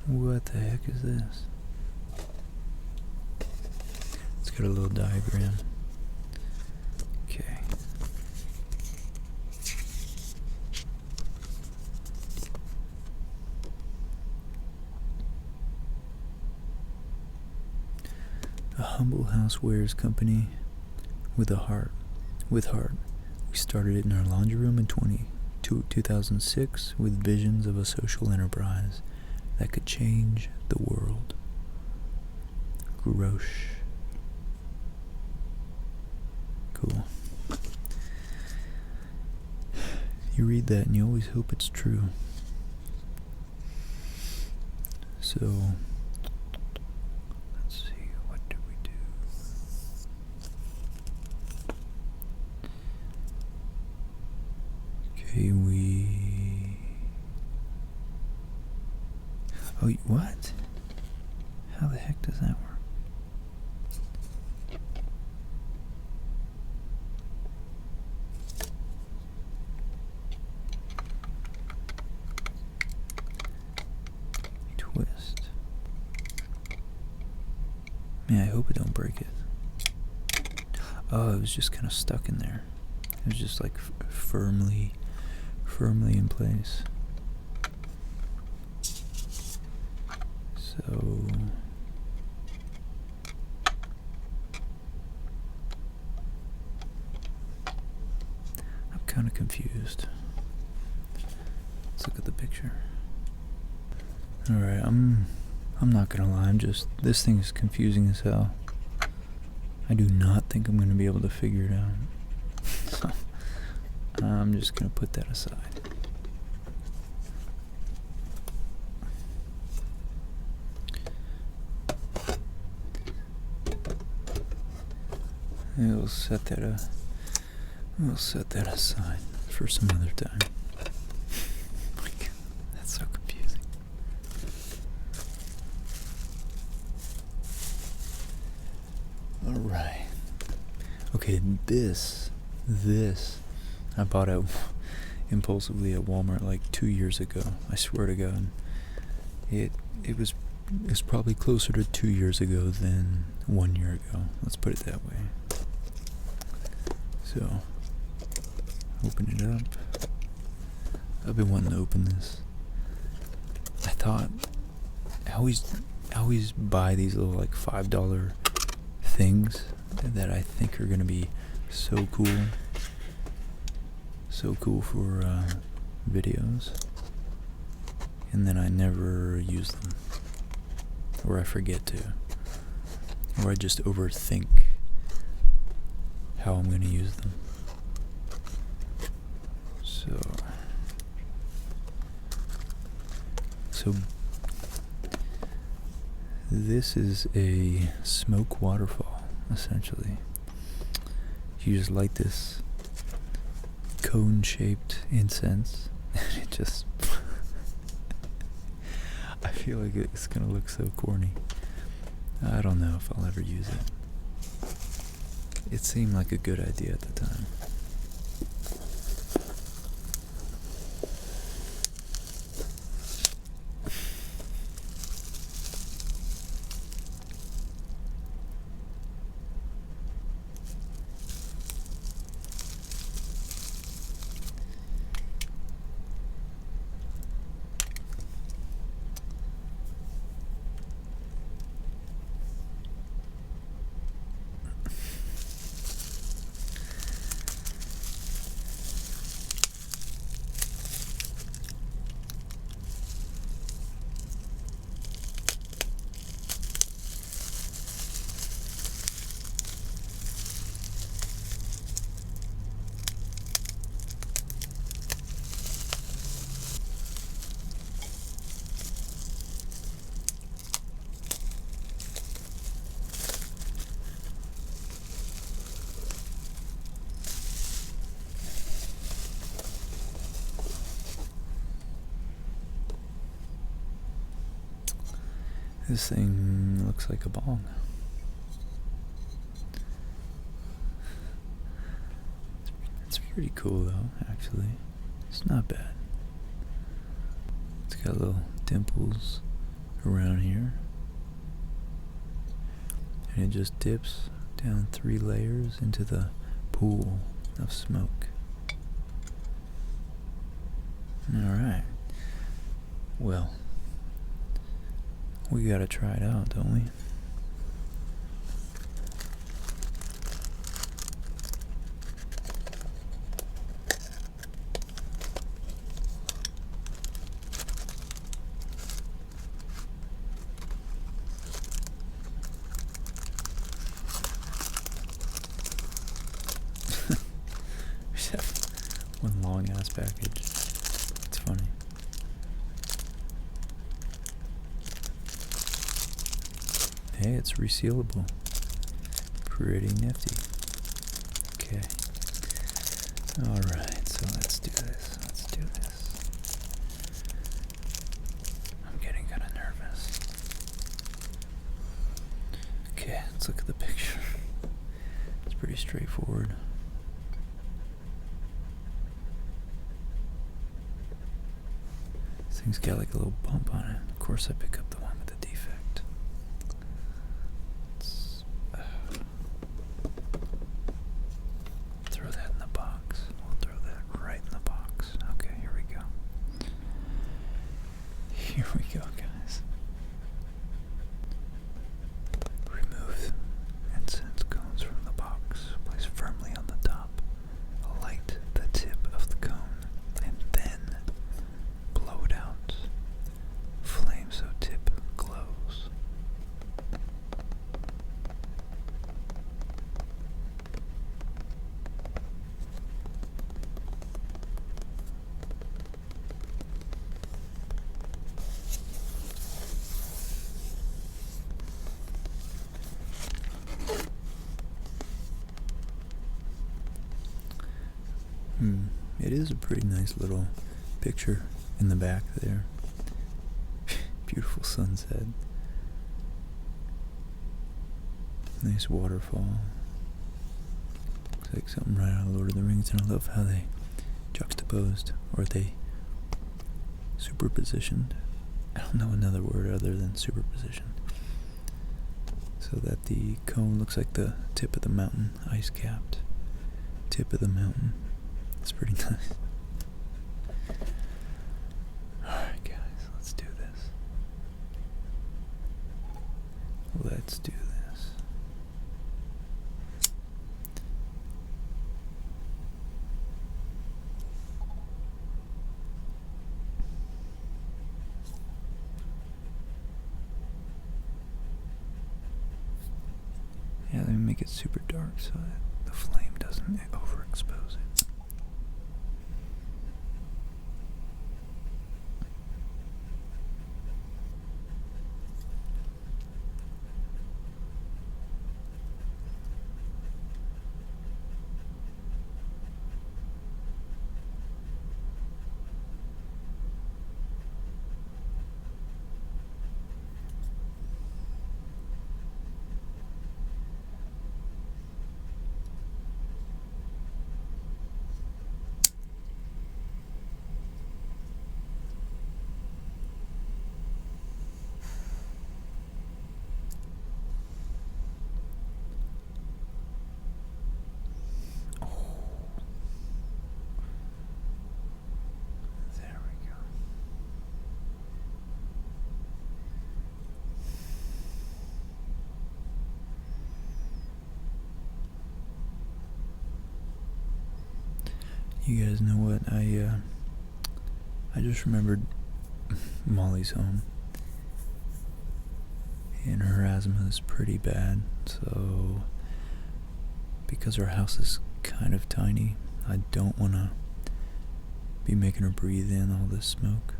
What the heck is this? It's got a little diagram. Okay. A humble housewares company with a heart. With heart. We started it in our laundry room in 2006 with visions of a social enterprise that could change the world. Grosh. Cool. You read that and you always hope it's true. So, let's see, what do we do? Okay, oh, what? How the heck does that work? Twist. Man, I hope it don't break it. Oh, it was just kind of stuck in there. It was just like firmly in place. So I'm kind of confused. Let's look at the picture. Alright, I'm not gonna lie, this thing is confusing as hell. I do not think I'm gonna be able to figure it out. So, I'm just gonna put that aside. We'll set that aside for some other time. My God, that's so confusing. Alright. Okay, this I bought it impulsively at Walmart like 2 years ago. I swear to God. It's probably closer to 2 years ago than 1 year ago. Let's put it that way. So, open it up. I've been wanting to open this. I thought, I always buy these little like $5 things that I think are gonna be so cool for videos, and then I never use them, or I forget to, or I just overthink how I'm going to use them. So this is a smoke waterfall, essentially. You just light this cone-shaped incense, and it just I feel like it's going to look so corny. I don't know if I'll ever use it. It seemed like a good idea at the time. This thing looks like a bong. It's pretty cool though, actually. It's not bad. It's got little dimples around here. And it just dips down 3 layers into the pool of smoke. Alright. Well, we gotta try it out, don't we? We just have one long ass package. It's funny. Hey, it's resealable. Pretty nifty. Okay. Alright, so let's do this. I'm getting kind of nervous. Okay, let's look at the picture. It's pretty straightforward. This thing's got like a little bump on it. Of course I pick up the one with the defect. Let's It is a pretty nice little picture in the back there. Beautiful sunset. Nice waterfall. Looks like something right out of Lord of the Rings, and I love how they juxtaposed, or they superpositioned. I don't know another word other than superposition. So that the cone looks like the tip of the mountain, ice-capped tip of the mountain. It's pretty nice. Alright guys, let's do this. Let's do this. Yeah, let me make it super dark so that the flame doesn't overexpose it. You guys know what? I just remembered Molly's home, and her asthma is pretty bad. So, because our house is kind of tiny, I don't want to be making her breathe in all this smoke.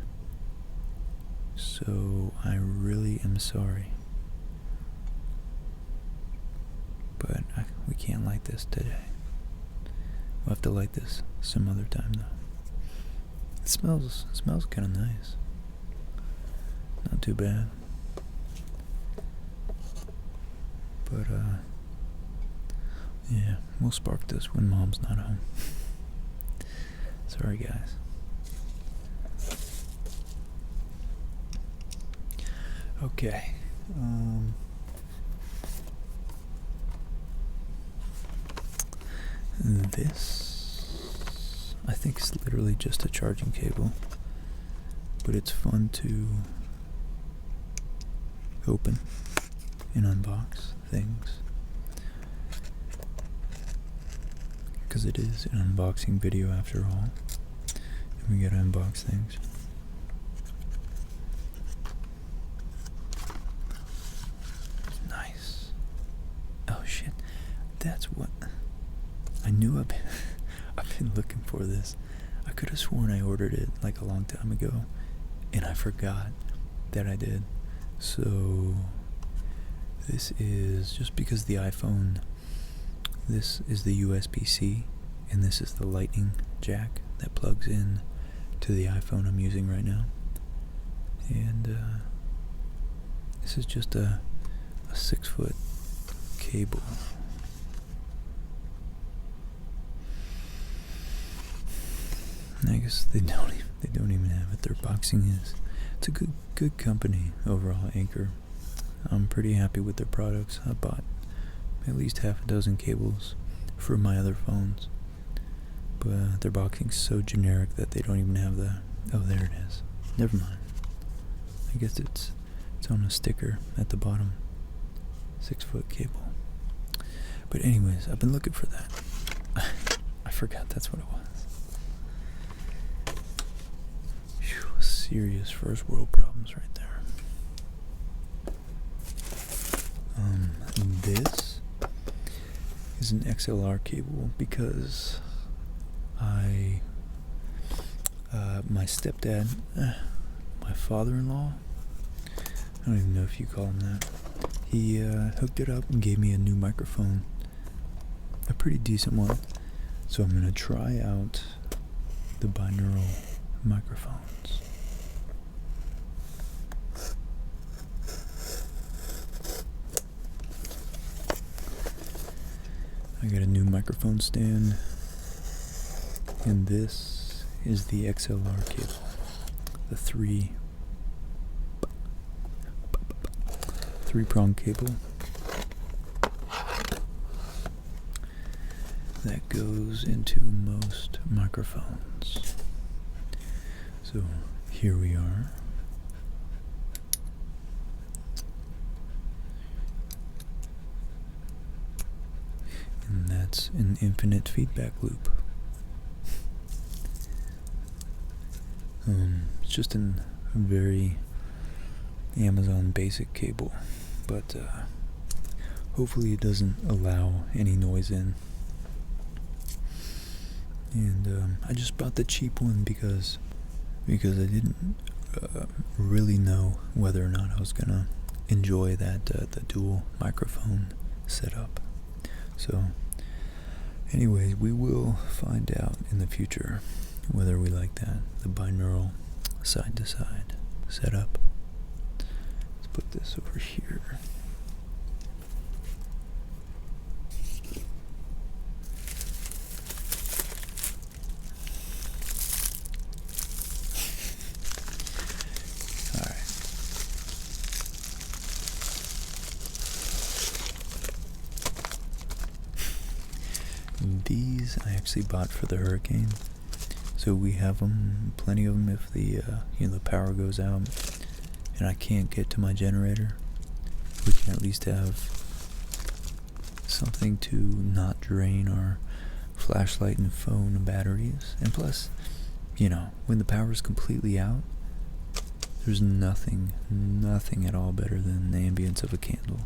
So I really am sorry, but we can't light this today. We'll have to light this some other time though. It smells kind of nice. Not too bad. But yeah, we'll spark this when Mom's not home. Sorry guys. Okay. This, I think, is literally just a charging cable, but it's fun to open and unbox things, because it is an unboxing video after all, and we gotta unbox things. Nice. Oh shit, that's what I knew. I've been looking for this. I could have sworn I ordered it like a long time ago, and I forgot that I did. So this is, just because the iPhone, this is the USB-C, and this is the lightning jack that plugs in to the iPhone I'm using right now. And this is just a 6-foot cable. I guess they don't even have it. Their boxing is, it's a good company overall, Anchor. I'm pretty happy with their products. I bought at least half a dozen cables for my other phones, but their boxing's so generic that they don't even have the, oh there it is. Never mind. I guess it's on a sticker at the bottom. 6-foot cable. But anyways, I've been looking for that. I forgot that's what it was. Serious first world problems right there. This is an XLR cable because my stepdad, my father-in-law, I don't even know if you call him that, he hooked it up and gave me a new microphone, a pretty decent one, So I'm going to try out the binaural microphones. I got a new microphone stand, and this is the XLR cable, the three-prong cable that goes into most microphones. So here we are. And that's an infinite feedback loop. It's just a very Amazon basic cable, but hopefully it doesn't allow any noise in. And I just bought the cheap one because I didn't really know whether or not I was gonna enjoy that the dual microphone setup. So anyways, we will find out in the future whether we like that, the binaural side-to-side setup. Let's put this over here. These I actually bought for the hurricane, so we have them, plenty of them. If the the power goes out and I can't get to my generator, we can at least have something to not drain our flashlight and phone batteries. And plus, when the power is completely out, there's nothing at all better than the ambience of a candle.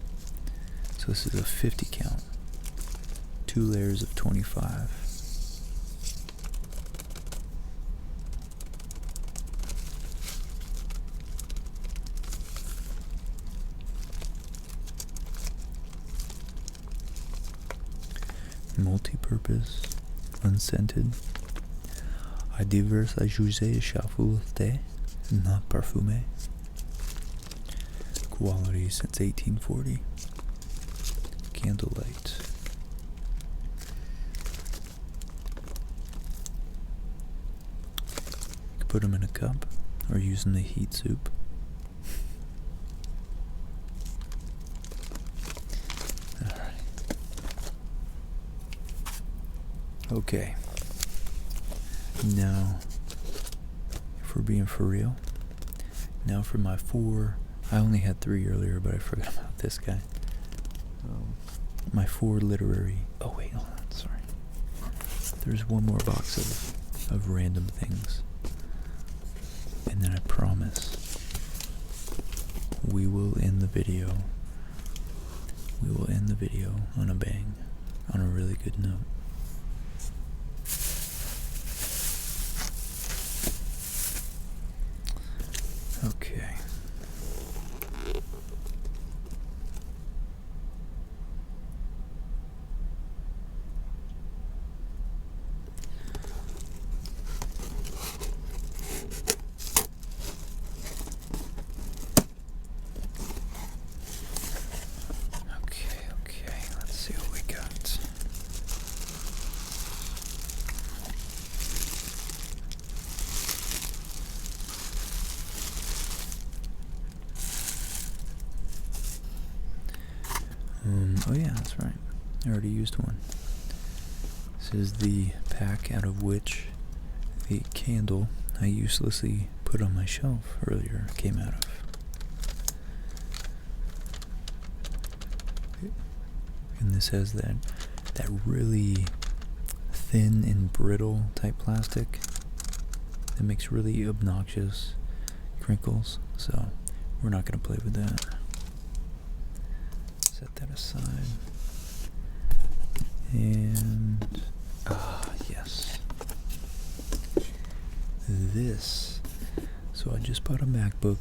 So this is a 50 count. 2 layers of 25. Multi-purpose, unscented. A divers ajouter chauffe not parfumé. Quality since 1840. Candlelight. Put them in a cup or use in the heat soup. Alright. Okay. Now, if we're being for real, now for my 4, I only had 3 earlier, but I forgot about this guy. My 4 literary, oh wait, hold on, sorry. There's one more box of random things. And then I promise we will end the video. We will end the video on a bang, on a really good note. Okay. Oh yeah, that's right. I already used one. This is the pack out of which the candle I uselessly put on my shelf earlier came out of. And this has that really thin and brittle type plastic that makes really obnoxious crinkles, so we're not going to play with that. Set that aside. And yes, this. So I just bought a MacBook,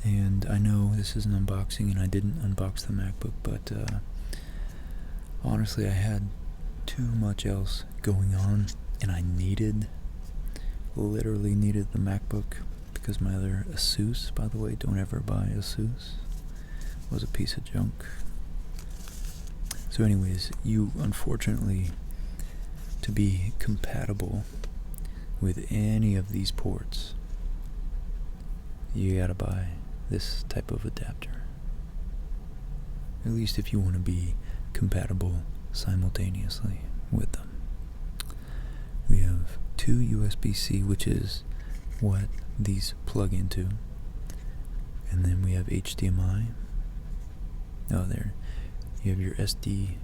and I know this is an unboxing and I didn't unbox the MacBook, but honestly I had too much else going on, and I literally needed the MacBook, because my other Asus, by the way, don't ever buy Asus, was a piece of junk. So anyways, you unfortunately, to be compatible with any of these ports, you gotta buy this type of adapter. At least if you want to be compatible simultaneously with them. We have two USB-C, which is what these plug into. And then we have HDMI. Oh, there. You have your SD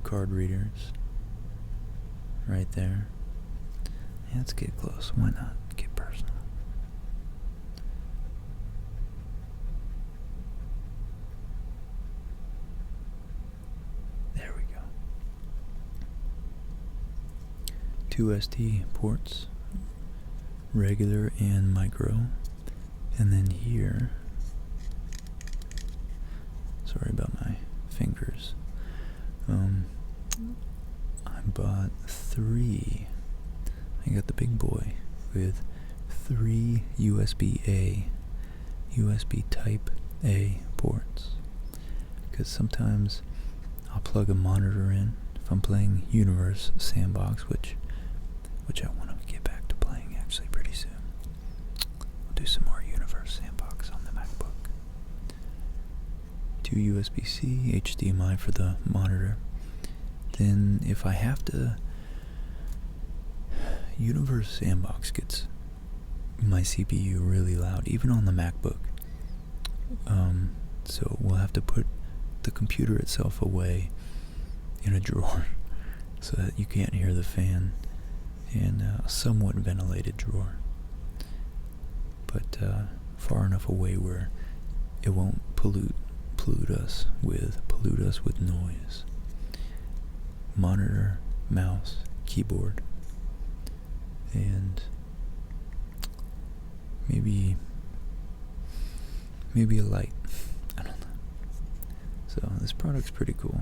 card readers. Right there. Yeah, let's get close. Why not? Get personal. There we go. Two SD ports, regular and micro. And then here, sorry about my fingers. I bought three. I got the big boy with 3 USB Type A ports. Because sometimes I'll plug a monitor in if I'm playing Universe Sandbox, which I want to get back to playing actually pretty soon. We'll do some more Universe Sandbox on the MacBook. 2 USB-C, HDMI for the monitor. Then if I have to, Universe Sandbox gets my CPU really loud, even on the MacBook. So we'll have to put the computer itself away in a drawer so that you can't hear the fan, in a somewhat ventilated drawer, but far enough away where it won't pollute us with noise. Monitor, mouse, keyboard, and maybe a light. I don't know. So this product's pretty cool.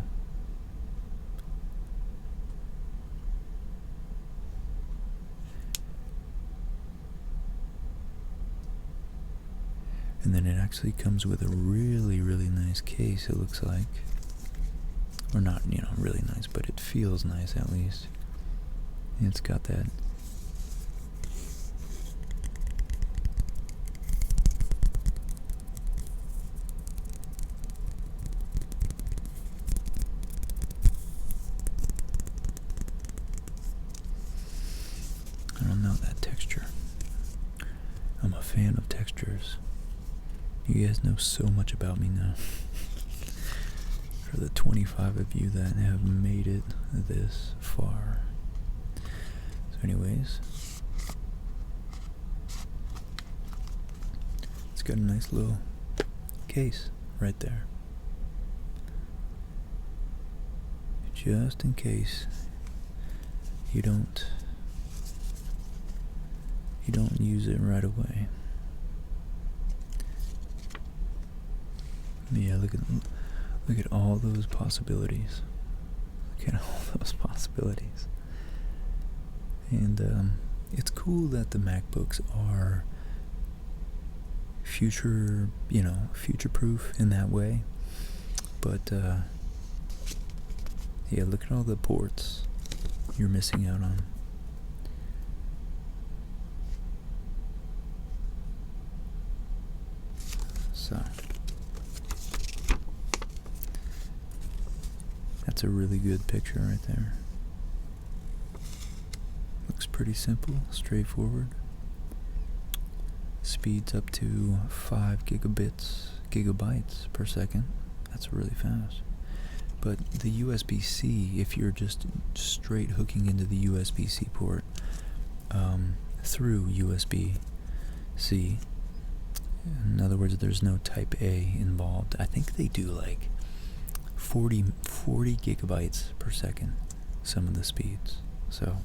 And then it actually comes with a really, really nice case, it looks like. Or not, really nice, but it feels nice at least. And it's got that texture. I'm a fan of textures. You guys know so much about me now. For the 25 of you that have made it this far. So anyways, it's got a nice little case right there. Just in case you don't use it right away. Yeah, look at all those possibilities. Look at all those possibilities. And it's cool that the MacBooks are future-proof in that way. But yeah, look at all the ports you're missing out on. So that's a really good picture right there. Looks pretty simple, straightforward. Speeds up to 5 gigabytes per second. That's really fast. But the USB-C, if you're just straight hooking into the USB-C port through USB-C, in other words, there's no Type A involved. I think they do like 40 gigabytes per second, some of the speeds. So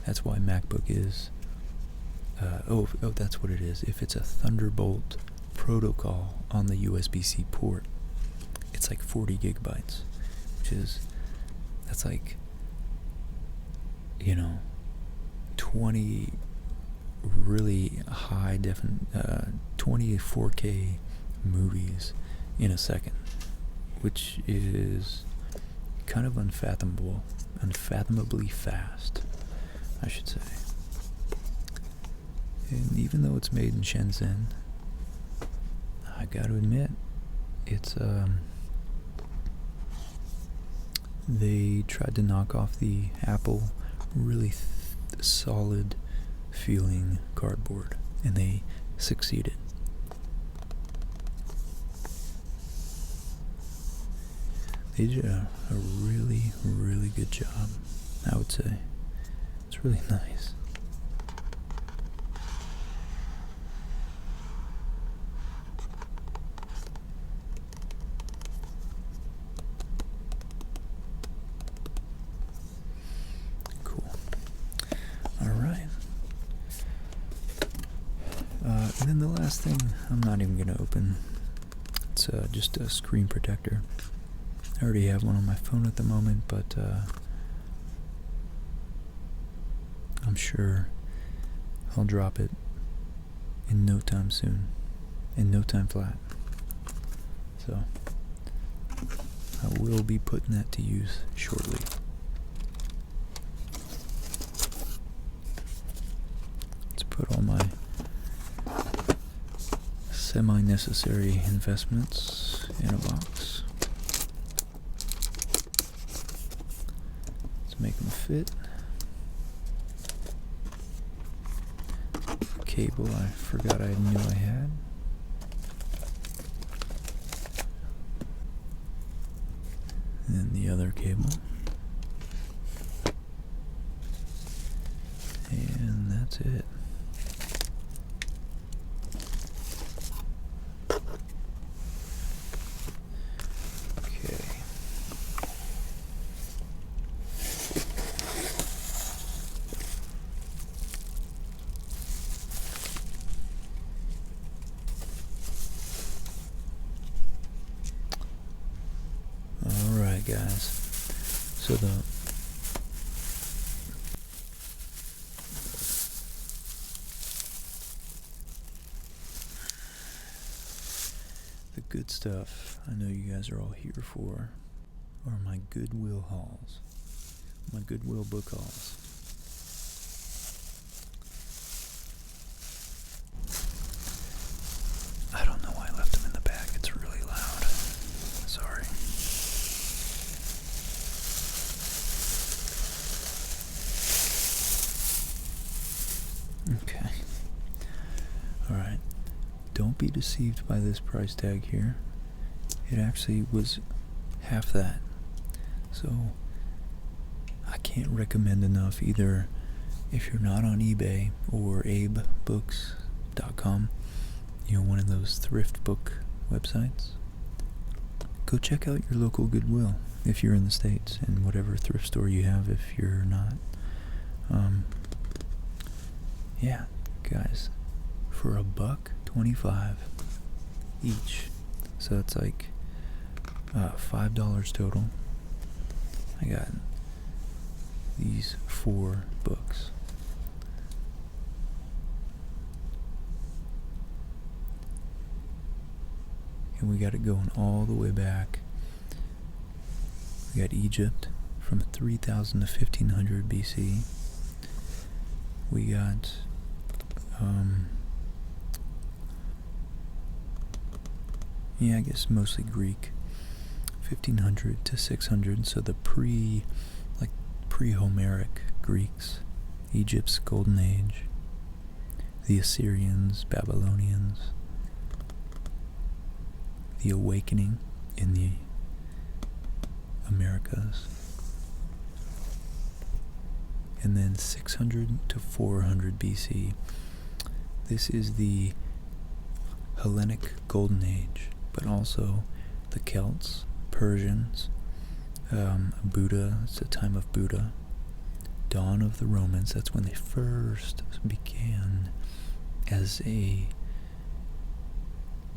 that's why MacBook is, that's what it is. If it's a Thunderbolt protocol on the USB-C port, it's like 40 gigabytes, that's like 20 really high 20 4K movies in a second, which is kind of unfathomably fast, I should say. And even though it's made in Shenzhen, I gotta admit, it's they tried to knock off the Apple really solid feeling cardboard, and they succeeded. They did a really, really good job, I would say. It's really nice. And then the last thing, I'm not even going to open. It's just a screen protector. I already have one on my phone at the moment, but I'm sure I'll drop it in no time soon. In no time flat. So, I will be putting that to use shortly. Let's put all my semi-necessary investments in a box. Let's make them fit. Cable I forgot I knew I had. And then the other cable. And that's it. Guys, so the good stuff I know you guys are all here for are my Goodwill hauls, my Goodwill book hauls. I don't know why I left them in the bag. It's really loud. Sorry. Okay. Alright. Don't be deceived by this price tag here. It actually was half that. So, I can't recommend enough either if you're not on eBay or abebooks.com, one of those thrift book websites. Go check out your local Goodwill if you're in the States, and whatever thrift store you have if you're not. Yeah, guys, for $1.25 each, so it's like $5 total. I got these 4 books. And we got it going all the way back. We got Egypt from 3000 to 1500 BC. We got I guess mostly Greek, 1500 to 600, so the pre-Homeric Greeks, Egypt's Golden Age, the Assyrians, Babylonians, the Awakening in the Americas, and then 600 to 400 BC. This is the Hellenic Golden Age, but also the Celts, Persians, Buddha, it's the time of Buddha, dawn of the Romans, that's when they first began as a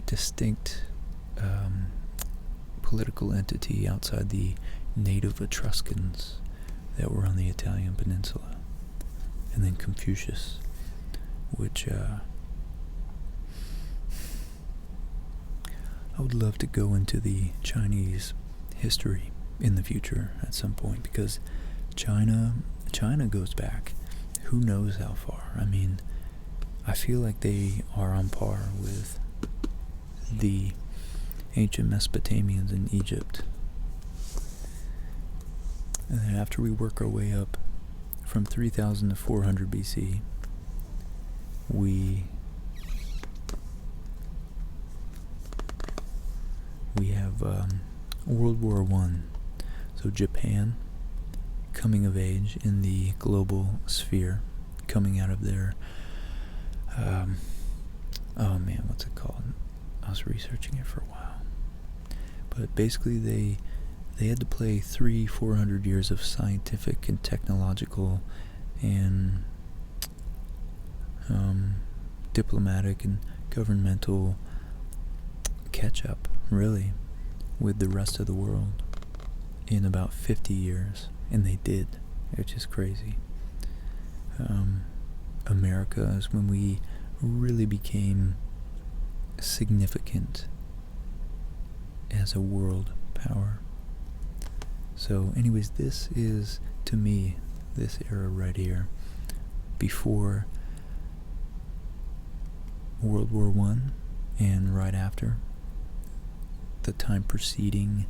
distinct political entity outside the native Etruscans that were on the Italian peninsula. and then Confucius, which I would love to go into the Chinese history in the future at some point, because China goes back who knows how far. I mean, I feel like they are on par with the ancient Mesopotamians in Egypt. And then after we work our way up from 3000 to 400 BC, we have World War I. So Japan coming of age in the global sphere, coming out of their oh man, what's it called? I was researching it for a while. But basically they had to play 400 years of scientific and technological and diplomatic and governmental catch up, really, with the rest of the world in about 50 years. And they did, which is crazy. America is when we really became significant as a world power. So anyways, this is, to me, this era right here, before World War I and right after, the time preceding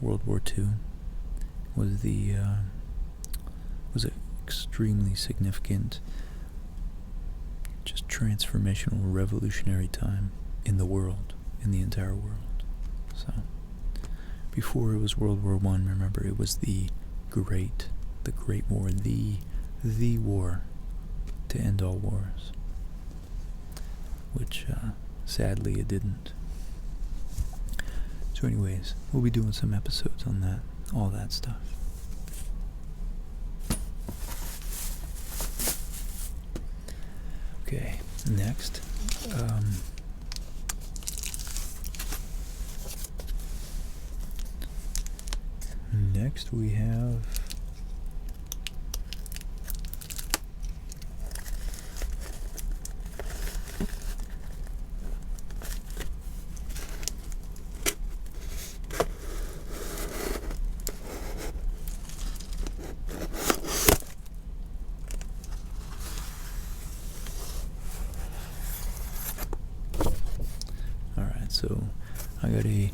World War II, was an extremely significant, just transformational, revolutionary time in the world, in the entire world. So, before it was World War I, remember, it was the Great War, the war to end all wars, which sadly it didn't. So anyways, we'll be doing some episodes on that, all that stuff. Okay, next, we have so I got an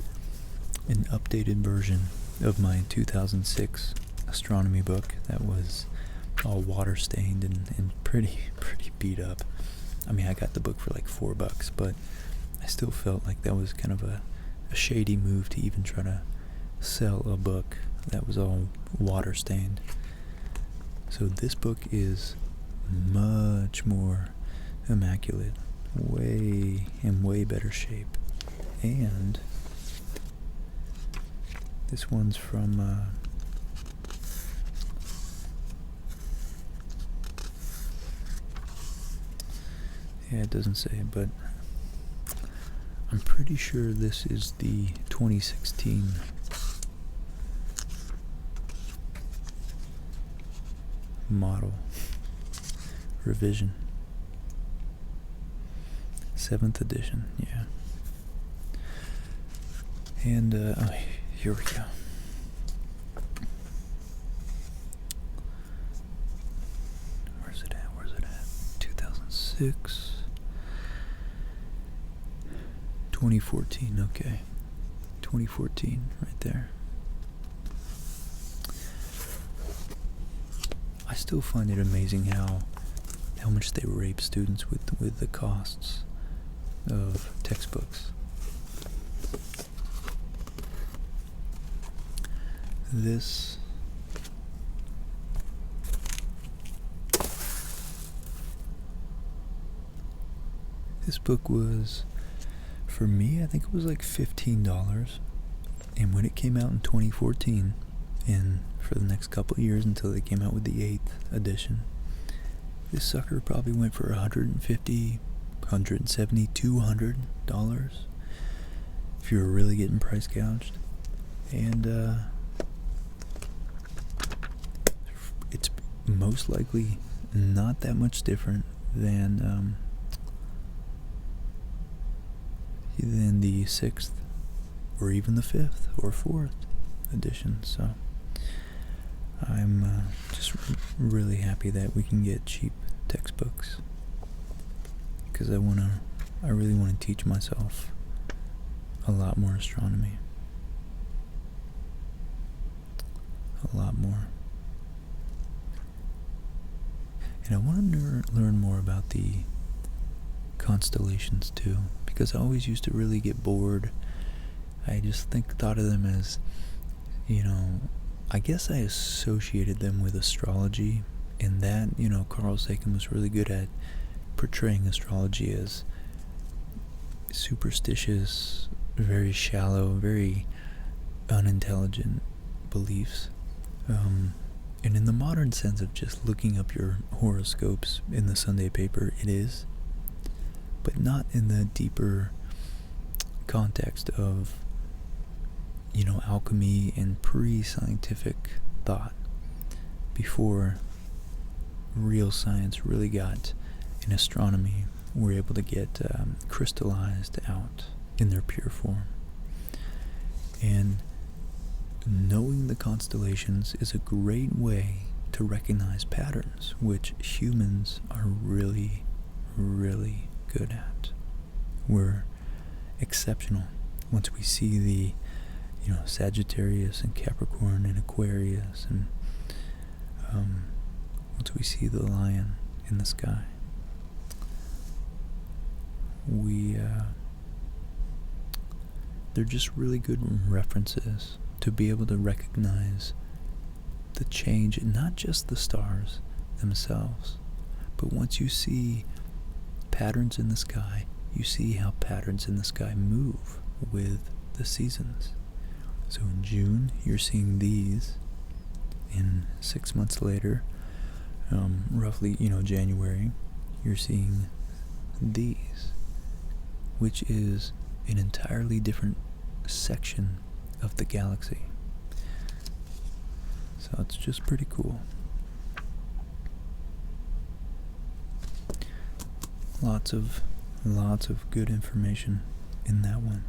updated version of my 2006 astronomy book that was all water stained and pretty beat up. I mean, I got the book for like $4, but I still felt like that was kind of a shady move to even try to sell a book that was all water stained. So this book is much more immaculate, way better shape. And this one's from yeah, it doesn't say, but I'm pretty sure this is the 2016 model revision, 7th edition. Yeah. And here we go. Where's it at? 2006. 2014, okay. 2014, right there. I still find it amazing how much they rape students with the costs of textbooks. This book was, for me, I think it was like $15. And when it came out in 2014, and for the next couple of years until they came out with the 8th edition, this sucker probably went for $150, $170, $200 if you were really getting price gouged. And it's most likely not that much different than the 6th or even the 5th or 4th edition. So I'm just really happy that we can get cheap textbooks, because I really want to teach myself a lot more astronomy. A lot more. And I want to learn more about the constellations too, because I always used to really get bored. I just thought of them as, I guess I associated them with astrology, and that, Carl Sagan was really good at portraying astrology as superstitious, very shallow, very unintelligent beliefs. And in the modern sense of just looking up your horoscopes in the Sunday paper, it is, but not in the deeper context of, alchemy and pre-scientific thought, before real science really got, in astronomy, were able to get crystallized out in their pure form. And knowing the constellations is a great way to recognize patterns, which humans are really, really good at. We're exceptional. Once we see the, Sagittarius and Capricorn and Aquarius, and once we see the lion in the sky, they're just really good references to be able to recognize the change in not just the stars themselves, but once you see patterns in the sky, you see how patterns in the sky move with the seasons. So in June, you're seeing these. In 6 months later, roughly, January, you're seeing these, which is an entirely different section of the galaxy. So it's just pretty cool. Lots of good information in that one.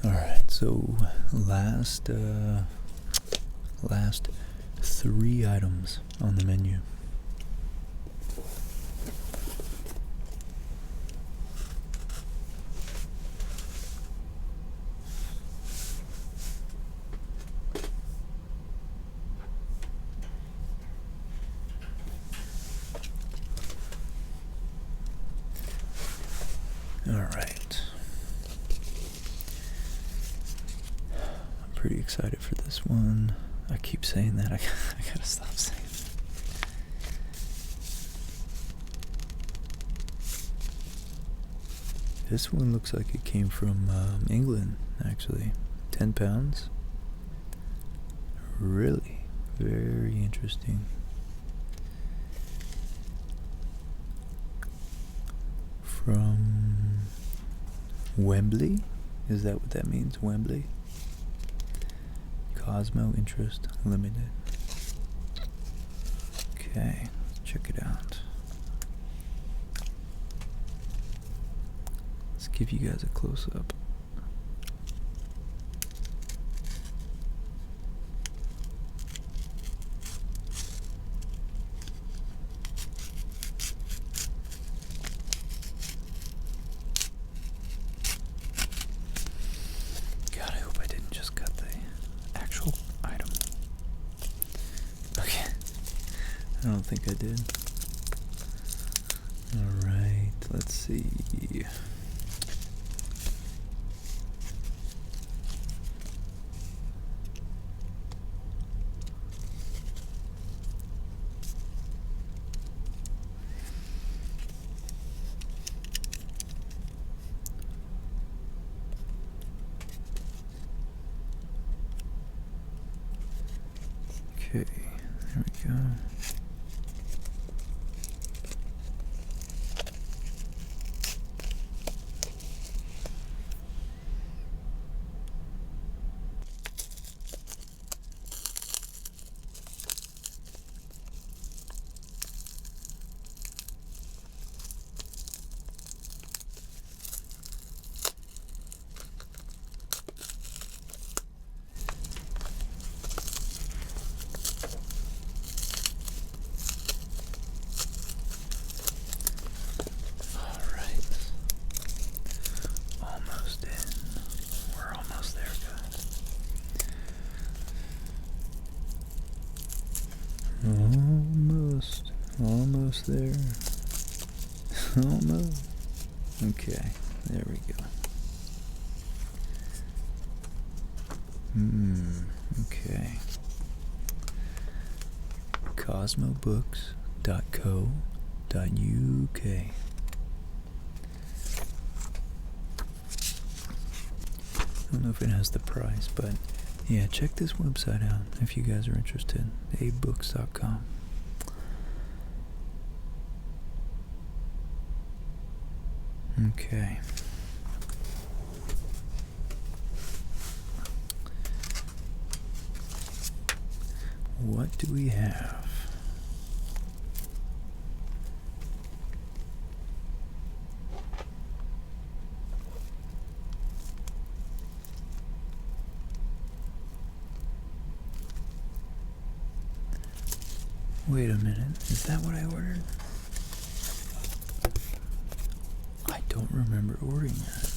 Alright, so last 3 items on the menu. Alright. I'm pretty excited for this one. I keep saying that. I gotta stop saying that. This one looks like it came from England, actually. 10 pounds. Really? Very interesting. From Wembley? Is that what that means? Wembley? Cosmo Interest Limited. Okay, let's check it out. Let's give you guys a close-up. I don't think I did. Alright, let's see. Okay, there we go. Almost there. Almost. Okay, there we go. Okay. cosmobooks.co.uk. I don't know if it has the price, but yeah, check this website out if you guys are interested. abebooks.com. Okay. What do we have? Wait a minute, is that what I ordered? I don't remember ordering that.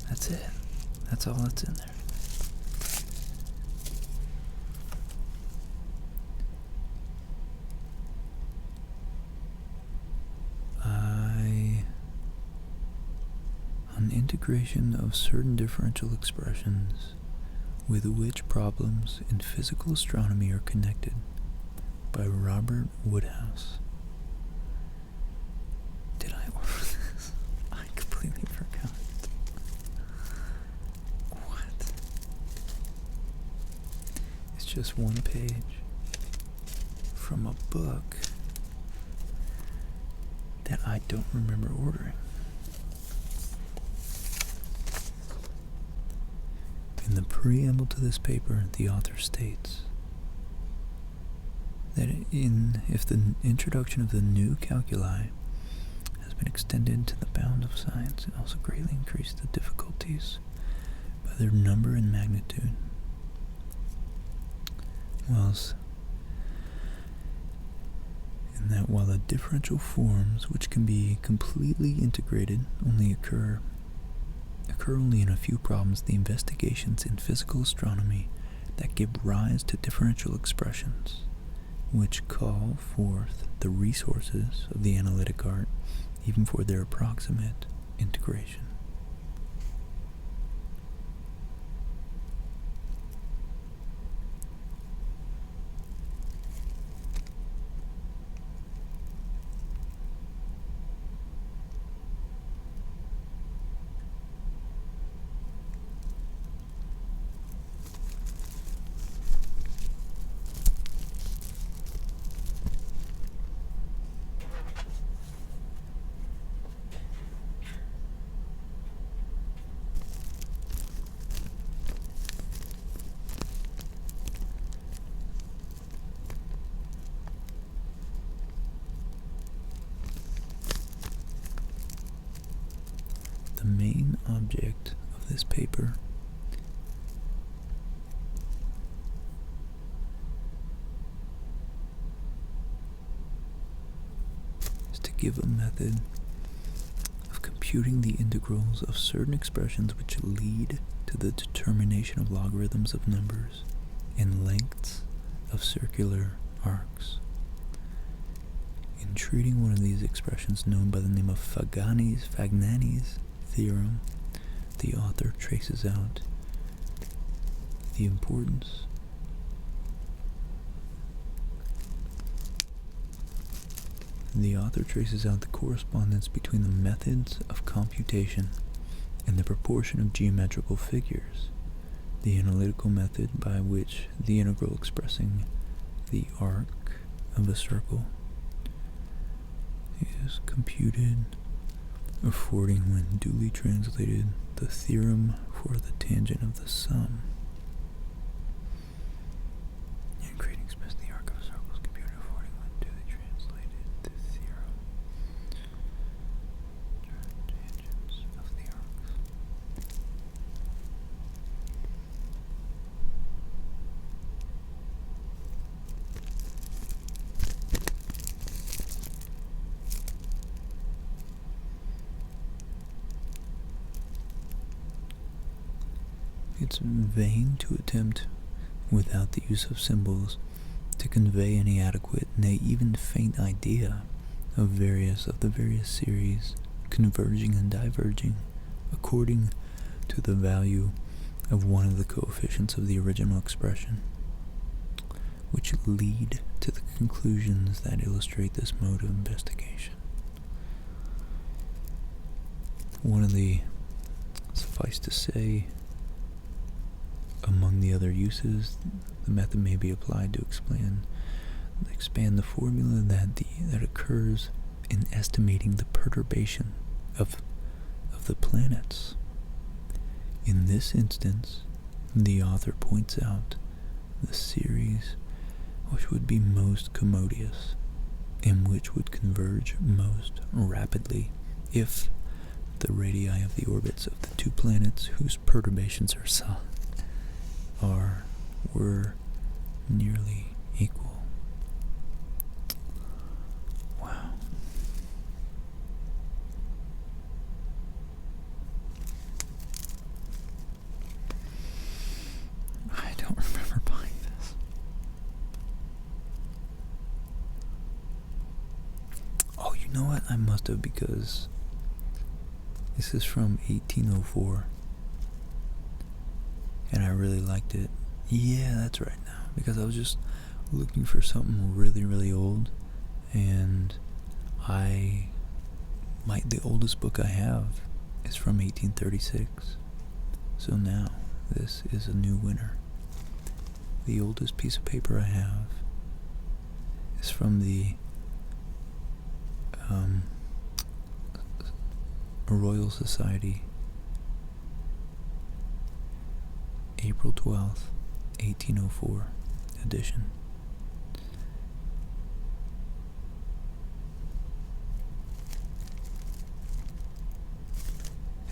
That's it. That's all that's in there. An integration of certain differential expressions with which problems in physical astronomy are connected, by Robert Woodhouse. Did I order this? I completely forgot. What? It's just one page from a book that I don't remember ordering. In the preamble to this paper, the author states that if the introduction of the new calculi has been extended to the bound of science, it also greatly increased the difficulties by their number and magnitude. While the differential forms which can be completely integrated only occur only in a few problems, the investigations in physical astronomy that give rise to differential expressions, which call forth the resources of the analytic art, even for their approximate integration. The main object of this paper is to give a method of computing the integrals of certain expressions which lead to the determination of logarithms of numbers and lengths of circular arcs. In treating one of these expressions known by the name of Fagnani's theorem, the author traces out the importance the correspondence between the methods of computation and the proportion of geometrical figures, the analytical method by which the integral expressing the arc of a circle is computed, affording, when duly translated, the theorem for the tangent of the sum. And creating express the arc of a circle is computed, affording, when duly translated, the theorem tangents of the arcs. It's vain to attempt, without the use of symbols, to convey any adequate, nay, even faint idea of the various series converging and diverging according to the value of one of the coefficients of the original expression, which lead to the conclusions that illustrate this mode of investigation. Suffice to say, among the other uses, the method may be applied to expand the formula that occurs in estimating the perturbation of the planets. In this instance, the author points out the series which would be most commodious and which would converge most rapidly if the radii of the orbits of the two planets whose perturbations are sought were nearly equal. Wow. I don't remember buying this. Oh, you know what? I must have, because this is from 1804. And I really liked it. Yeah, that's right now. Because I was just looking for something really, really old. And the oldest book I have is from 1836. So now, this is a new winner. The oldest piece of paper I have is from the Royal Society, April 12th, 1804 edition.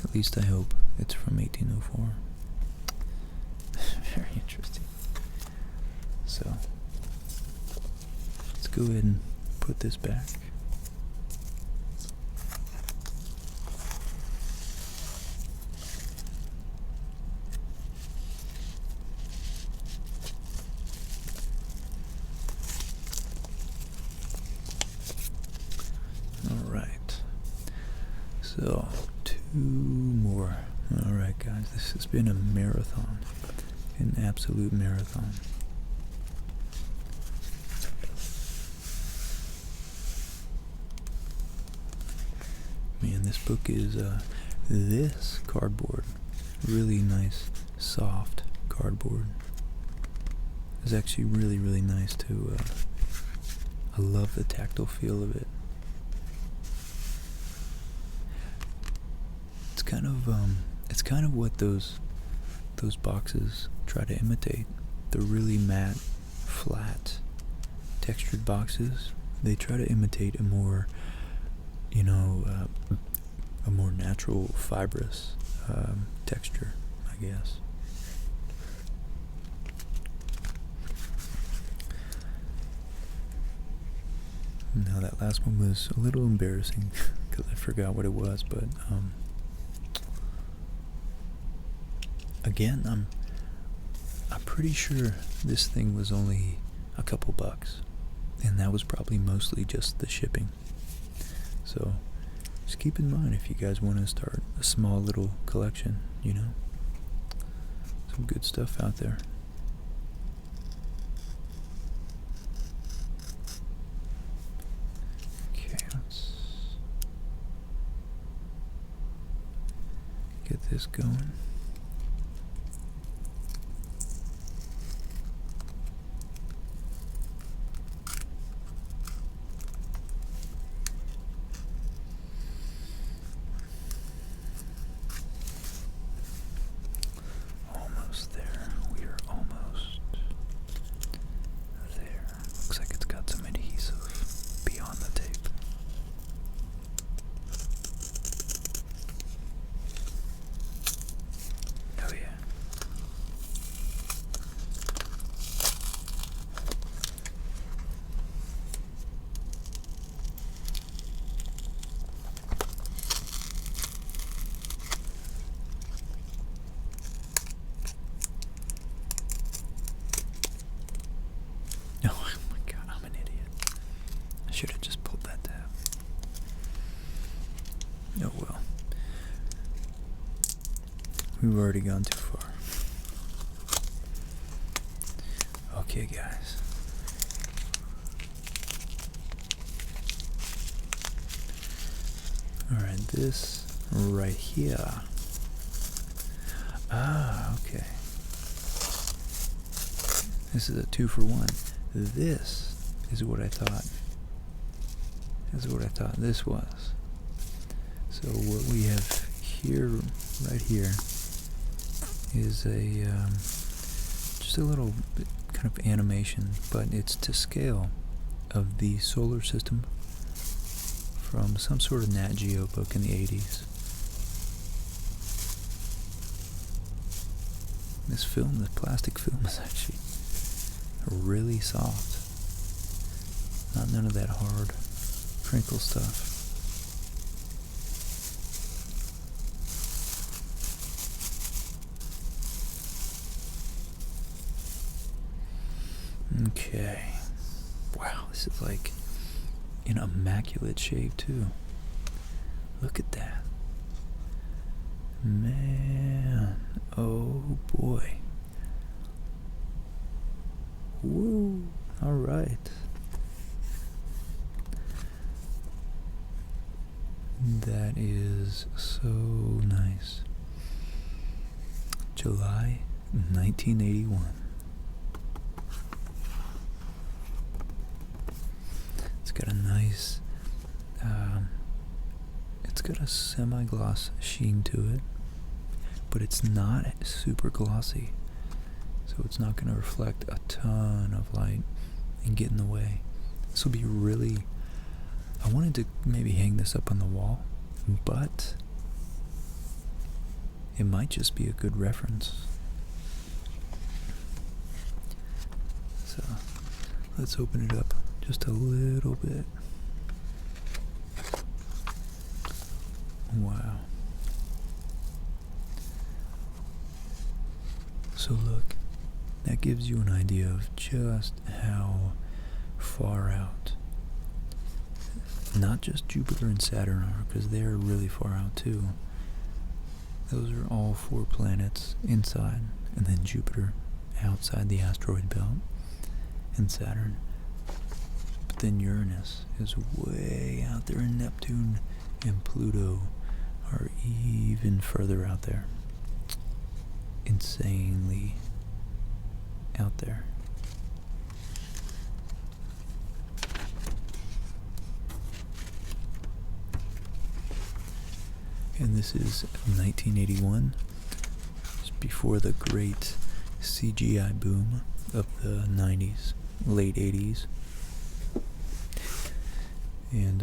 At least I hope it's from 1804. Very interesting. So, let's go ahead and put this back. So, two more. Alright guys, this has been a marathon. An absolute marathon. Man, this book is, this cardboard. Really nice, soft cardboard. It's actually really, really nice too. I love the tactile feel of it. It's kind of what those boxes try to imitate. The really matte, flat, textured boxes. They try to imitate a more, a more natural, fibrous texture, I guess. Now that last one was a little embarrassing because I forgot what it was, but again, I'm pretty sure this thing was only a couple bucks, and that was probably mostly just the shipping. So just keep in mind if you guys want to start a small little collection, some good stuff out there. Okay, let's get this going. We've already gone too far. Okay, guys. Alright, this right here. Ah, okay. This is a 2-for-1. This is what I thought. This is what I thought this was. So what we have here, right here, is a just a little bit kind of animation, but it's to scale of the solar system from some sort of Nat Geo book in the 80s. This film, this plastic film, is actually really soft. Not none of that hard crinkle stuff. Okay. Wow, this is like in immaculate shape too. Look at that. Man, oh boy. Woo, alright. That is so nice. July 1981. It's got a nice, it's got a semi-gloss sheen to it, but it's not super glossy, so it's not going to reflect a ton of light and get in the way. This will be really, I wanted to maybe hang this up on the wall, but it might just be a good reference. So let's open it up just a little bit. Wow. So look, that gives you an idea of just how far out, not just Jupiter and Saturn are, because they're really far out too. Those are all 4 planets inside, and then Jupiter outside the asteroid belt, and Saturn. But then Uranus is way out there, and Neptune and Pluto are even further out there. Insanely out there. And this is 1981, just before the great CGI boom of the 90s, late 80s. And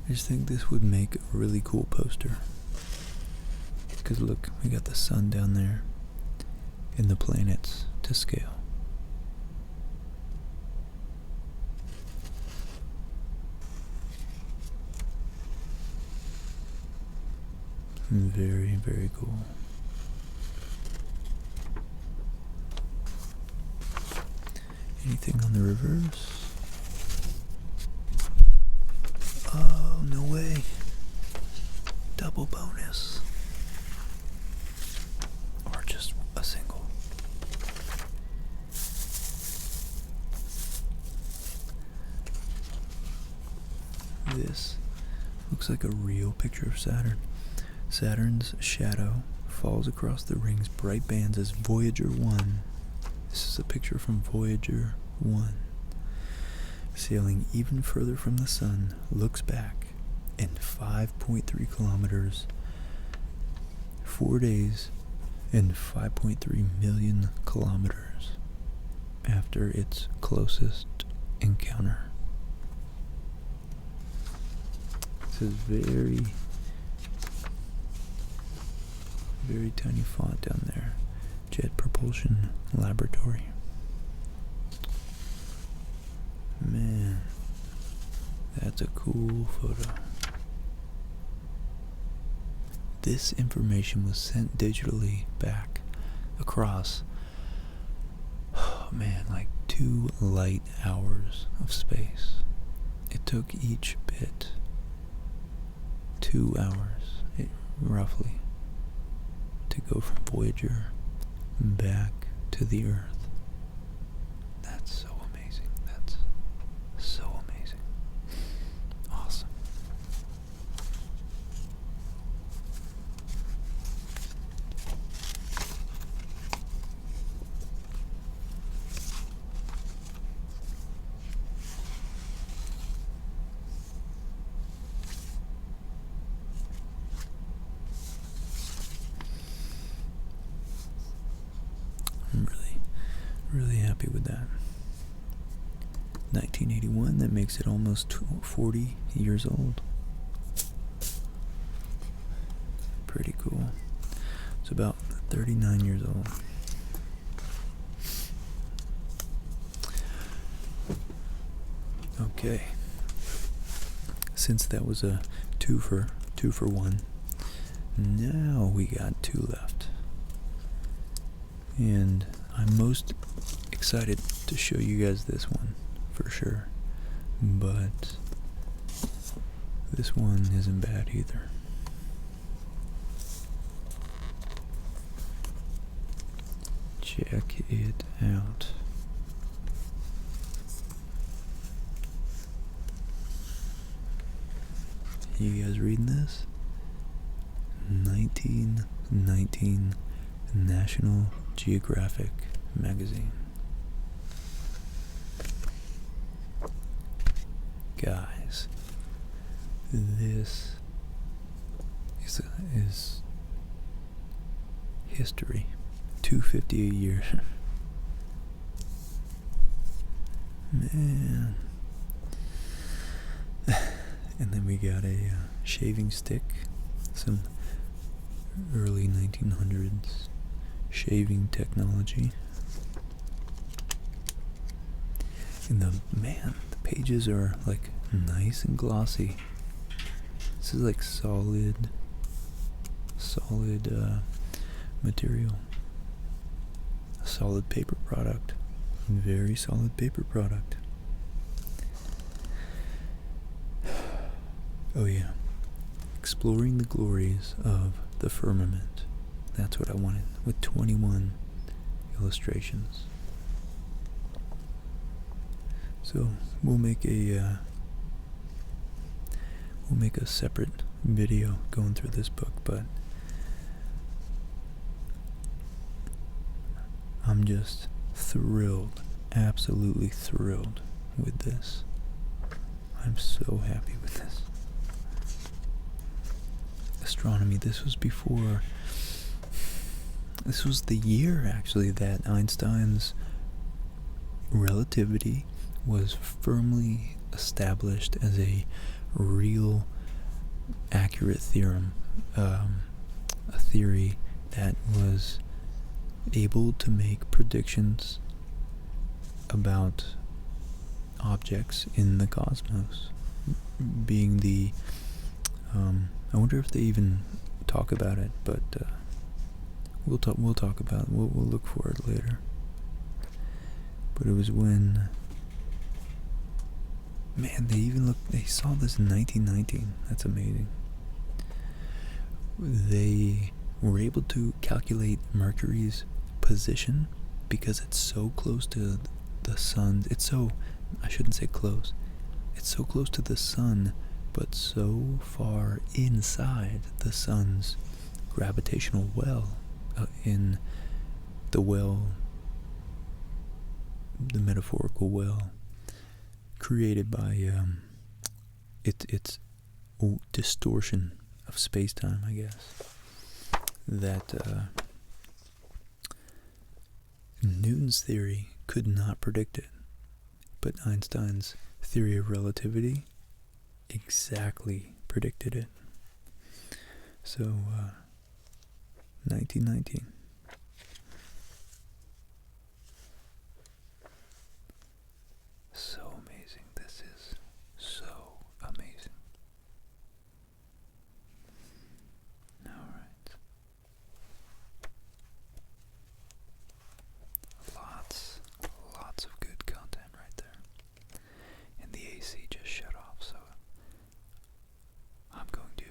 I just think this would make a really cool poster. Because look, we got the sun down there and the planets to scale. Very, very cool. Anything on the reverse? Oh, no way. Double bonus. Or just a single. This looks like a real picture of Saturn. Saturn's shadow falls across the ring's bright bands as Voyager 1. This is a picture from Voyager 1. Sailing even further from the sun, looks back, and 5.3 kilometers, 4 days, and 5.3 million kilometers after its closest encounter. This is very tiny font down there. Jet Propulsion Laboratory. Man, that's a cool photo. This information was sent digitally back across, oh man, like 2 light hours of space. It took each bit 2 hours. It roughly, to go from Voyager back to the Earth. That's so amazing. That's so amazing. Awesome. I'm really happy with that. 1981, that makes it almost 40 years old. Pretty cool. It's about 39 years old. Okay. Since that was a two for one, now we got two left. And I'm most excited to show you guys this one, for sure. But this one isn't bad either. Check it out. You guys reading this? 1919 National Geographic magazine. Guys, this is history. $250 a year. Man. And then we got a shaving stick, some early 1900s shaving technology. And the pages are like nice and glossy. This is like solid material. A solid paper product. Very solid paper product. Oh yeah. Exploring the glories of the firmament. That's what I wanted, with 21 illustrations. So we'll make a separate video going through this book, but I'm just thrilled, absolutely thrilled with this. I'm so happy with this. Astronomy, this was the year actually that Einstein's relativity was firmly established as a real accurate theorem, a theory that was able to make predictions about objects in the cosmos, being the I wonder if they even talk about it, but we'll talk about it. We'll look for it later. But it was when, they saw this in 1919. That's amazing. They were able to calculate Mercury's position because it's so close to the sun. I shouldn't say close. It's so close to the sun, but so far inside the sun's gravitational well, in the metaphorical well, created by its distortion of space-time, I guess, that Newton's theory could not predict it, but Einstein's theory of relativity exactly predicted it. So 1919. So amazing. This is so amazing. Alright. Lots of good content right there. And the AC just shut off, so I'm going to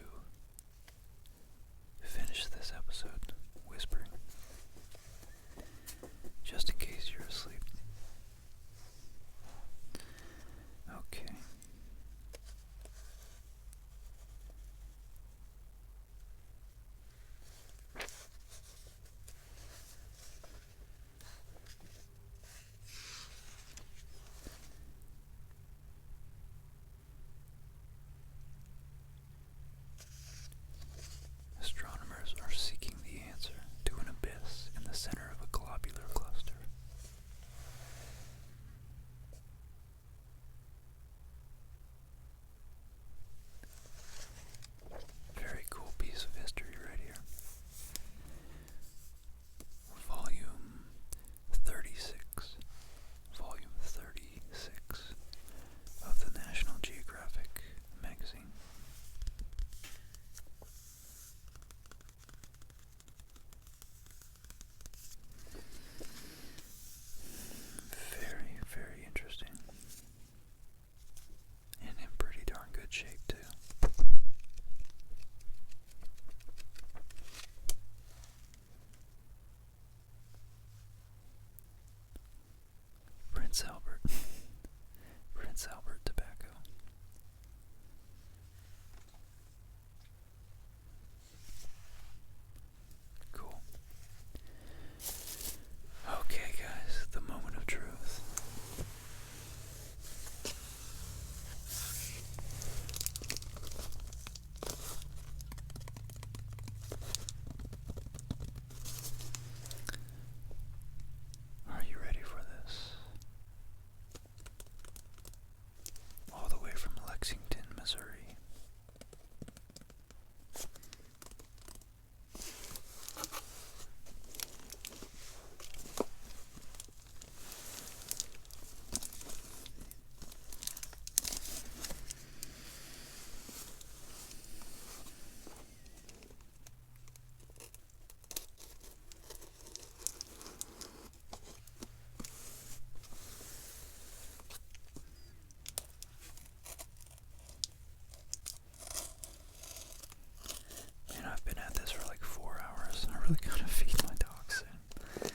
really gotta feed my dogs soon.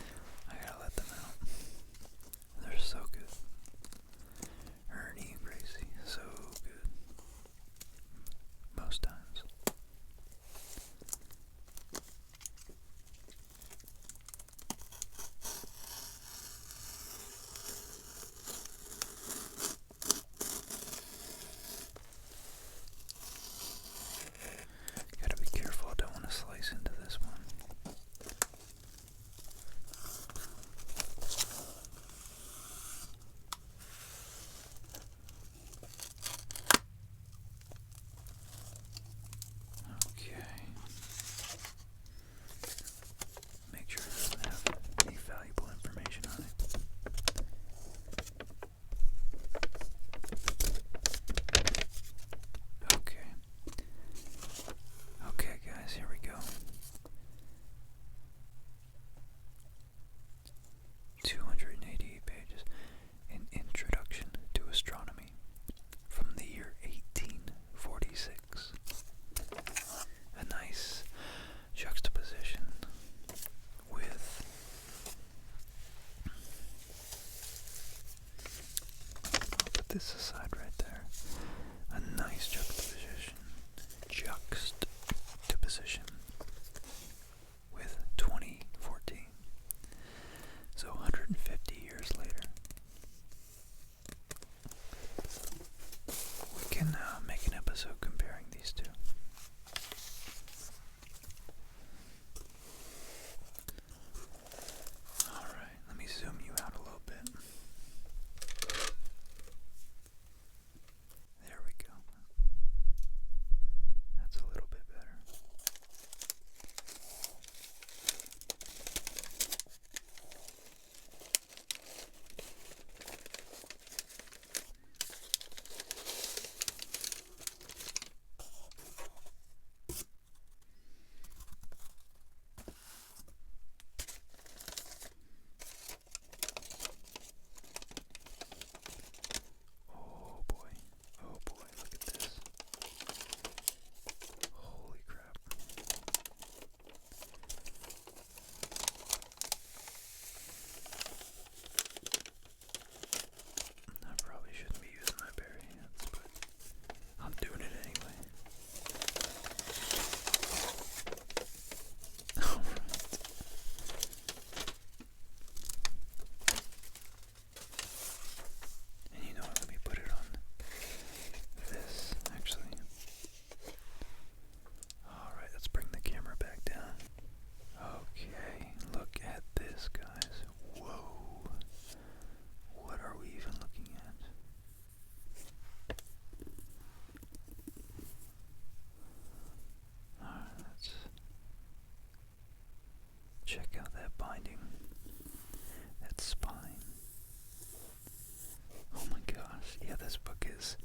I gotta let them out. They're so good. Ernie and Gracie, so good. Most times. Gotta be careful, I don't want to slice into this one. Okay. Make sure it doesn't have any valuable information on it. Okay. Okay, guys, here we go. 288 pages. An Introduction to Astronomy from the year 1846. A nice juxtaposition with I'll put this aside right there. A nice juxtaposition with 2014. So 150 years later, we can make an episode comparing these two. Alright, let me zoom you out a little bit. There we go. That's a little bit better. Oh boy, look at this. Holy crap. I probably shouldn't be using my bare hands, but I'm doing it anyway. Alright. And you know what, let me put it on this, actually. Alright, let's bring the camera back down. Okay, look at this, guys. Whoa. What are we even looking at? Alright, let's check out that binding. That spine. Oh my gosh. Yeah, this book is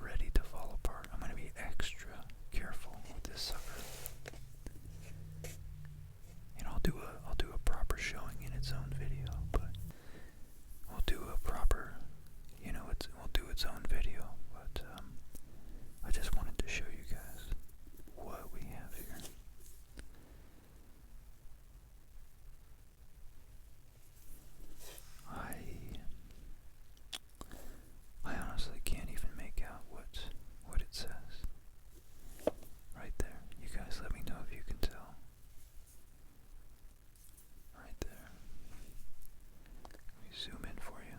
ready to fall apart. I'm going to be extra careful with this sucker. And I'll do a proper showing in its own video, but we'll do a proper, we'll do its own video, but I just wanted to show you guys what we have here. I honestly can't even make out what it says. Right there. You guys let me know if you can tell. Right there. Let me zoom in for you.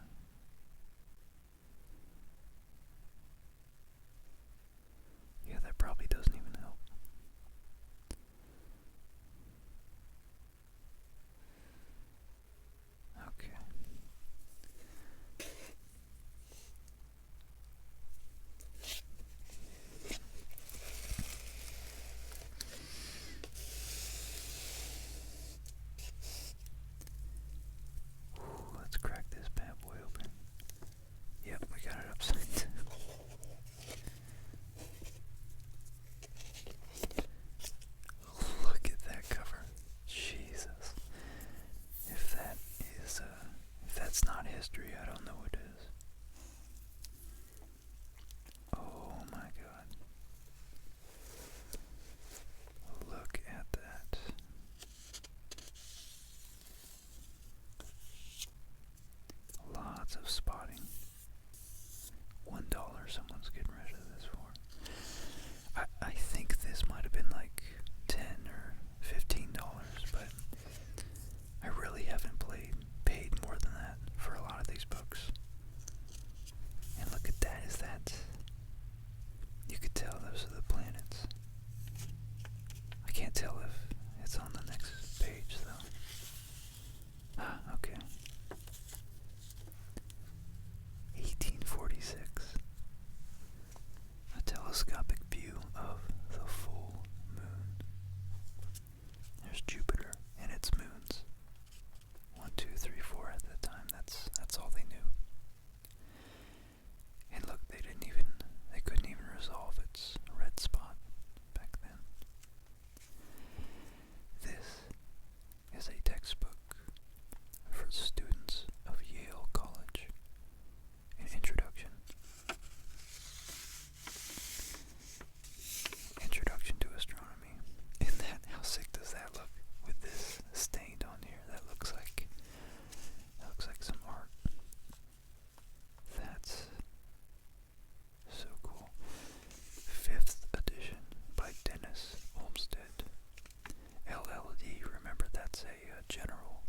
general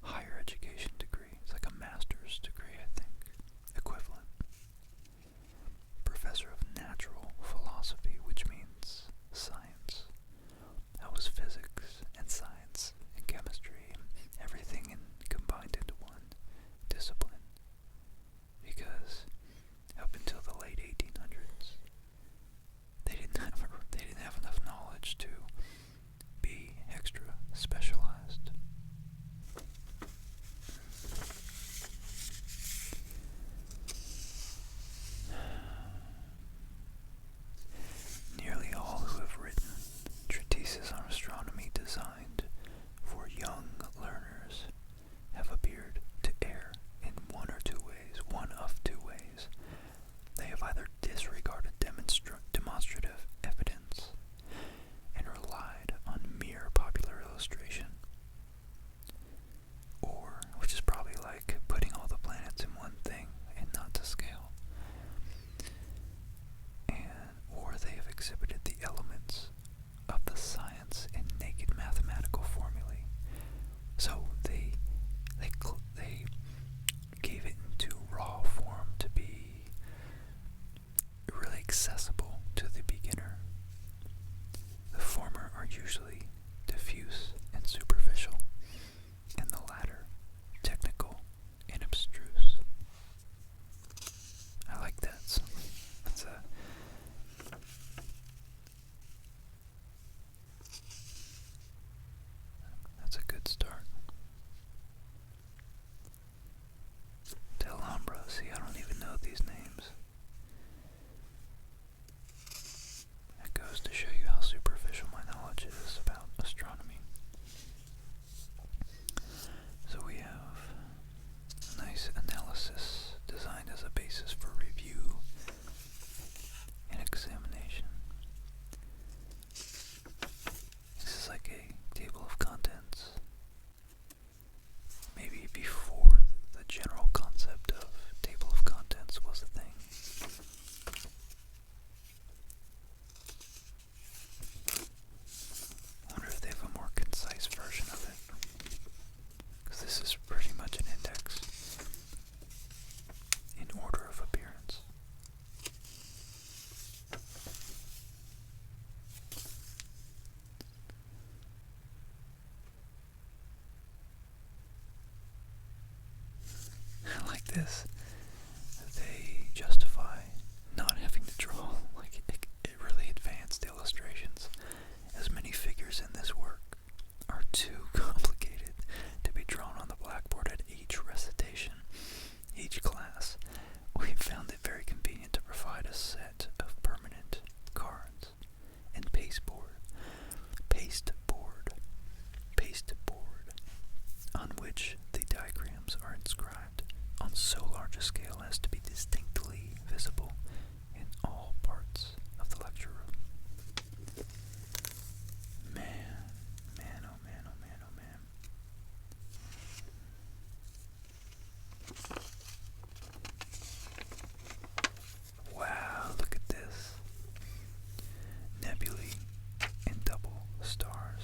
higher education degree. It's like a master's degree, I think, equivalent. Professor of natural philosophy, which means science. That was physics and science and chemistry, everything combined into one discipline. Because up until the late 1800s, they didn't have enough knowledge to be extra specialized. Nearly all who have written treatises on astronomy designed for young learners have appeared to err in one of two ways. They have either disregarded demonstrative evidence and relied on mere popular illustration, or, which is probably like putting all the planets in one thing and not to scale, or they have exhibited the elements of the science in naked mathematical formulae. So they gave it into raw form to be really accessible to the beginner. The former are usually diffuse and superficial, and the latter technical and abstruse. I like that. So that's a good start. Del Alhambra, see, I don't even know these names. That goes to show you how superficial my knowledge is about astronomy. So we have a nice analysis designed as a basis for review and examination. This is like a table of contents. Maybe before the general concept of table of contents was a thing. I wonder if they have a more concise version of it, because this is pretty much an index in order of appearance. I like this. They justify not having to draw like it really advanced illustrations, as many figures in this work are too complicated to be drawn on the blackboard at each recitation, each class. We found it very convenient to provide a set of permanent cards and pasteboard, on which the diagrams are inscribed on so large a scale as to be distinctly visible in all parts of the lecture room. Man, oh man, oh man, oh man. Wow, look at this. Nebulae and double stars.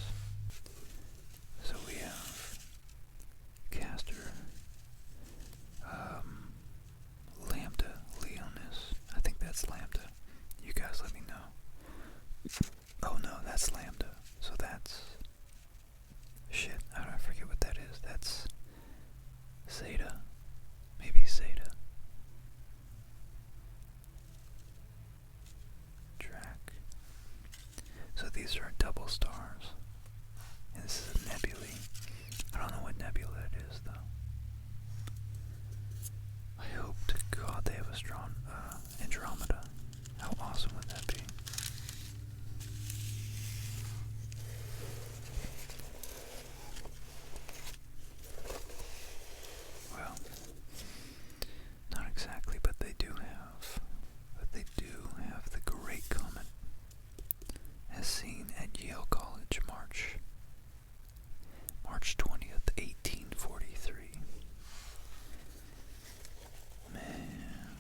So we have Castor, Lambda Leonis. I think that's Lambda. You guys let me know. Oh no, that's Lambda. So that's... shit, I forget what that is. That's Zeta. Maybe Zeta. Track. So these are double stars. And this is a nebulae. I don't know what nebula it is, though. I hope to God they have a strong Andromeda. How awesome would that be? Well, not exactly, but they do have the Great Comet, as seen at Yale College, March 20th, 1843. Man,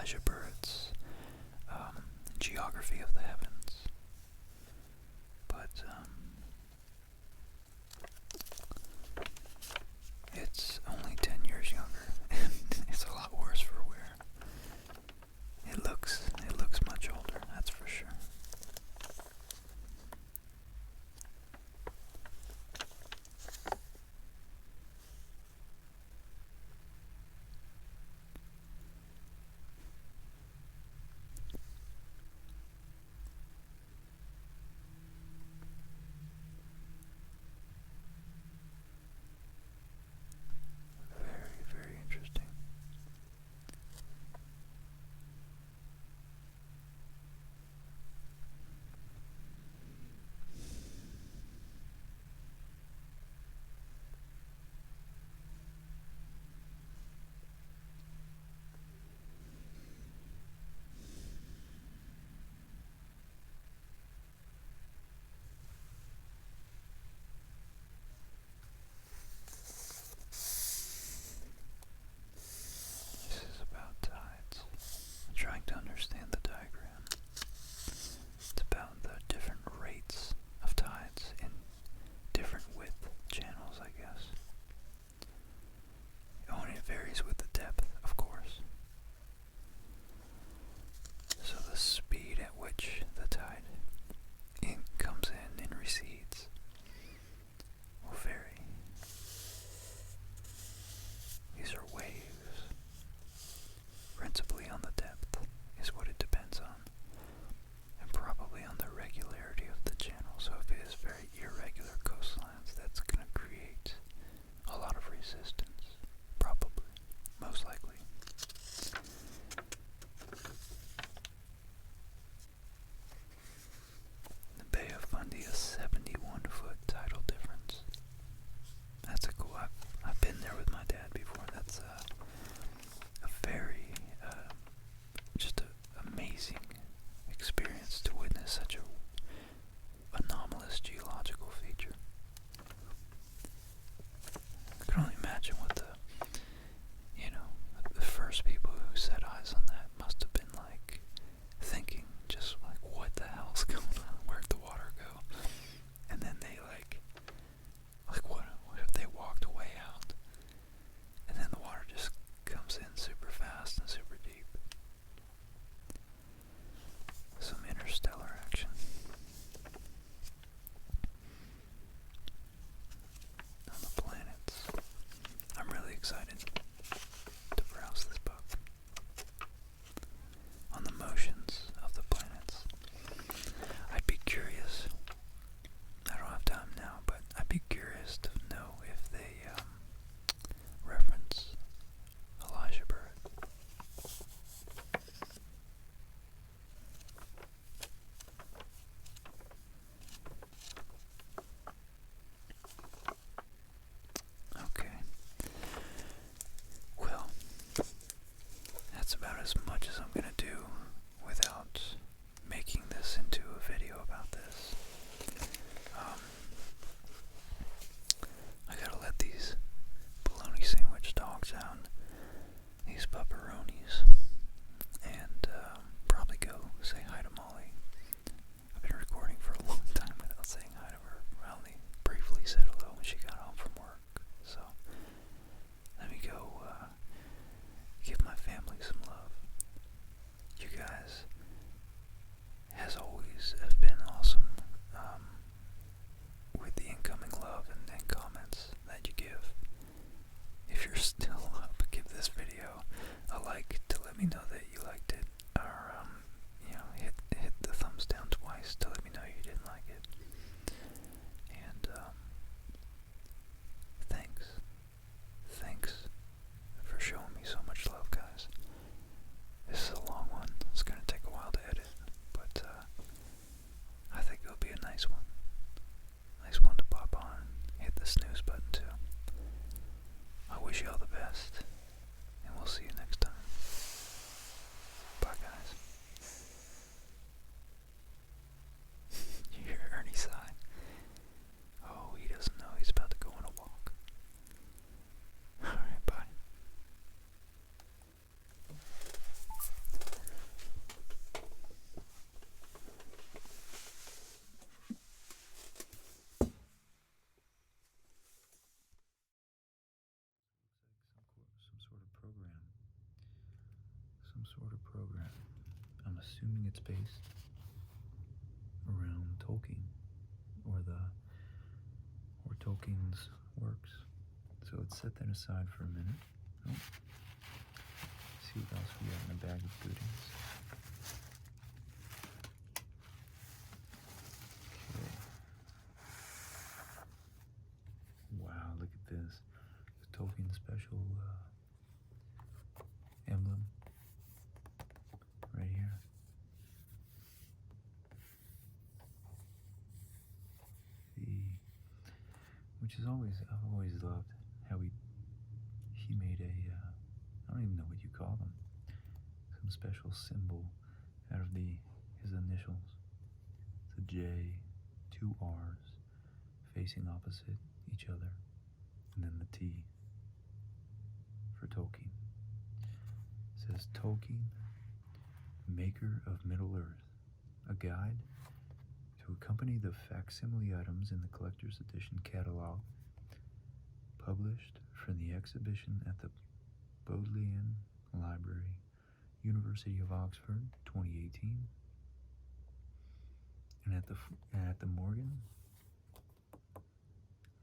Elijah Burritt's Geography of the Heavens. But it's only 10 years younger, and it's a lot worse for wear. It looks much older, that's for sure. Very, very interesting. This is about tides. I'm trying to understand the diagram. It's about the different rates of tides in different width channels, I guess. Oh, and it varies with the depth, of course. So the speed at which the tide comes in and recedes will vary. These are waves. Principally on the depth is what it depends on, and probably on the regularity of the channel. So if it is very irregular coastlines, that's going to create a lot of resistance, probably, most likely. The Bay of Fundy is 71-foot tidal difference. That's a cool. I've been there with my dad before. That's a very just a amazing experience to witness such a anomalous geological feature. I can only imagine what the first people who set eyes on that must have been like, thinking just like, what the hell's going on? Where'd the water go? And then they like what if they walked way out? And then the water just comes in super fast and super deep. Some interstellar action. On the planets. I'm really excited to browse this book. On the motions of the planets. I'd be curious. I don't have time now, but I'd be curious to know if they reference Elijah Burritt. Okay. Well, that's about as much as I'm gonna do without making this into a video about this. I gotta let these bologna sandwich dogs out, these pepperonis, and probably go say hi to Molly. I've been recording for a long time without saying hi to her. I only briefly said hello when she got home from work. So let me go give my family some love. You guys, as always, have been awesome with the incoming love and comments that you give. If you're still up sort of program. I'm assuming it's based around Tolkien or Tolkien's works. So let's set that aside for a minute. Oh. See what else we have in a bag of goodies. Okay. Wow, look at this. The Tolkien special emblem right here. Which is I've always loved how he made I don't even know what you call them, some special symbol out of his initials. It's a J, two R's facing opposite each other, and then the T for Tolkien. It says Tolkien, maker of Middle-earth, a guide to accompany the facsimile items in the collector's edition catalog, published for the exhibition at the Bodleian Library, University of Oxford, 2018, and at the Morgan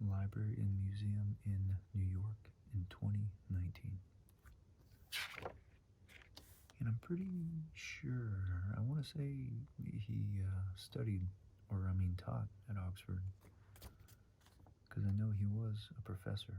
Library and Museum in New York in 2019. And I'm pretty sure, I want to say he taught at Oxford, because I know he was a professor